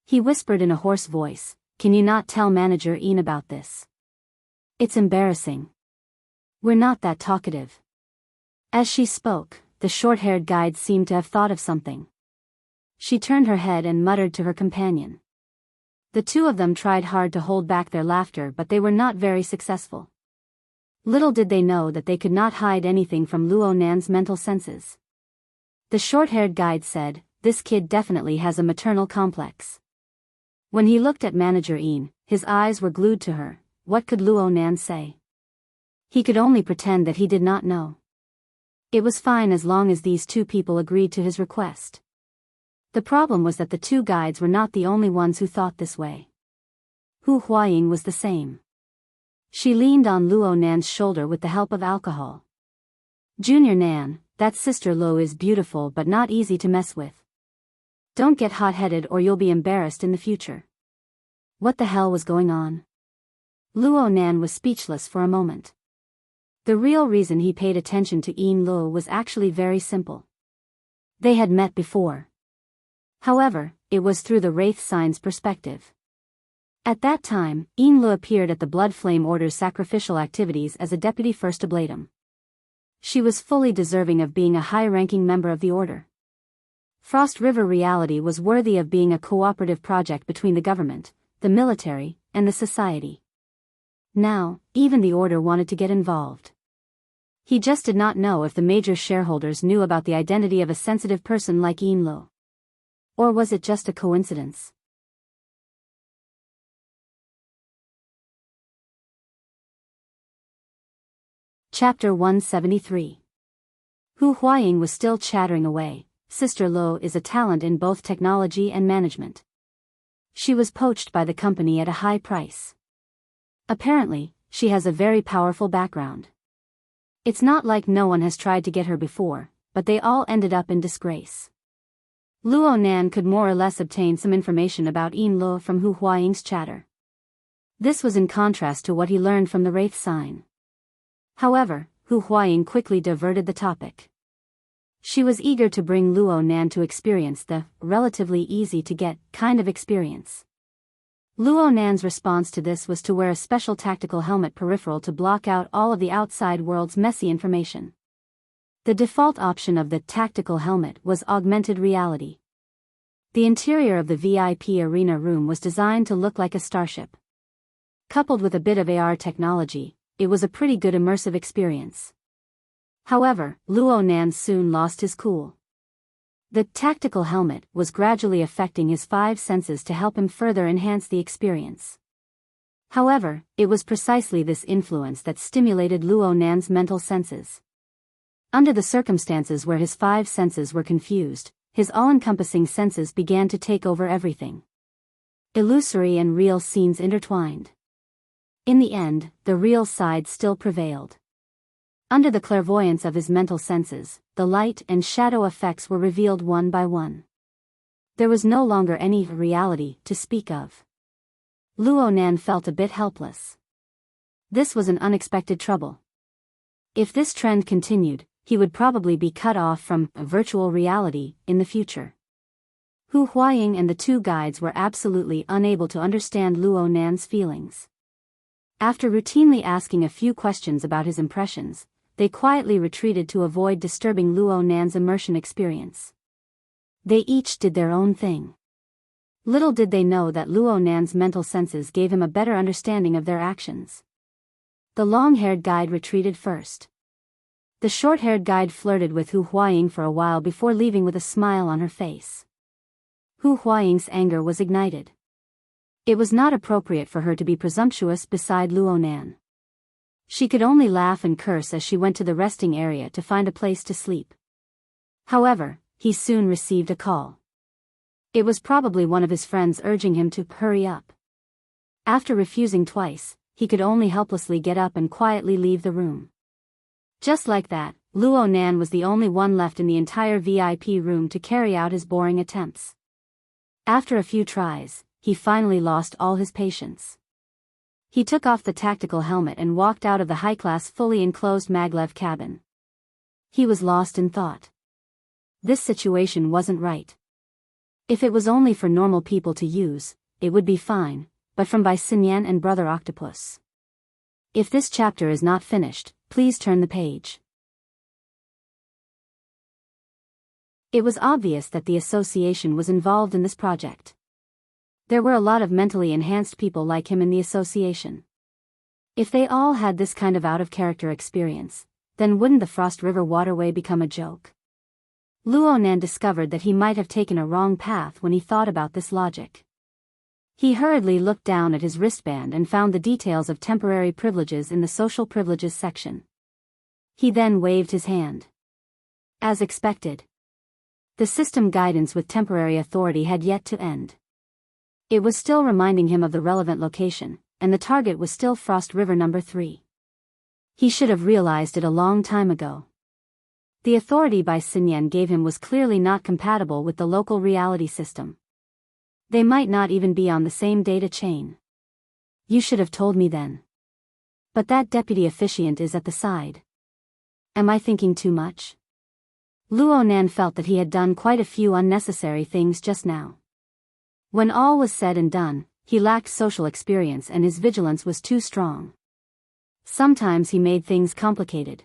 [SPEAKER 1] He whispered in a hoarse voice, "Can you not tell Manager Ian about this? It's embarrassing. We're not that talkative." As she spoke, the short-haired guide seemed to have thought of something. She turned her head and muttered to her companion. The two of them tried hard to hold back their laughter, but they were not very successful. Little did they know that they could not hide anything from Luo Nan's mental senses. The short-haired guide said, "This kid definitely has a maternal complex." When he looked at Manager Ian, his eyes were glued to her. What could Luo Nan say? He could only pretend that he did not know. It was fine as long as these two people agreed to his request. The problem was that the two guides were not the only ones who thought this way. Hu Huaying was the same. She leaned on Luo Nan's shoulder with the help of alcohol. "Junior Nan, that sister Luo is beautiful but not easy to mess with. Don't get hot-headed or you'll be embarrassed in the future." What the hell was going on? Luo Nan was speechless for a moment. The real reason he paid attention to Ian Luo was actually very simple. They had met before. However, it was through the Wraith Sign's perspective. At that time, Ian Luo appeared at the Blood Flame Order's sacrificial activities as a deputy first oblatum. She was fully deserving of being a high-ranking member of the Order. Frost River reality was worthy of being a cooperative project between the government, the military, and the society. Now, even the Order wanted to get involved. He just did not know if the major shareholders knew about the identity of a sensitive person like Ian Luo. Or was it just a coincidence? Chapter 173. Hu Huaying was still chattering away. Sister Luo is a talent in both technology and management. She was poached by the company at a high price. Apparently, she has a very powerful background. It's not like no one has tried to get her before, but they all ended up in disgrace. Luo Nan could more or less obtain some information about Ian Luo from Hu Huaying's chatter. This was in contrast to what he learned from the Wraith Sign. However, Hu Huaying quickly diverted the topic. She was eager to bring Luo Nan to experience the relatively easy-to-get kind of experience. Luo Nan's response to this was to wear a special tactical helmet peripheral to block out all of the outside world's messy information. The default option of the tactical helmet was augmented reality. The interior of the VIP arena room was designed to look like a starship. Coupled with a bit of AR technology, it was a pretty good immersive experience. However, Luo Nan soon lost his cool. The tactical helmet was gradually affecting his 5 senses to help him further enhance the experience. However, it was precisely this influence that stimulated Luo Nan's mental senses. Under the circumstances where his 5 senses were confused, his all-encompassing senses began to take over everything. Illusory and real scenes intertwined. In the end, the real side still prevailed. Under the clairvoyance of his mental senses, the light and shadow effects were revealed one by one. There was no longer any reality to speak of. Luo Nan felt a bit helpless. This was an unexpected trouble. If this trend continued, he would probably be cut off from virtual reality in the future. Hu Huaying and the two guides were absolutely unable to understand Luo Nan's feelings. After routinely asking a few questions about his impressions, they quietly retreated to avoid disturbing Luo Nan's immersion experience. They each did their own thing. Little did they know that Luo Nan's mental senses gave him a better understanding of their actions. The long-haired guide retreated first. The short-haired guide flirted with Hu Huaying for a while before leaving with a smile on her face. Hu Huaying's anger was ignited. It was not appropriate for her to be presumptuous beside Luo Nan. She could only laugh and curse as she went to the resting area to find a place to sleep. However, he soon received a call. It was probably one of his friends urging him to hurry up. After refusing twice, he could only helplessly get up and quietly leave the room. Just like that, Luo Nan was the only one left in the entire VIP room to carry out his boring attempts. After a few tries, he finally lost all his patience. He took off the tactical helmet and walked out of the high-class fully enclosed maglev cabin. He was lost in thought. This situation wasn't right. If it was only for normal people to use, it would be fine, but from Bai Xinyan and Brother Octopus. If this chapter is not finished, please turn the page. It was obvious that the association was involved in this project. There were a lot of mentally enhanced people like him in the association. If they all had this kind of out-of-character experience, then wouldn't the Frost River waterway become a joke? Luo Nan discovered that he might have taken a wrong path when he thought about this logic. He hurriedly looked down at his wristband and found the details of temporary privileges in the social privileges section. He then waved his hand. As expected, the system guidance with temporary authority had yet to end. It was still reminding him of the relevant location, and the target was still Frost River number 3. He should have realized it a long time ago. The authority Bai Xinyan gave him was clearly not compatible with the local reality system. They might not even be on the same data chain. You should have told me then. But that deputy officiant is at the side. Am I thinking too much? Luo Nan felt that he had done quite a few unnecessary things just now. When all was said and done, he lacked social experience and his vigilance was too strong. Sometimes he made things complicated.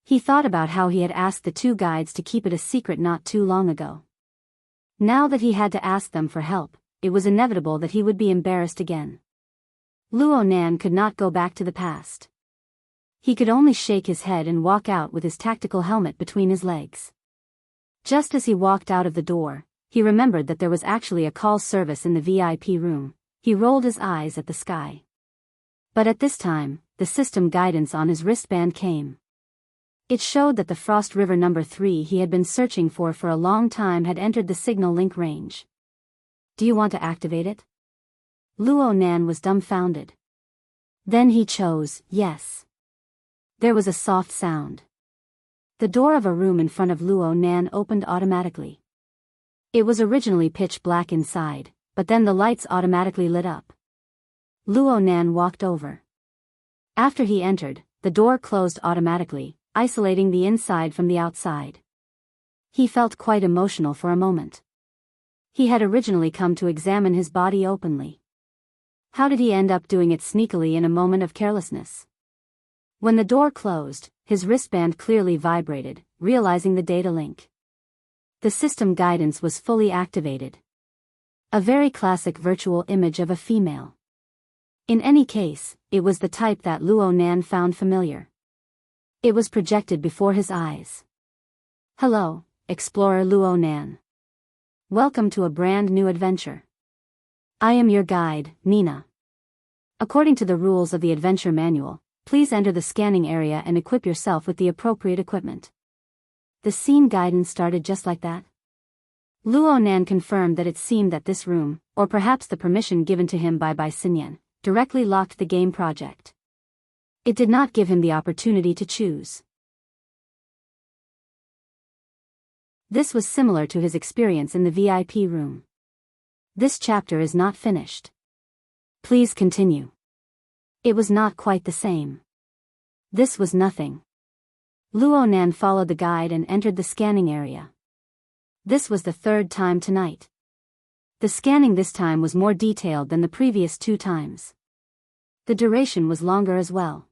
[SPEAKER 1] He thought about how he had asked the 2 guides to keep it a secret not too long ago. Now that he had to ask them for help, it was inevitable that he would be embarrassed again. Luo Nan could not go back to the past. He could only shake his head and walk out with his tactical helmet between his legs. Just as he walked out of the door, he remembered that there was actually a call service in the VIP room. He rolled his eyes at the sky. But at this time, the system guidance on his wristband came. It showed that the Frost River number 3 he had been searching for a long time had entered the signal link range. Do you want to activate it? Luo Nan was dumbfounded. Then he chose yes. There was a soft sound. The door of a room in front of Luo Nan opened automatically. It was originally pitch black inside, but then the lights automatically lit up. Luo Nan walked over. After he entered, the door closed automatically, isolating the inside from the outside. He felt quite emotional for a moment. He had originally come to examine his body openly. How did he end up doing it sneakily in a moment of carelessness? When the door closed, his wristband clearly vibrated, realizing the data link. The system guidance was fully activated. A very classic virtual image of a female. In any case, it was the type that Luo Nan found familiar. It was projected before his eyes. Hello, Explorer Luo Nan. Welcome to a brand new adventure. I am your guide, Nina. According to the rules of the adventure manual, please enter the scanning area and equip yourself with the appropriate equipment. The scene guidance started just like that. Luo Nan confirmed that it seemed that this room, or perhaps the permission given to him by Bai Xinyan, directly locked the game project. It did not give him the opportunity to choose. This was similar to his experience in the VIP room. This chapter is not finished. Please continue. It was not quite the same. This was nothing. Luo Nan followed the guide and entered the scanning area. This was the 3rd time tonight. The scanning this time was more detailed than the previous 2 times. The duration was longer as well.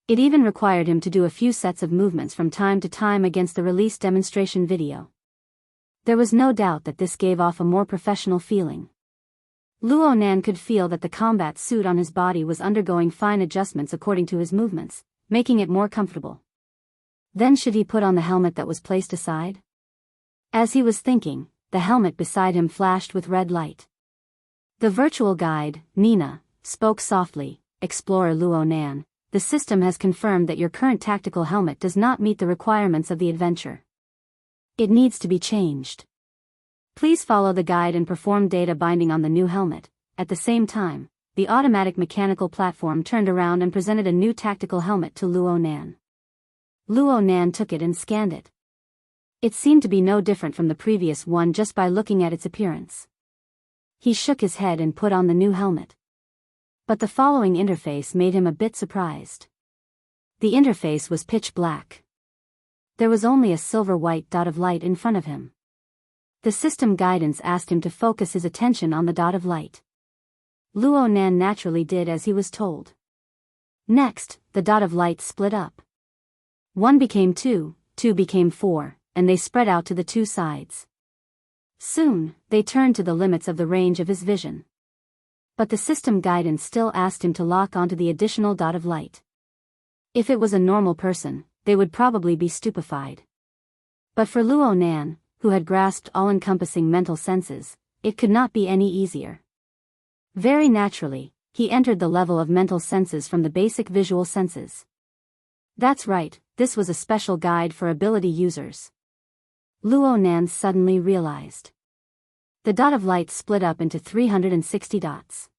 [SPEAKER 1] It even required him to do a few sets of movements from time to time against the released demonstration video. There was no doubt that this gave off a more professional feeling. Luo Nan could feel that the combat suit on his body was undergoing fine adjustments according to his movements, making it more comfortable. Then should he put on the helmet that was placed aside? As he was thinking, the helmet beside him flashed with red light. The virtual guide, Nina, spoke softly. Explorer Luo Nan, the system has confirmed that your current tactical helmet does not meet the requirements of the adventure. It needs to be changed. Please follow the guide and perform data binding on the new helmet. At the same time, the automatic mechanical platform turned around and presented a new tactical helmet to Luo Nan. Luo Nan took it and scanned it. It seemed to be no different from the previous one just by looking at its appearance. He shook his head and put on the new helmet. But the following interface made him a bit surprised. The interface was pitch black. There was only a silver-white dot of light in front of him. The system guidance asked him to focus his attention on the dot of light. Luo Nan naturally did as he was told. Next, the dot of light split up. 1 became 2, 2 became 4, and they spread out to the two sides. Soon, they turned to the limits of the range of his vision. But the system guidance still asked him to lock onto the additional dot of light. If it was a normal person, they would probably be stupefied. But for Luo Nan, who had grasped all-encompassing mental senses, it could not be any easier. Very naturally, he entered the level of mental senses from the basic visual senses. That's right, this was a special guide for ability users. Luo Nan suddenly realized. The dot of light split up into 360 dots.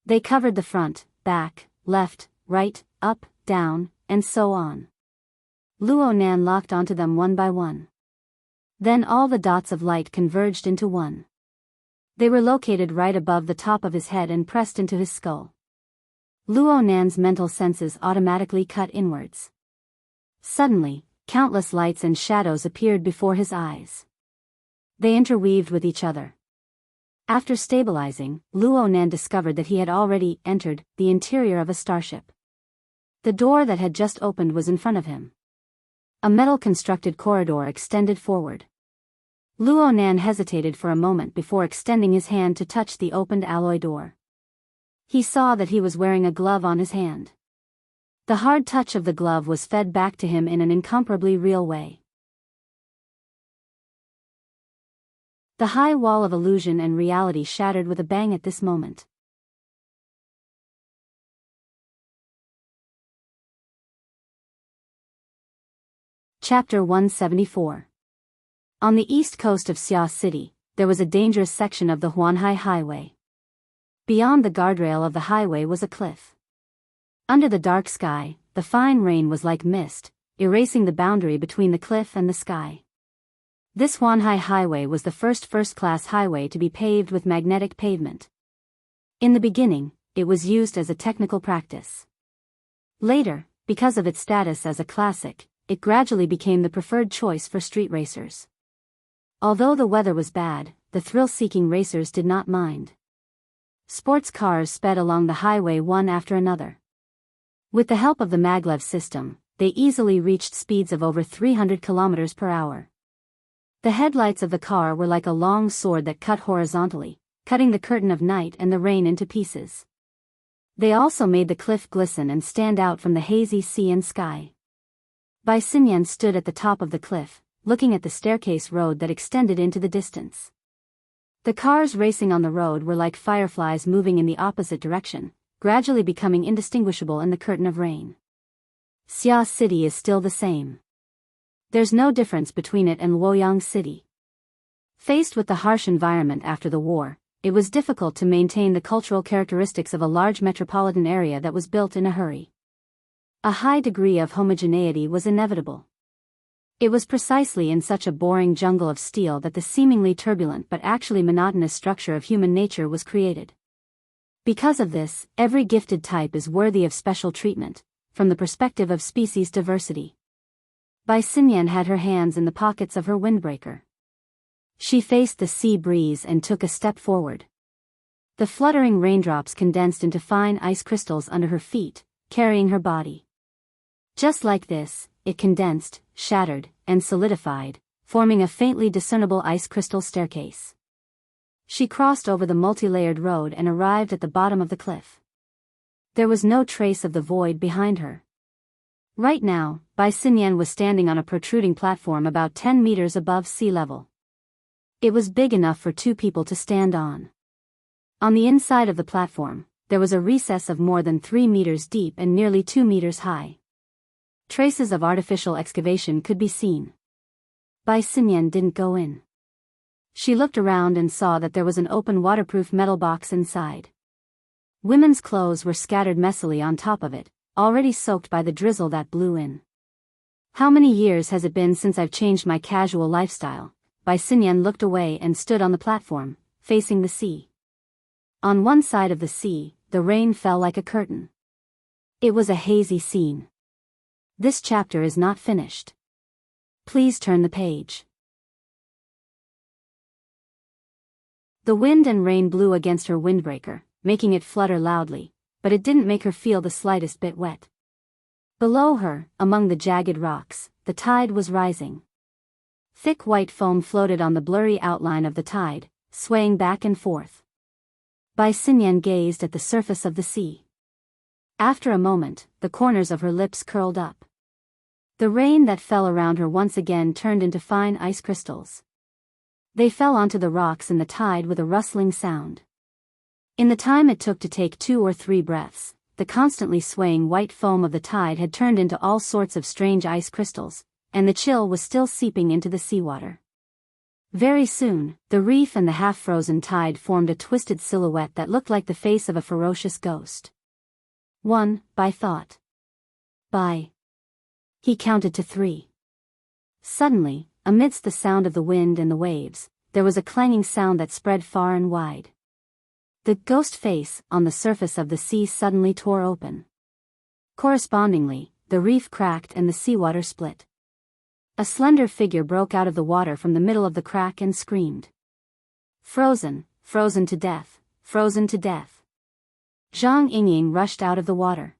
[SPEAKER 1] They covered the front, back, left, right, up, down, and so on. Luo Nan locked onto them one by one. Then all the dots of light converged into one. They were located right above the top of his head and pressed into his skull. Luo Nan's mental senses automatically cut inwards. Suddenly, countless lights and shadows appeared before his eyes. They interweaved with each other. After stabilizing, Luo Nan discovered that he had already entered the interior of a starship. The door that had just opened was in front of him. A metal-constructed corridor extended forward. Luo Nan hesitated for a moment before extending his hand to touch the opened alloy door. He saw that he was wearing a glove on his hand. The hard touch of the glove was fed back to him in an incomparably real way. The high wall of illusion and reality shattered with a bang at this moment. Chapter 174. On the east coast of Xia City, there was a dangerous section of the Huanhai Highway. Beyond the guardrail of the highway was a cliff. Under the dark sky, the fine rain was like mist, erasing the boundary between the cliff and the sky. This Huanhai Highway was the first-class highway to be paved with magnetic pavement. In the beginning, it was used as a technical practice. Later, because of its status as a classic, it gradually became the preferred choice for street racers. Although the weather was bad, the thrill-seeking racers did not mind. Sports cars sped along the highway one after another. With the help of the maglev system, they easily reached speeds of over 300 kilometers per hour. The headlights of the car were like a long sword that cut horizontally, cutting the curtain of night and the rain into pieces. They also made the cliff glisten and stand out from the hazy sea and sky. Bai Xinyan stood at the top of the cliff, looking at the staircase road that extended into the distance. The cars racing on the road were like fireflies moving in the opposite direction, gradually becoming indistinguishable in the curtain of rain. Xia City is still the same. There's no difference between it and Luoyang City. Faced with the harsh environment after the war, it was difficult to maintain the cultural characteristics of a large metropolitan area that was built in a hurry. A high degree of homogeneity was inevitable. It was precisely in such a boring jungle of steel that the seemingly turbulent but actually monotonous structure of human nature was created. Because of this, every gifted type is worthy of special treatment, from the perspective of species diversity. Bai Xinyan had her hands in the pockets of her windbreaker. She faced the sea breeze and took a step forward. The fluttering raindrops condensed into fine ice crystals under her feet, carrying her body. Just like this, it condensed, shattered, and solidified, forming a faintly discernible ice crystal staircase. She crossed over the multi-layered road and arrived at the bottom of the cliff. There was no trace of the void behind her. Right now, Bai Xinyan was standing on a protruding platform about 10 meters above sea level. It was big enough for two people to stand on. On the inside of the platform, there was a recess of more than 3 meters deep and nearly 2 meters high. Traces of artificial excavation could be seen. Bai Xinyan didn't go in. She looked around and saw that there was an open waterproof metal box inside. Women's clothes were scattered messily on top of it, already soaked by the drizzle that blew in. How many years has it been since I've changed my casual lifestyle? Bai Xinyan looked away and stood on the platform, facing the sea. On one side of the sea, the rain fell like a curtain. It was a hazy scene. This chapter is not finished. Please turn the page. The wind and rain blew against her windbreaker, making it flutter loudly, but it didn't make her feel the slightest bit wet. Below her, among the jagged rocks, the tide was rising. Thick white foam floated on the blurry outline of the tide, swaying back and forth. Bai Xinyan gazed at the surface of the sea. After a moment, the corners of her lips curled up. The rain that fell around her once again turned into fine ice crystals. They fell onto the rocks in the tide with a rustling sound. In the time it took to take 2 or 3 breaths, the constantly swaying white foam of the tide had turned into all sorts of strange ice crystals, and the chill was still seeping into the seawater. Very soon, the reef and the half-frozen tide formed a twisted silhouette that looked like the face of a ferocious ghost. 1, Bai thought. Bai. He counted to 3. Suddenly, amidst the sound of the wind and the waves, there was a clanging sound that spread far and wide. The ghost face on the surface of the sea suddenly tore open. Correspondingly, the reef cracked and the seawater split. A slender figure broke out of the water from the middle of the crack and screamed. Frozen, frozen to death, frozen to death. Zhang Yingying rushed out of the water.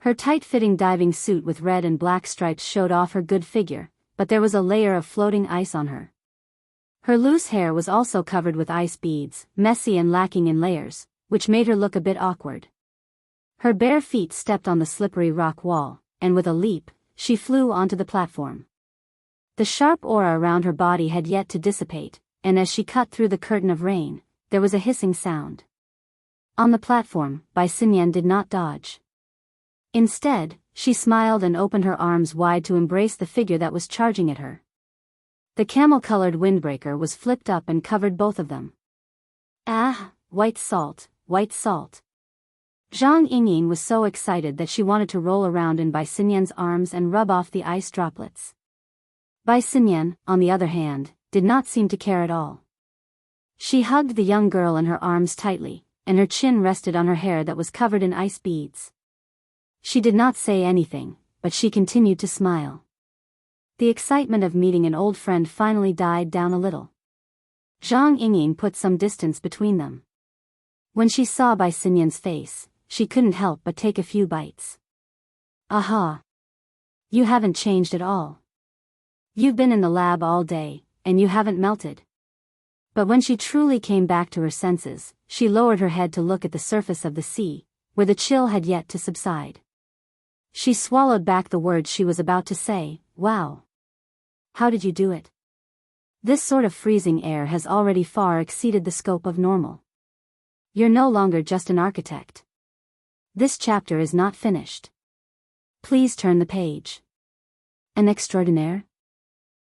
[SPEAKER 1] Her tight-fitting diving suit with red and black stripes showed off her good figure, but there was a layer of floating ice on her. Her loose hair was also covered with ice beads, messy and lacking in layers, which made her look a bit awkward. Her bare feet stepped on the slippery rock wall, and with a leap, she flew onto the platform. The sharp aura around her body had yet to dissipate, and as she cut through the curtain of rain, there was a hissing sound. On the platform, Bai Xinyan did not dodge. Instead, she smiled and opened her arms wide to embrace the figure that was charging at her. The camel-colored windbreaker was flipped up and covered both of them. Ah, white salt, white salt. Zhang Yingying was so excited that she wanted to roll around in Bai Xinyan's arms and rub off the ice droplets. Bai Xinyan, on the other hand, did not seem to care at all. She hugged the young girl in her arms tightly, and her chin rested on her hair that was covered in ice beads. She did not say anything, but she continued to smile. The excitement of meeting an old friend finally died down a little. Zhang Yingying put some distance between them. When she saw Bai Xinyan's face, she couldn't help but take a few bites. Aha! You haven't changed at all. You've been in the lab all day, and you haven't melted. But when she truly came back to her senses, she lowered her head to look at the surface of the sea, where the chill had yet to subside. She swallowed back the words she was about to say. Wow! How did you do it? This sort of freezing air has already far exceeded the scope of normal. You're no longer just an architect. This chapter is not finished. Please turn the page. An extraordinaire?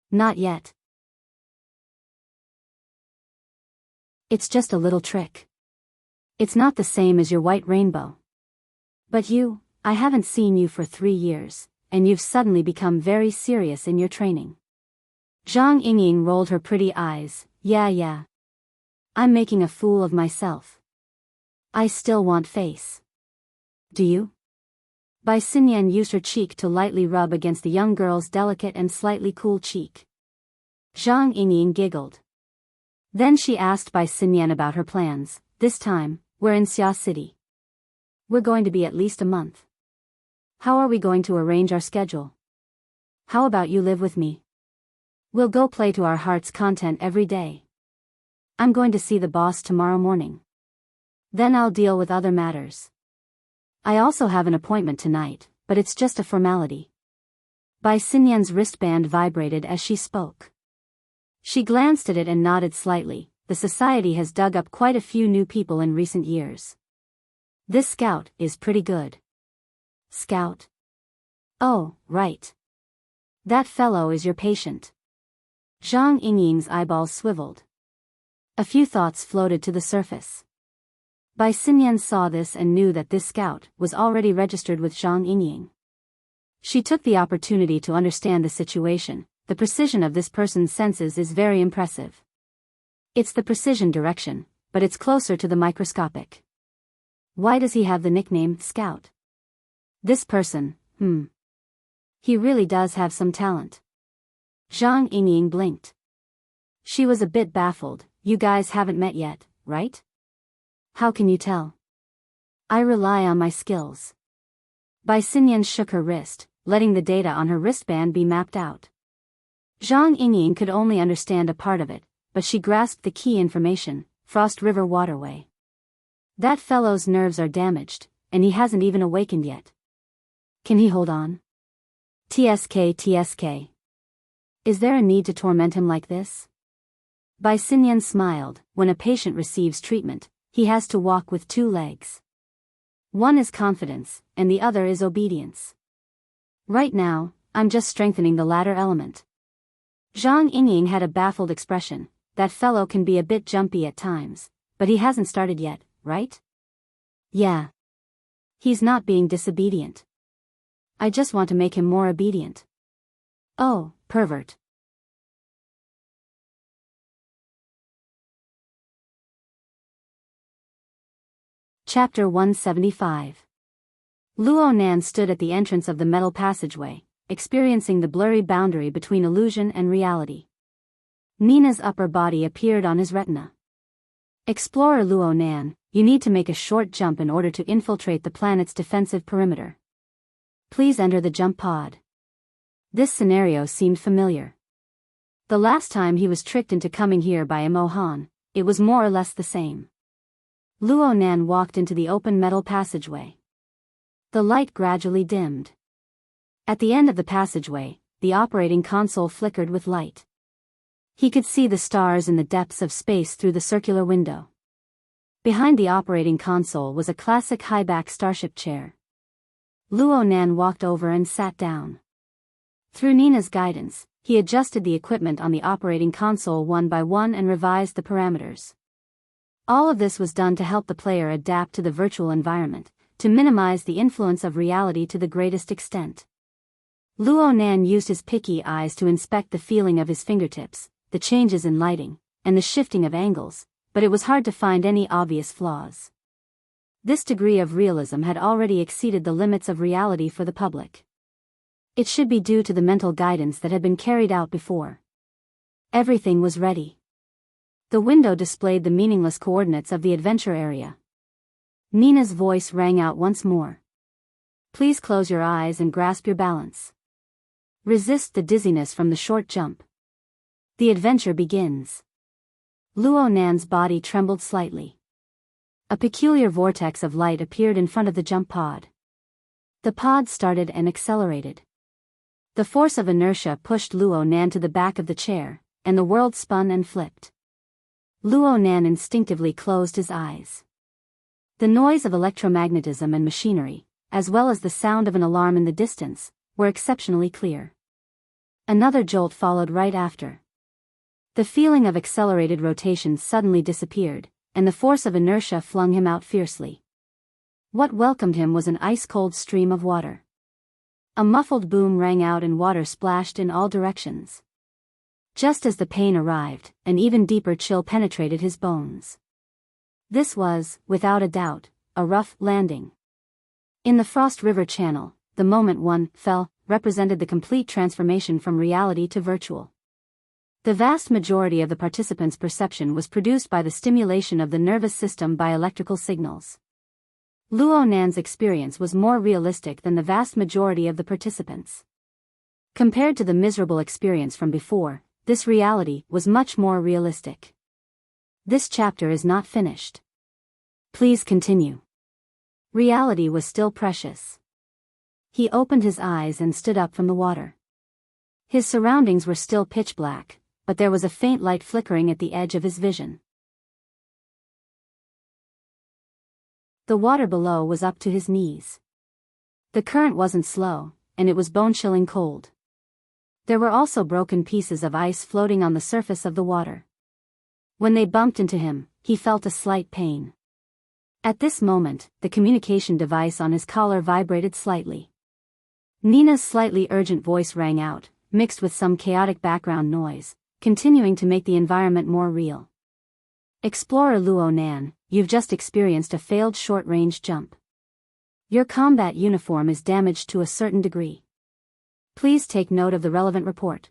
[SPEAKER 1] Not yet. It's just a little trick. It's not the same as your white rainbow. But you, I haven't seen you for 3 years, and you've suddenly become very serious in your training. Zhang Yingying rolled her pretty eyes. Yeah. I'm making a fool of myself. I still want face. Do you? Bai Xinyan used her cheek to lightly rub against the young girl's delicate and slightly cool cheek. Zhang Yingying giggled. Then she asked Bai Xinyan about her plans. This time, we're in Xia City. We're going to be at least a month. How are we going to arrange our schedule? How about you live with me? We'll go play to our heart's content every day. I'm going to see the boss tomorrow morning. Then I'll deal with other matters. I also have an appointment tonight, but it's just a formality. Bai Xinyan's wristband vibrated as she spoke. She glanced at it and nodded slightly. The society has dug up quite a few new people in recent years. This scout is pretty good. Scout? Oh, right. That fellow is your patient. Zhang Yingying's eyeballs swiveled. A few thoughts floated to the surface. Bai Xinyan saw this and knew that this scout was already registered with Zhang Yingying. She took the opportunity to understand the situation. The precision of this person's senses is very impressive. It's the precision direction, but it's closer to the microscopic. Why does he have the nickname Scout? This person, he really does have some talent. Zhang Yingying blinked. She was a bit baffled. You guys haven't met yet, right? How can you tell? I rely on my skills. Bai Xinyan shook her wrist, letting the data on her wristband be mapped out. Zhang Yingying could only understand a part of it, but she grasped the key information: Frost River Waterway. That fellow's nerves are damaged, and he hasn't even awakened yet. Can he hold on? TSK. Is there a need to torment him like this? Bai Xinyan smiled. When a patient receives treatment, he has to walk with two legs. One is confidence, and the other is obedience. Right now, I'm just strengthening the latter element. Zhang Yingying had a baffled expression. That fellow can be a bit jumpy at times, but he hasn't started yet, right? Yeah. He's not being disobedient. I just want to make him more obedient. Oh, pervert. Chapter 175. Luo Nan stood at the entrance of the metal passageway, experiencing the blurry boundary between illusion and reality. Nina's upper body appeared on his retina. Explorer Luo Nan, you need to make a short jump in order to infiltrate the planet's defensive perimeter. Please enter the jump pod. This scenario seemed familiar. The last time he was tricked into coming here by Imo Han, it was more or less the same. Luo Nan walked into the open metal passageway. The light gradually dimmed. At the end of the passageway, the operating console flickered with light. He could see the stars in the depths of space through the circular window. Behind the operating console was a classic high-back starship chair. Luo Nan walked over and sat down. Through Nina's guidance, he adjusted the equipment on the operating console one by one and revised the parameters. All of this was done to help the player adapt to the virtual environment, to minimize the influence of reality to the greatest extent. Luo Nan used his picky eyes to inspect the feeling of his fingertips, the changes in lighting, and the shifting of angles, but it was hard to find any obvious flaws. This degree of realism had already exceeded the limits of reality for the public. It should be due to the mental guidance that had been carried out before. Everything was ready. The window displayed the meaningless coordinates of the adventure area. Nina's voice rang out once more. Please close your eyes and grasp your balance. Resist the dizziness from the short jump. The adventure begins. Luo Nan's body trembled slightly. A peculiar vortex of light appeared in front of the jump pod. The pod started and accelerated. The force of inertia pushed Luo Nan to the back of the chair, and the world spun and flipped. Luo Nan instinctively closed his eyes. The noise of electromagnetism and machinery, as well as the sound of an alarm in the distance, were exceptionally clear. Another jolt followed right after. The feeling of accelerated rotation suddenly disappeared, and the force of inertia flung him out fiercely. What welcomed him was an ice-cold stream of water. A muffled boom rang out and water splashed in all directions. Just as the pain arrived, an even deeper chill penetrated his bones. This was, without a doubt, a rough landing. In the Frost River Channel, the moment one fell represented the complete transformation from reality to virtual. The vast majority of the participants' perception was produced by the stimulation of the nervous system by electrical signals. Luo Nan's experience was more realistic than the vast majority of the participants. Compared to the miserable experience from before, this reality was much more realistic. This chapter is not finished. Please continue. Reality was still precious. He opened his eyes and stood up from the water. His surroundings were still pitch black, but there was a faint light flickering at the edge of his vision. The water below was up to his knees. The current wasn't slow, and it was bone-chilling cold. There were also broken pieces of ice floating on the surface of the water. When they bumped into him, he felt a slight pain. At this moment, the communication device on his collar vibrated slightly. Nina's slightly urgent voice rang out, mixed with some chaotic background noise, continuing to make the environment more real. Explorer Luo Nan, you've just experienced a failed short-range jump. Your combat uniform is damaged to a certain degree. Please take note of the relevant report.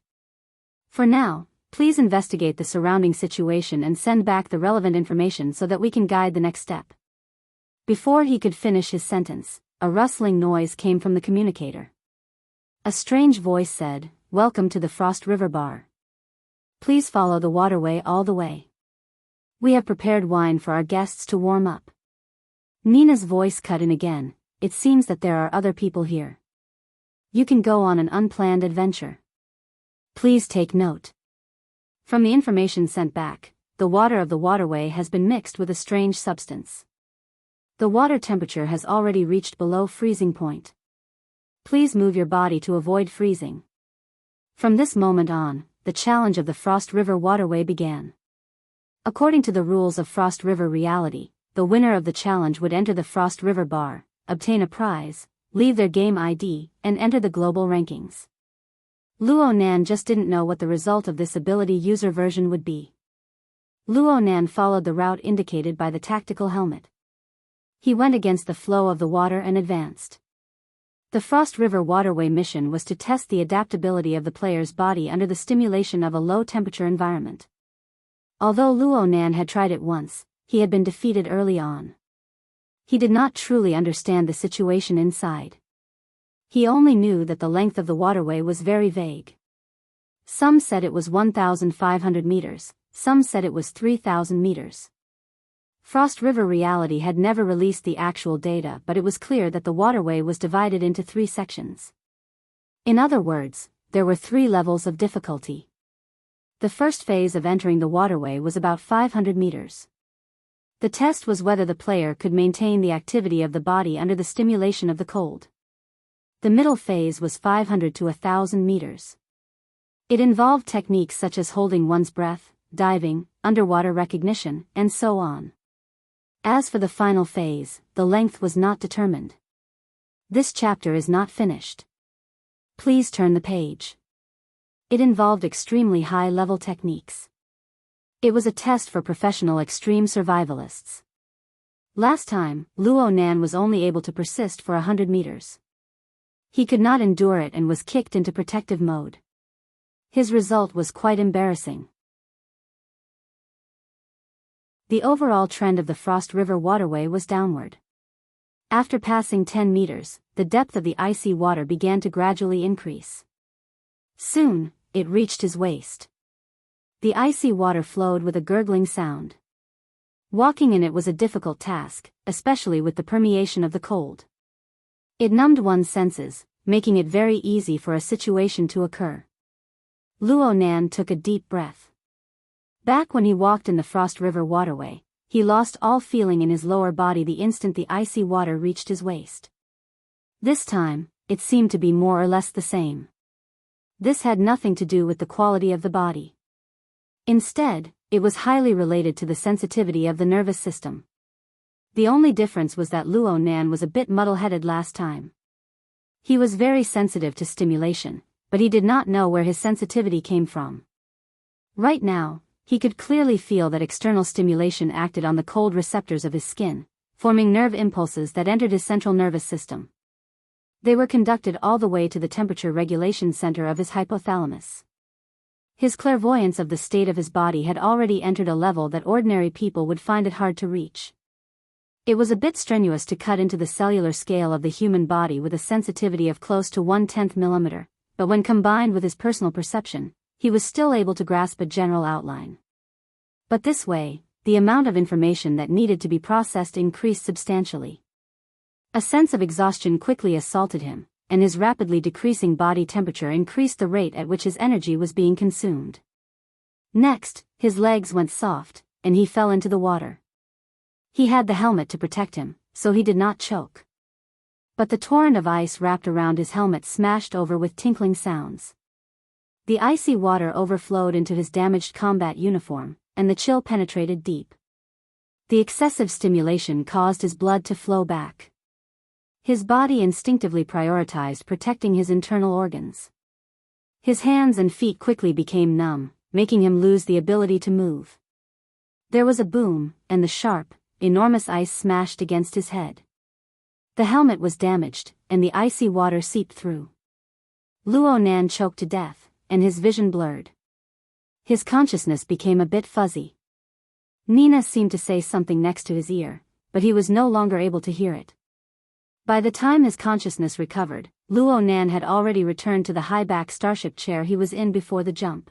[SPEAKER 1] For now, please investigate the surrounding situation and send back the relevant information so that we can guide the next step. Before he could finish his sentence, a rustling noise came from the communicator. A strange voice said, "Welcome to the Frost River Bar. Please follow the waterway all the way. We have prepared wine for our guests to warm up." Nina's voice cut in again. "It seems that there are other people here. You can go on an unplanned adventure. Please take note." From the information sent back, the water of the waterway has been mixed with a strange substance. The water temperature has already reached below freezing point. Please move your body to avoid freezing. From this moment on, the challenge of the Frost River waterway began. According to the rules of Frost River reality, the winner of the challenge would enter the Frost River Bar, obtain a prize, leave their game ID, and enter the global rankings. Luo Nan just didn't know what the result of this ability user version would be. Luo Nan followed the route indicated by the tactical helmet. He went against the flow of the water and advanced. The Frost River waterway mission was to test the adaptability of the player's body under the stimulation of a low-temperature environment. Although Luo Nan had tried it once, he had been defeated early on. He did not truly understand the situation inside. He only knew that the length of the waterway was very vague. Some said it was 1,500 meters, some said it was 3,000 meters. Frost River reality had never released the actual data, but it was clear that the waterway was divided into 3 sections. In other words, there were 3 levels of difficulty. The first phase of entering the waterway was about 500 meters. The test was whether the player could maintain the activity of the body under the stimulation of the cold. The middle phase was 500 to 1,000 meters. It involved techniques such as holding one's breath, diving, underwater recognition, and so on. As for the final phase, the length was not determined. This chapter is not finished. Please turn the page. It involved extremely high-level techniques. It was a test for professional extreme survivalists. Last time, Luo Nan was only able to persist for 100 meters. He could not endure it and was kicked into protective mode. His result was quite embarrassing. The overall trend of the Frost River waterway was downward. After passing 10 meters, the depth of the icy water began to gradually increase. Soon, it reached his waist. The icy water flowed with a gurgling sound. Walking in it was a difficult task, especially with the permeation of the cold. It numbed one's senses, making it very easy for a situation to occur. Luo Nan took a deep breath. Back when he walked in the Frost River waterway, he lost all feeling in his lower body the instant the icy water reached his waist. This time, it seemed to be more or less the same. This had nothing to do with the quality of the body. Instead, it was highly related to the sensitivity of the nervous system. The only difference was that Luo Nan was a bit muddle-headed last time. He was very sensitive to stimulation, but he did not know where his sensitivity came from. Right now, he could clearly feel that external stimulation acted on the cold receptors of his skin, forming nerve impulses that entered his central nervous system. They were conducted all the way to the temperature regulation center of his hypothalamus. His clairvoyance of the state of his body had already entered a level that ordinary people would find it hard to reach. It was a bit strenuous to cut into the cellular scale of the human body with a sensitivity of close to 1/10 millimeter, but when combined with his personal perception, he was still able to grasp a general outline. But this way, the amount of information that needed to be processed increased substantially. A sense of exhaustion quickly assaulted him, and his rapidly decreasing body temperature increased the rate at which his energy was being consumed. Next, his legs went soft, and he fell into the water. He had the helmet to protect him, so he did not choke. But the torrent of ice wrapped around his helmet smashed over with tinkling sounds. The icy water overflowed into his damaged combat uniform, and the chill penetrated deep. The excessive stimulation caused his blood to flow back. His body instinctively prioritized protecting his internal organs. His hands and feet quickly became numb, making him lose the ability to move. There was a boom, and the sharp, enormous ice smashed against his head. The helmet was damaged, and the icy water seeped through. Luo Nan choked to death, and his vision blurred. His consciousness became a bit fuzzy. Nina seemed to say something next to his ear, but he was no longer able to hear it. By the time his consciousness recovered, Luo Nan had already returned to the high-back starship chair he was in before the jump.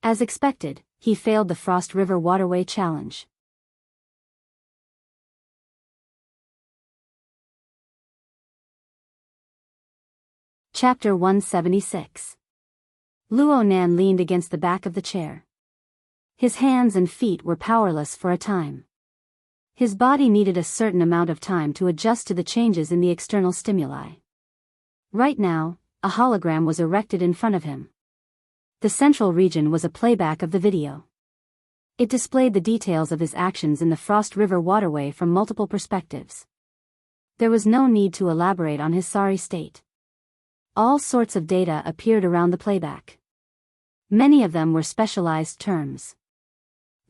[SPEAKER 1] As expected, he failed the Frost River Waterway Challenge. Chapter 176. Luo Nan leaned against the back of the chair. His hands and feet were powerless for a time. His body needed a certain amount of time to adjust to the changes in the external stimuli. Right now, a hologram was erected in front of him. The central region was a playback of the video. It displayed the details of his actions in the Frost River waterway from multiple perspectives. There was no need to elaborate on his sorry state. All sorts of data appeared around the playback. Many of them were specialized terms.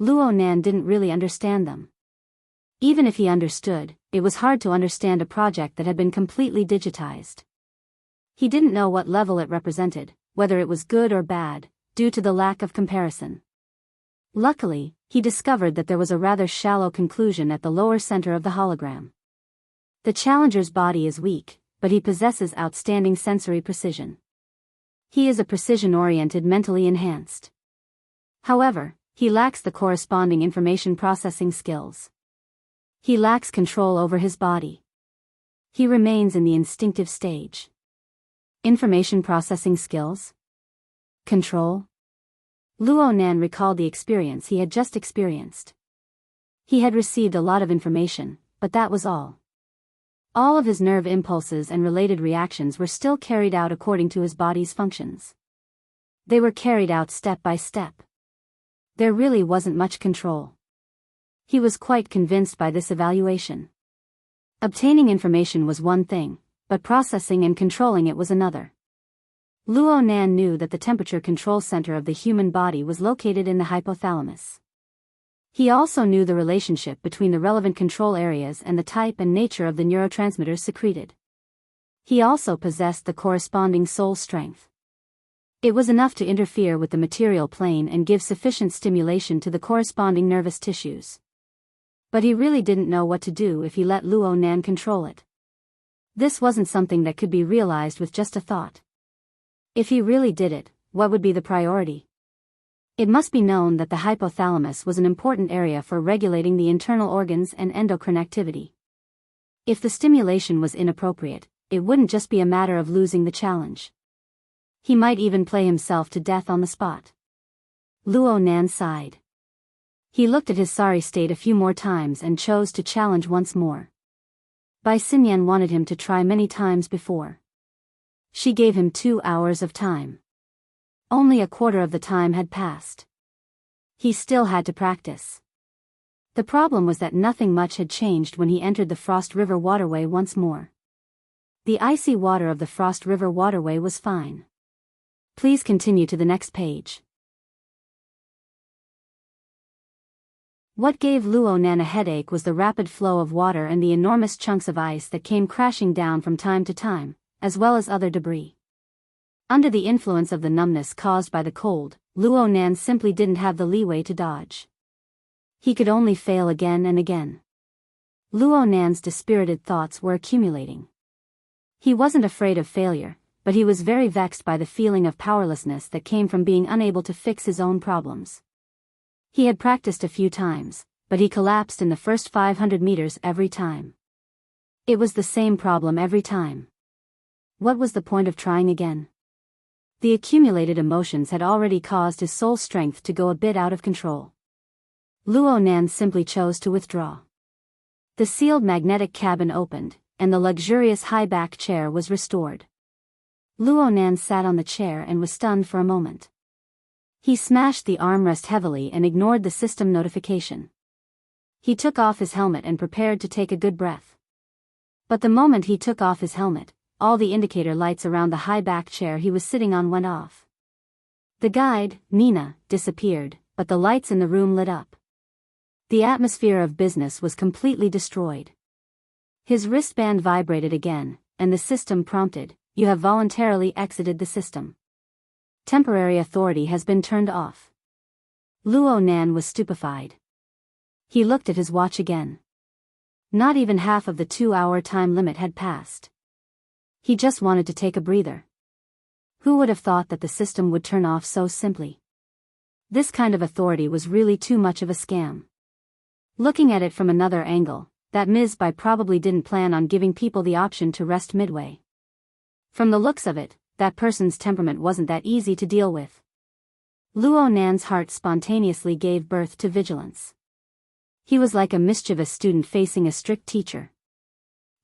[SPEAKER 1] Luo Nan didn't really understand them. Even if he understood, it was hard to understand a project that had been completely digitized. He didn't know what level it represented, whether it was good or bad, due to the lack of comparison. Luckily, he discovered that there was a rather shallow conclusion at the lower center of the hologram. The challenger's body is weak, but he possesses outstanding sensory precision. He is a precision-oriented, mentally enhanced. However, he lacks the corresponding information processing skills. He lacks control over his body. He remains in the instinctive stage. Information processing skills? Control? Luo Nan recalled the experience he had just experienced. He had received a lot of information, but that was all. All of his nerve impulses and related reactions were still carried out according to his body's functions. They were carried out step by step. There really wasn't much control. He was quite convinced by this evaluation. Obtaining information was one thing, but processing and controlling it was another. Luo Nan knew that the temperature control center of the human body was located in the hypothalamus. He also knew the relationship between the relevant control areas and the type and nature of the neurotransmitters secreted. He also possessed the corresponding soul strength. It was enough to interfere with the material plane and give sufficient stimulation to the corresponding nervous tissues. But he really didn't know what to do if he let Luo Nan control it. This wasn't something that could be realized with just a thought. If he really did it, what would be the priority? It must be known that the hypothalamus was an important area for regulating the internal organs and endocrine activity. If the stimulation was inappropriate, it wouldn't just be a matter of losing the challenge. He might even play himself to death on the spot. Luo Nan sighed. He looked at his sorry state a few more times and chose to challenge once more. Bai Xinyan wanted him to try many times before. She gave him 2 hours of time. Only a quarter of the time had passed. He still had to practice. The problem was that nothing much had changed when he entered the Frost River waterway once more. The icy water of the Frost River waterway was fine. Please continue to the next page. What gave Luo Nan a headache was the rapid flow of water and the enormous chunks of ice that came crashing down from time to time, as well as other debris. Under the influence of the numbness caused by the cold, Luo Nan simply didn't have the leeway to dodge. He could only fail again and again. Luo Nan's dispirited thoughts were accumulating. He wasn't afraid of failure, but he was very vexed by the feeling of powerlessness that came from being unable to fix his own problems. He had practiced a few times, but he collapsed in the first 500 meters every time. It was the same problem every time. What was the point of trying again? The accumulated emotions had already caused his soul strength to go a bit out of control. Luo Nan simply chose to withdraw. The sealed magnetic cabin opened, and the luxurious high-back chair was restored. Luo Nan sat on the chair and was stunned for a moment. He smashed the armrest heavily and ignored the system notification. He took off his helmet and prepared to take a good breath. But the moment he took off his helmet, all the indicator lights around the high-back chair he was sitting on went off. The guide, Nina, disappeared, but the lights in the room lit up. The atmosphere of business was completely destroyed. His wristband vibrated again, and the system prompted, "You have voluntarily exited the system. Temporary authority has been turned off." Luo Nan was stupefied. He looked at his watch again. Not even half of the 2-hour time limit had passed. He just wanted to take a breather. Who would have thought that the system would turn off so simply? This kind of authority was really too much of a scam. Looking at it from another angle, that Ms. Bai probably didn't plan on giving people the option to rest midway. From the looks of it, that person's temperament wasn't that easy to deal with. Luo Nan's heart spontaneously gave birth to vigilance. He was like a mischievous student facing a strict teacher.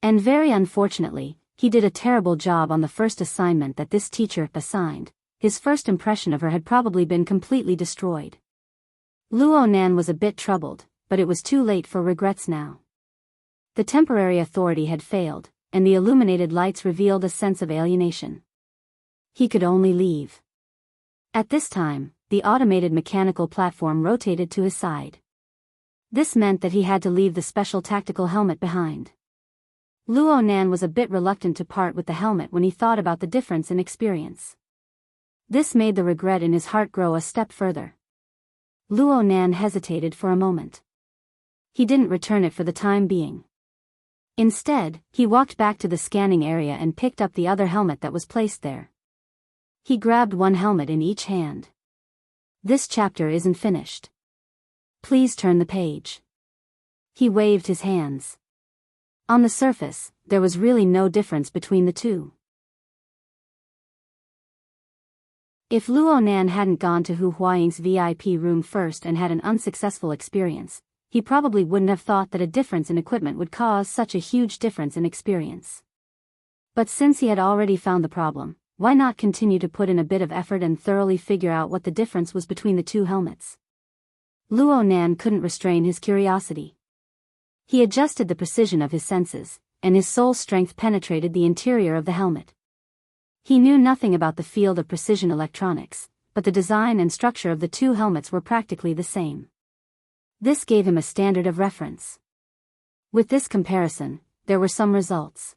[SPEAKER 1] And very unfortunately, he did a terrible job on the first assignment that this teacher assigned. His first impression of her had probably been completely destroyed. Luo Nan was a bit troubled, but it was too late for regrets now. The temporary authority had failed, and the illuminated lights revealed a sense of alienation. He could only leave. At this time, the automated mechanical platform rotated to his side. This meant that he had to leave the special tactical helmet behind. Luo Nan was a bit reluctant to part with the helmet when he thought about the difference in experience. This made the regret in his heart grow a step further. Luo Nan hesitated for a moment. He didn't return it for the time being. Instead, he walked back to the scanning area and picked up the other helmet that was placed there. He grabbed one helmet in each hand. "This chapter isn't finished. Please turn the page." He waved his hands. On the surface, there was really no difference between the two. If Luo Nan hadn't gone to Hu Huaying's VIP room first and had an unsuccessful experience, he probably wouldn't have thought that a difference in equipment would cause such a huge difference in experience. But since he had already found the problem, why not continue to put in a bit of effort and thoroughly figure out what the difference was between the two helmets? Luo Nan couldn't restrain his curiosity. He adjusted the precision of his senses, and his soul strength penetrated the interior of the helmet. He knew nothing about the field of precision electronics, but the design and structure of the two helmets were practically the same. This gave him a standard of reference. With this comparison, there were some results.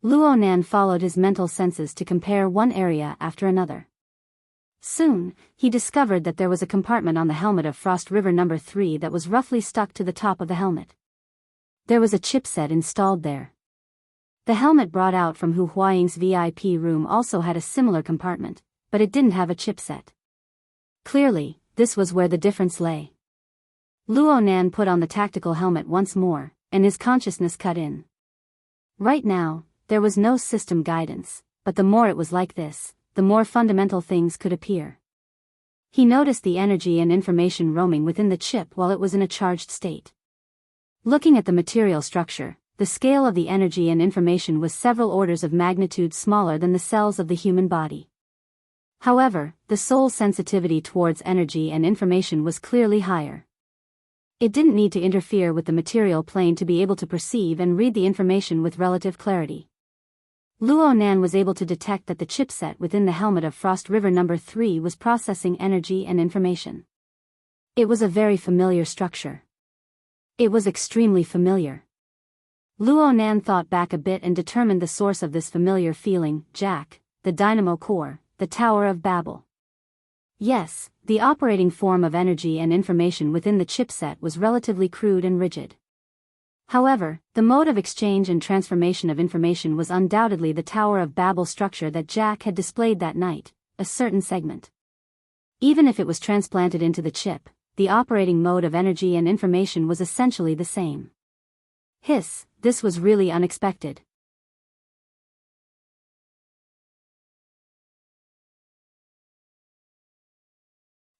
[SPEAKER 1] Luo Nan followed his mental senses to compare one area after another. Soon, he discovered that there was a compartment on the helmet of Frost River No. 3 that was roughly stuck to the top of the helmet. There was a chipset installed there. The helmet brought out from Hu Huaying's VIP room also had a similar compartment, but it didn't have a chipset. Clearly, this was where the difference lay. Luo Nan put on the tactical helmet once more, and his consciousness cut in. Right now, there was no system guidance, but the more it was like this, the more fundamental things could appear. He noticed the energy and information roaming within the chip while it was in a charged state. Looking at the material structure, the scale of the energy and information was several orders of magnitude smaller than the cells of the human body. However, the soul's sensitivity towards energy and information was clearly higher. It didn't need to interfere with the material plane to be able to perceive and read the information with relative clarity. Luo Nan was able to detect that the chipset within the helmet of Frost River No. 3 was processing energy and information. It was a very familiar structure. It was extremely familiar. Luo Nan thought back a bit and determined the source of this familiar feeling: Jack, the dynamo core, the Tower of Babel. Yes, the operating form of energy and information within the chipset was relatively crude and rigid. However, the mode of exchange and transformation of information was undoubtedly the Tower of Babel structure that Jack had displayed that night, a certain segment. Even if it was transplanted into the chip, the operating mode of energy and information was essentially the same. This was really unexpected.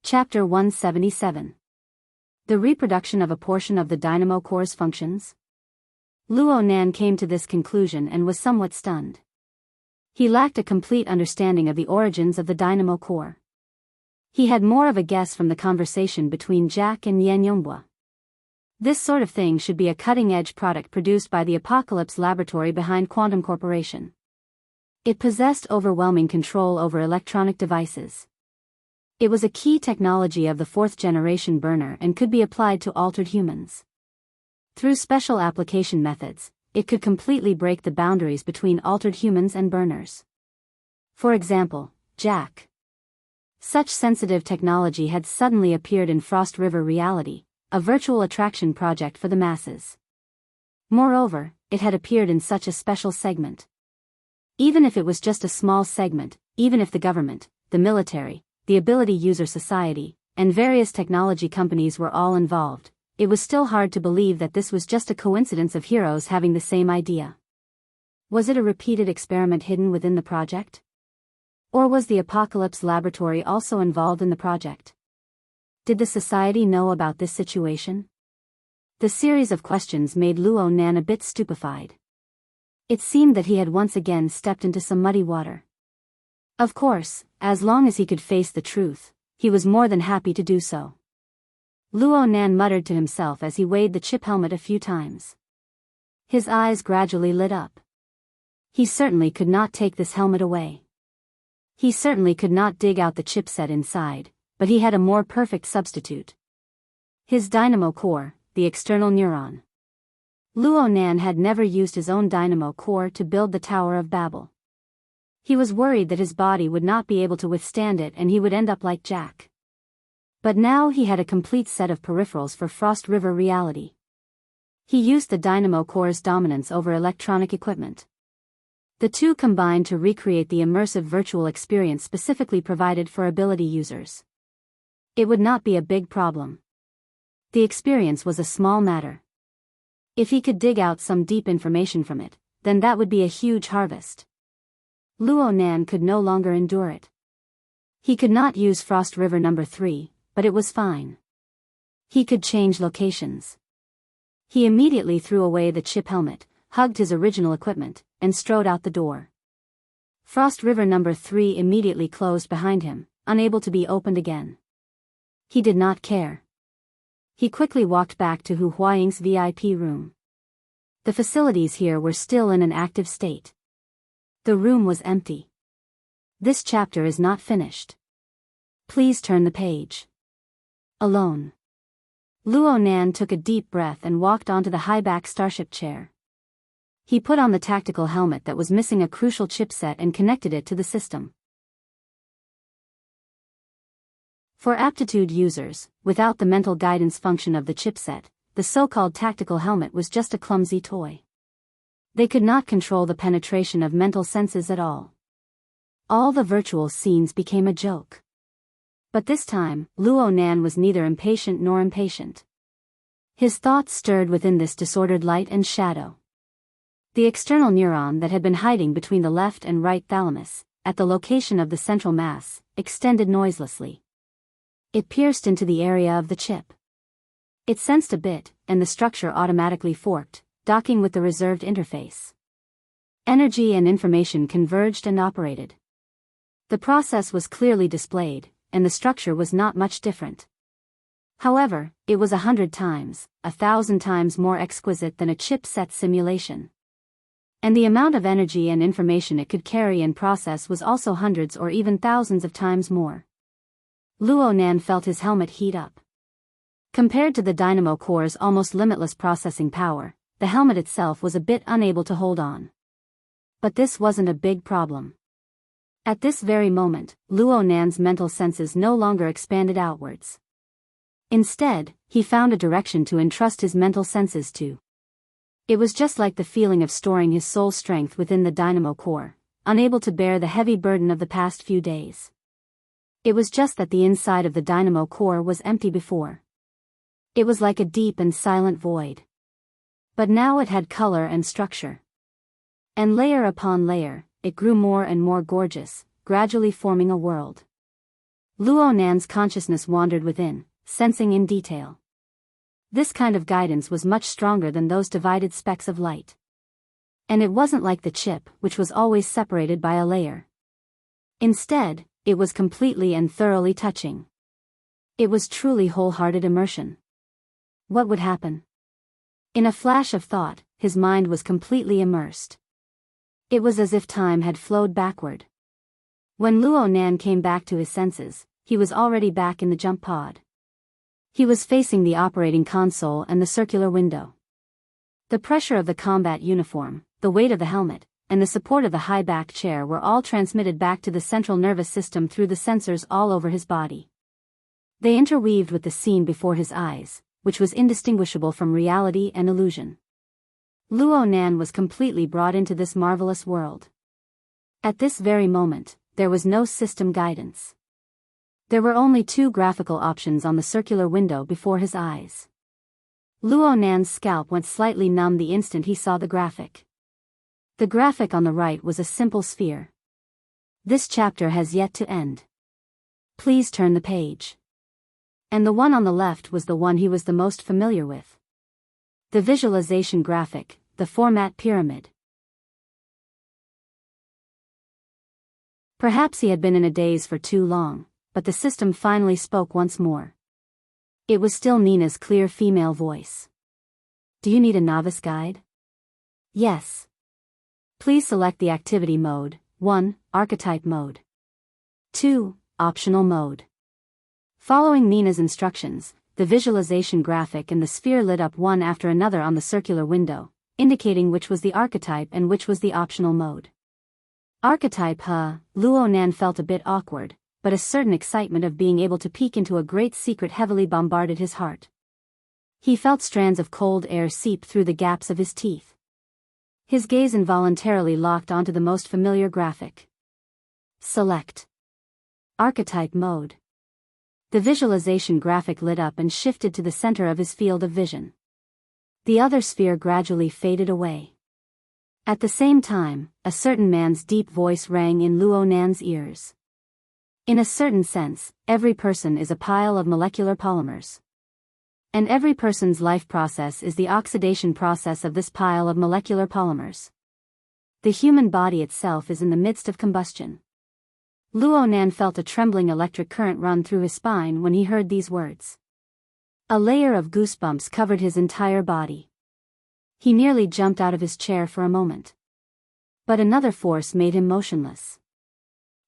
[SPEAKER 1] Chapter 177. The reproduction of a portion of the dynamo core's functions? Luo Nan came to this conclusion and was somewhat stunned. He lacked a complete understanding of the origins of the dynamo core. He had more of a guess from the conversation between Jack and Yen Yonghua. This sort of thing should be a cutting-edge product produced by the Apocalypse laboratory behind Quantum Corporation. It possessed overwhelming control over electronic devices. It was a key technology of the fourth-generation burner and could be applied to altered humans. Through special application methods, it could completely break the boundaries between altered humans and burners. For example, Jack. Such sensitive technology had suddenly appeared in Frost River Reality, a virtual attraction project for the masses. Moreover, it had appeared in such a special segment. Even if it was just a small segment, even if the government, the military, the Ability User Society, and various technology companies were all involved, it was still hard to believe that this was just a coincidence of heroes having the same idea. Was it a repeated experiment hidden within the project? Or was the Apocalypse laboratory also involved in the project? Did the society know about this situation? The series of questions made Luo Nan a bit stupefied. It seemed that he had once again stepped into some muddy water. Of course, as long as he could face the truth, he was more than happy to do so. Luo Nan muttered to himself as he weighed the chip helmet a few times. His eyes gradually lit up. He certainly could not take this helmet away. He certainly could not dig out the chipset inside, but he had a more perfect substitute. His dynamo core, the external neuron. Luo Nan had never used his own dynamo core to build the Tower of Babel. He was worried that his body would not be able to withstand it and he would end up like Jack. But now he had a complete set of peripherals for Frost River Reality. He used the dynamo core's dominance over electronic equipment. The two combined to recreate the immersive virtual experience specifically provided for ability users. It would not be a big problem. The experience was a small matter. If he could dig out some deep information from it, then that would be a huge harvest. Luo Nan could no longer endure it. He could not use Frost River number 3, but it was fine. He could change locations. He immediately threw away the chip helmet, hugged his original equipment, and strode out the door. Frost River number 3 immediately closed behind him, unable to be opened again. He did not care. He quickly walked back to Hu Huaying's VIP room. The facilities here were still in an active state. The room was empty. This chapter is not finished. Please turn the page. Alone. Luo Nan took a deep breath and walked onto the high-back starship chair. He put on the tactical helmet that was missing a crucial chipset and connected it to the system. For aptitude users, without the mental guidance function of the chipset, the so-called tactical helmet was just a clumsy toy. They could not control the penetration of mental senses at all. All the virtual scenes became a joke. But this time, Luo Nan was neither impatient nor impatient. His thoughts stirred within this disordered light and shadow. The external neuron that had been hiding between the left and right thalamus, at the location of the central mass, extended noiselessly. It pierced into the area of the chip. It sensed a bit, and the structure automatically forked, docking with the reserved interface. Energy and information converged and operated. The process was clearly displayed, and the structure was not much different. However, it was 100 times, 1,000 times more exquisite than a chipset simulation. And the amount of energy and information it could carry and process was also hundreds or even thousands of times more. Luo Nan felt his helmet heat up. Compared to the dynamo core's almost limitless processing power, the helmet itself was a bit unable to hold on. But this wasn't a big problem. At this very moment, Luo Nan's mental senses no longer expanded outwards. Instead, he found a direction to entrust his mental senses to. It was just like the feeling of storing his soul strength within the dynamo core, unable to bear the heavy burden of the past few days. It was just that the inside of the dynamo core was empty before. It was like a deep and silent void. But now it had color and structure. And layer upon layer, it grew more and more gorgeous, gradually forming a world. Luo Nan's consciousness wandered within, sensing in detail. This kind of guidance was much stronger than those divided specks of light. And it wasn't like the chip, which was always separated by a layer. Instead, it was completely and thoroughly touching. It was truly wholehearted immersion. What would happen? In a flash of thought, his mind was completely immersed. It was as if time had flowed backward. When Luo Nan came back to his senses, he was already back in the jump pod. He was facing the operating console and the circular window. The pressure of the combat uniform, the weight of the helmet, and the support of the high-back chair were all transmitted back to the central nervous system through the sensors all over his body. They interweaved with the scene before his eyes, which was indistinguishable from reality and illusion. Luo Nan was completely brought into this marvelous world. At this very moment, there was no system guidance. There were only two graphical options on the circular window before his eyes. Luo Nan's scalp went slightly numb the instant he saw the graphic. The graphic on the right was a simple sphere. This chapter has yet to end. Please turn the page. And the one on the left was the one he was the most familiar with. The visualization graphic, the format pyramid. Perhaps he had been in a daze for too long, but the system finally spoke once more. It was still Nina's clear female voice. Do you need a novice guide? Yes. Please select the activity mode, 1, archetype mode. 2, optional mode. Following Nina's instructions, the visualization graphic and the sphere lit up one after another on the circular window, indicating which was the archetype and which was the optional mode. Archetype Luo Nan felt a bit awkward, but a certain excitement of being able to peek into a great secret heavily bombarded his heart. He felt strands of cold air seep through the gaps of his teeth. His gaze involuntarily locked onto the most familiar graphic. Select archetype mode. The visualization graphic lit up and shifted to the center of his field of vision. The other sphere gradually faded away. At the same time, a certain man's deep voice rang in Luo Nan's ears. In a certain sense, every person is a pile of molecular polymers. And every person's life process is the oxidation process of this pile of molecular polymers. The human body itself is in the midst of combustion. Luo Nan felt a trembling electric current run through his spine when he heard these words. A layer of goosebumps covered his entire body. He nearly jumped out of his chair for a moment. But another force made him motionless.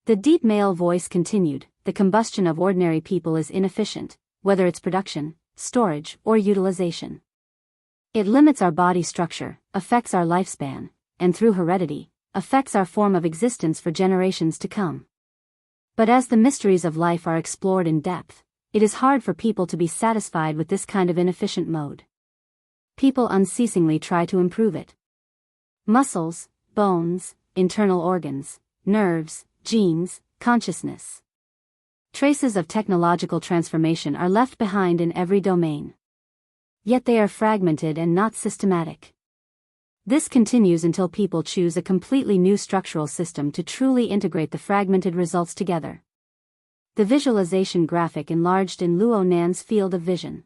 [SPEAKER 1] The deep male voice continued, the combustion of ordinary people is inefficient, whether it's production, storage, or utilization. It limits our body structure, affects our lifespan, and through heredity, affects our form of existence for generations to come. But as the mysteries of life are explored in depth, it is hard for people to be satisfied with this kind of inefficient mode. People unceasingly try to improve it. Muscles, bones, internal organs, nerves, genes, consciousness. Traces of technological transformation are left behind in every domain. Yet they are fragmented and not systematic. This continues until people choose a completely new structural system to truly integrate the fragmented results together. The visualization graphic enlarged in Luo Nan's field of vision.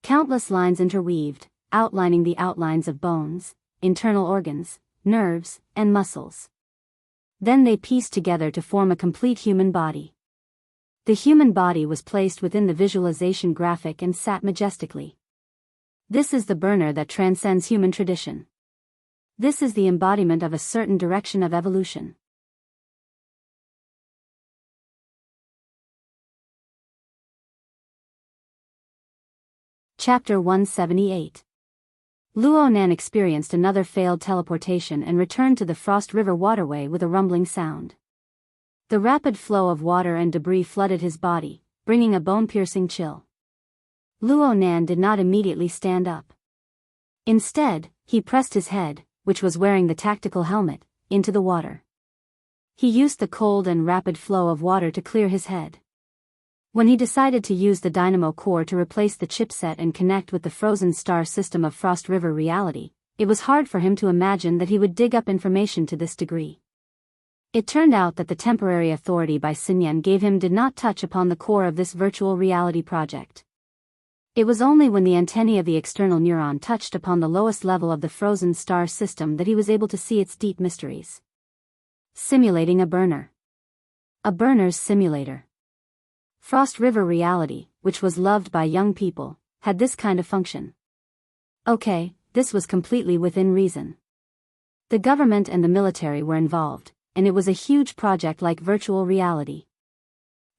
[SPEAKER 1] Countless lines interweaved, outlining the outlines of bones, internal organs, nerves, and muscles. Then they pieced together to form a complete human body. The human body was placed within the visualization graphic and sat majestically. This is the burner that transcends human tradition. This is the embodiment of a certain direction of evolution. Chapter 178. Luo Nan experienced another failed teleportation and returned to the Frost River waterway with a rumbling sound. The rapid flow of water and debris flooded his body, bringing a bone-piercing chill. Luo Nan did not immediately stand up. Instead, he pressed his head, which was wearing the tactical helmet, into the water. He used the cold and rapid flow of water to clear his head. When he decided to use the dynamo core to replace the chipset and connect with the frozen star system of Frost River reality, it was hard for him to imagine that he would dig up information to this degree. It turned out that the temporary authority by Sinyan gave him did not touch upon the core of this virtual reality project. It was only when the antennae of the external neuron touched upon the lowest level of the frozen star system that he was able to see its deep mysteries. Simulating a burner. A burner's simulator. Frost River reality, which was loved by young people, had this kind of function. Okay, this was completely within reason. The government and the military were involved, and it was a huge project like virtual reality.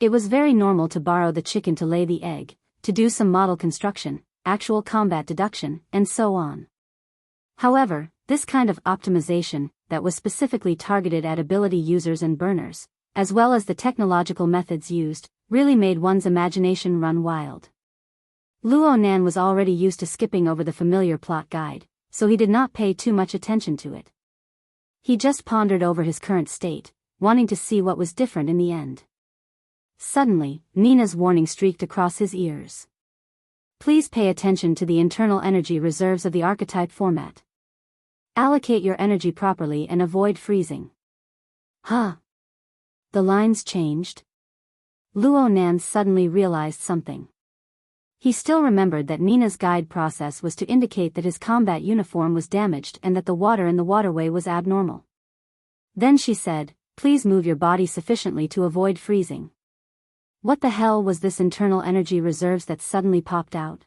[SPEAKER 1] It was very normal to borrow the chicken to lay the egg, to do some model construction, actual combat deduction, and so on. However, this kind of optimization, that was specifically targeted at ability users and burners, as well as the technological methods used, really made one's imagination run wild. Luo Nan was already used to skipping over the familiar plot guide, so he did not pay too much attention to it. He just pondered over his current state, wanting to see what was different in the end. Suddenly, Nina's warning streaked across his ears. Please pay attention to the internal energy reserves of the archetype format. Allocate your energy properly and avoid freezing. Huh? The lines changed? Luo Nan suddenly realized something. He still remembered that Nina's guide process was to indicate that his combat uniform was damaged and that the water in the waterway was abnormal. Then she said, "Please move your body sufficiently to avoid freezing." What the hell was this internal energy reserves that suddenly popped out?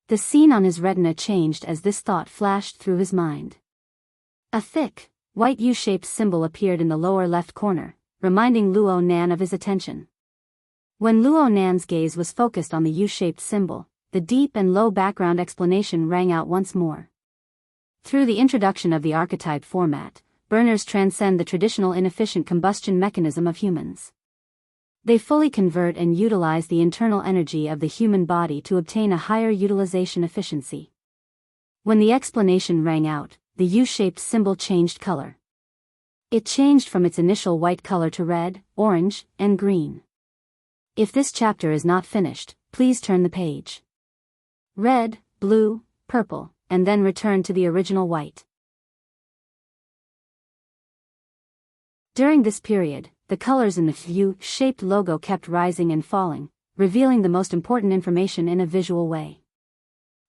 [SPEAKER 1] The scene on his retina changed as this thought flashed through his mind. A thick, white U-shaped symbol appeared in the lower left corner, reminding Luo Nan of his attention. When Luo Nan's gaze was focused on the U-shaped symbol, the deep and low background explanation rang out once more. Through the introduction of the archetype format, burners transcend the traditional inefficient combustion mechanism of humans. They fully convert and utilize the internal energy of the human body to obtain a higher utilization efficiency. When the explanation rang out, the U-shaped symbol changed color. It changed from its initial white color to red, orange, and green. If this chapter is not finished, please turn the page. Red, blue, purple, and then return to the original white. During this period, the colors in the U-shaped logo kept rising and falling, revealing the most important information in a visual way.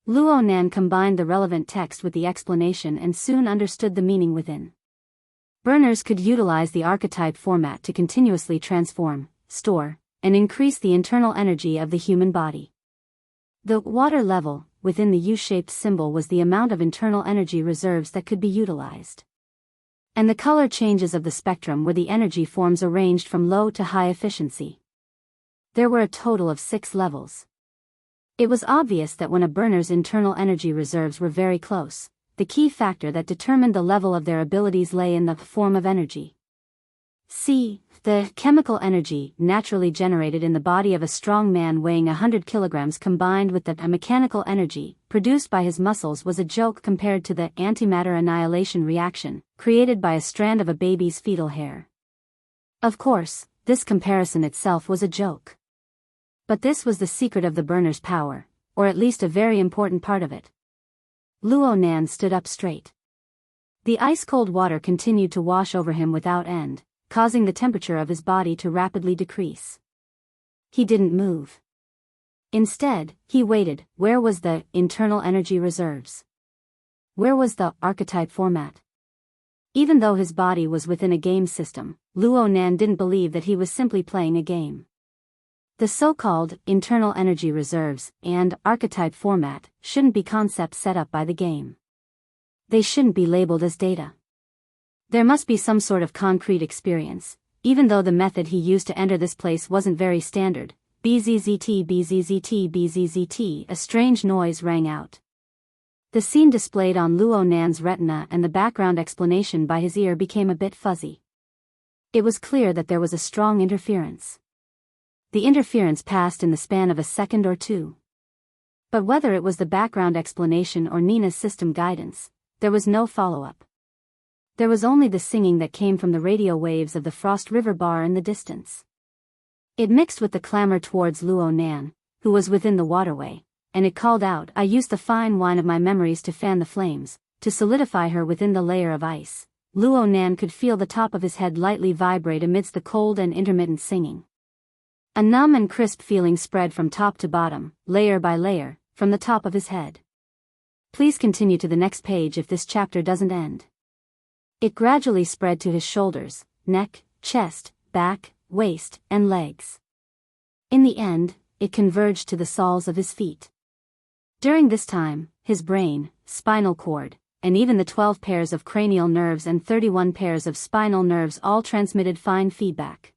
[SPEAKER 1] Luo Nan combined the relevant text with the explanation and soon understood the meaning within. Burners could utilize the archetype format to continuously transform, store, and increase the internal energy of the human body. The water level within the U-shaped symbol was the amount of internal energy reserves that could be utilized. And the color changes of the spectrum were the energy forms arranged from low to high efficiency. There were a total of 6 levels. It was obvious that when a burner's internal energy reserves were very close, the key factor that determined the level of their abilities lay in the form of energy. C. The chemical energy naturally generated in the body of a strong man weighing 100 kilograms combined with the mechanical energy produced by his muscles was a joke compared to the antimatter annihilation reaction created by a strand of a baby's fetal hair. Of course, this comparison itself was a joke. But this was the secret of the burner's power, or at least a very important part of it. Luo Nan stood up straight. The ice-cold water continued to wash over him without end, causing the temperature of his body to rapidly decrease. He didn't move. Instead, he waited. Where was the internal energy reserves? Where was the archetype format? Even though his body was within a game system, Luo Nan didn't believe that he was simply playing a game. The so-called internal energy reserves and archetype format shouldn't be concepts set up by the game. They shouldn't be labeled as data. There must be some sort of concrete experience, even though the method he used to enter this place wasn't very standard. BZZT BZZT BZZT, a strange noise rang out. The scene displayed on Luo Nan's retina and the background explanation by his ear became a bit fuzzy. It was clear that there was a strong interference. The interference passed in the span of a second or two. But whether it was the background explanation or Nina's system guidance, there was no follow-up. There was only the singing that came from the radio waves of the Frost River bar in the distance. It mixed with the clamor towards Luo Nan, who was within the waterway, and it called out, "I used the fine wine of my memories to fan the flames, to solidify her within the layer of ice." Luo Nan could feel the top of his head lightly vibrate amidst the cold and intermittent singing. A numb and crisp feeling spread from top to bottom, layer by layer, from the top of his head. Please continue to the next page if this chapter doesn't end. It gradually spread to his shoulders, neck, chest, back, waist, and legs. In the end, it converged to the soles of his feet. During this time, his brain, spinal cord, and even the 12 pairs of cranial nerves and 31 pairs of spinal nerves all transmitted fine feedback.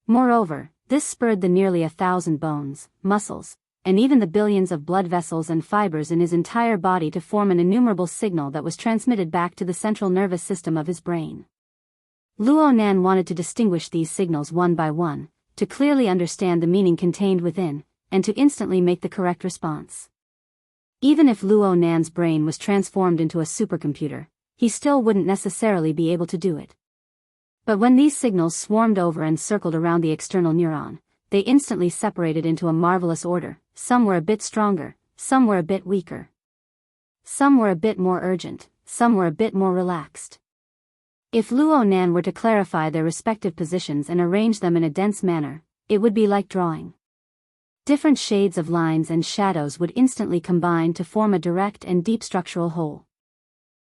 [SPEAKER 1] Moreover, this spurred the nearly 1,000 bones, muscles, and even the billions of blood vessels and fibers in his entire body to form an innumerable signal that was transmitted back to the central nervous system of his brain. Luo Nan wanted to distinguish these signals one by one, to clearly understand the meaning contained within, and to instantly make the correct response. Even if Luo Nan's brain was transformed into a supercomputer, he still wouldn't necessarily be able to do it. But when these signals swarmed over and circled around the external neuron, they instantly separated into a marvelous order. Some were a bit stronger, some were a bit weaker. Some were a bit more urgent, some were a bit more relaxed. If Luo Nan were to clarify their respective positions and arrange them in a dense manner, it would be like drawing. Different shades of lines and shadows would instantly combine to form a direct and deep structural whole.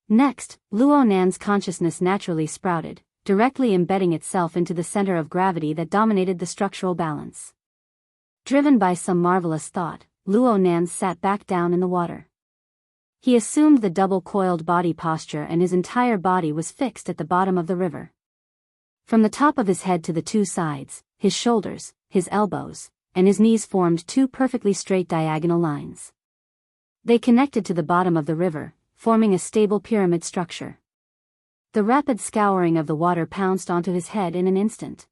[SPEAKER 1] Next, Luo Nan's consciousness naturally sprouted, directly embedding itself into the center of gravity that dominated the structural balance. Driven by some marvelous thought, Luo Nan sat back down in the water. He assumed the double-coiled body posture and his entire body was fixed at the bottom of the river. From the top of his head to the two sides, his shoulders, his elbows, and his knees formed two perfectly straight diagonal lines. They connected to the bottom of the river, forming a stable pyramid structure. The rapid scouring of the water pounced onto his head in an instant.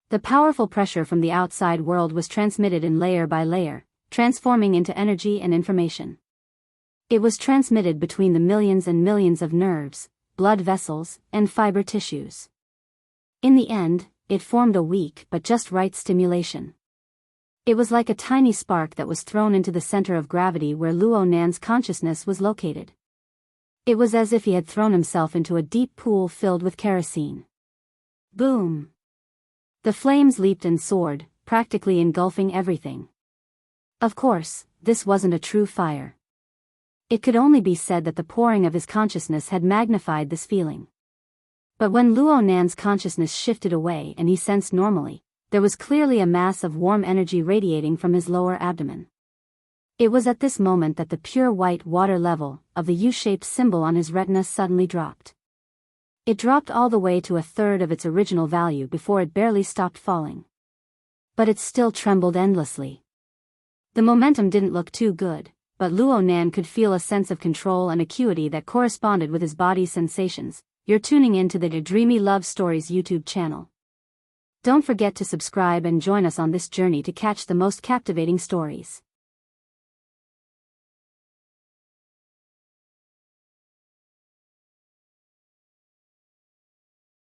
[SPEAKER 1] The powerful pressure from the outside world was transmitted in layer by layer, transforming into energy and information. It was transmitted between the millions and millions of nerves, blood vessels, and fiber tissues. In the end, it formed a weak but just right stimulation. It was like a tiny spark that was thrown into the center of gravity where Luo Nan's consciousness was located. It was as if he had thrown himself into a deep pool filled with kerosene. Boom! The flames leaped and soared, practically engulfing everything. Of course, this wasn't a true fire. It could only be said that the pouring of his consciousness had magnified this feeling. But when Luo Nan's consciousness shifted away and he sensed normally, there was clearly a mass of warm energy radiating from his lower abdomen. It was at this moment that the pure white water level of the U-shaped symbol on his retina suddenly dropped. It dropped all the way to a third of its original value before it barely stopped falling. But it still trembled endlessly. The momentum didn't look too good, but Luo Nan could feel a sense of control and acuity that corresponded with his body's sensations. You're tuning in to the Dreamy Love Stories YouTube channel. Don't forget to subscribe and join us on this journey to catch the most captivating stories.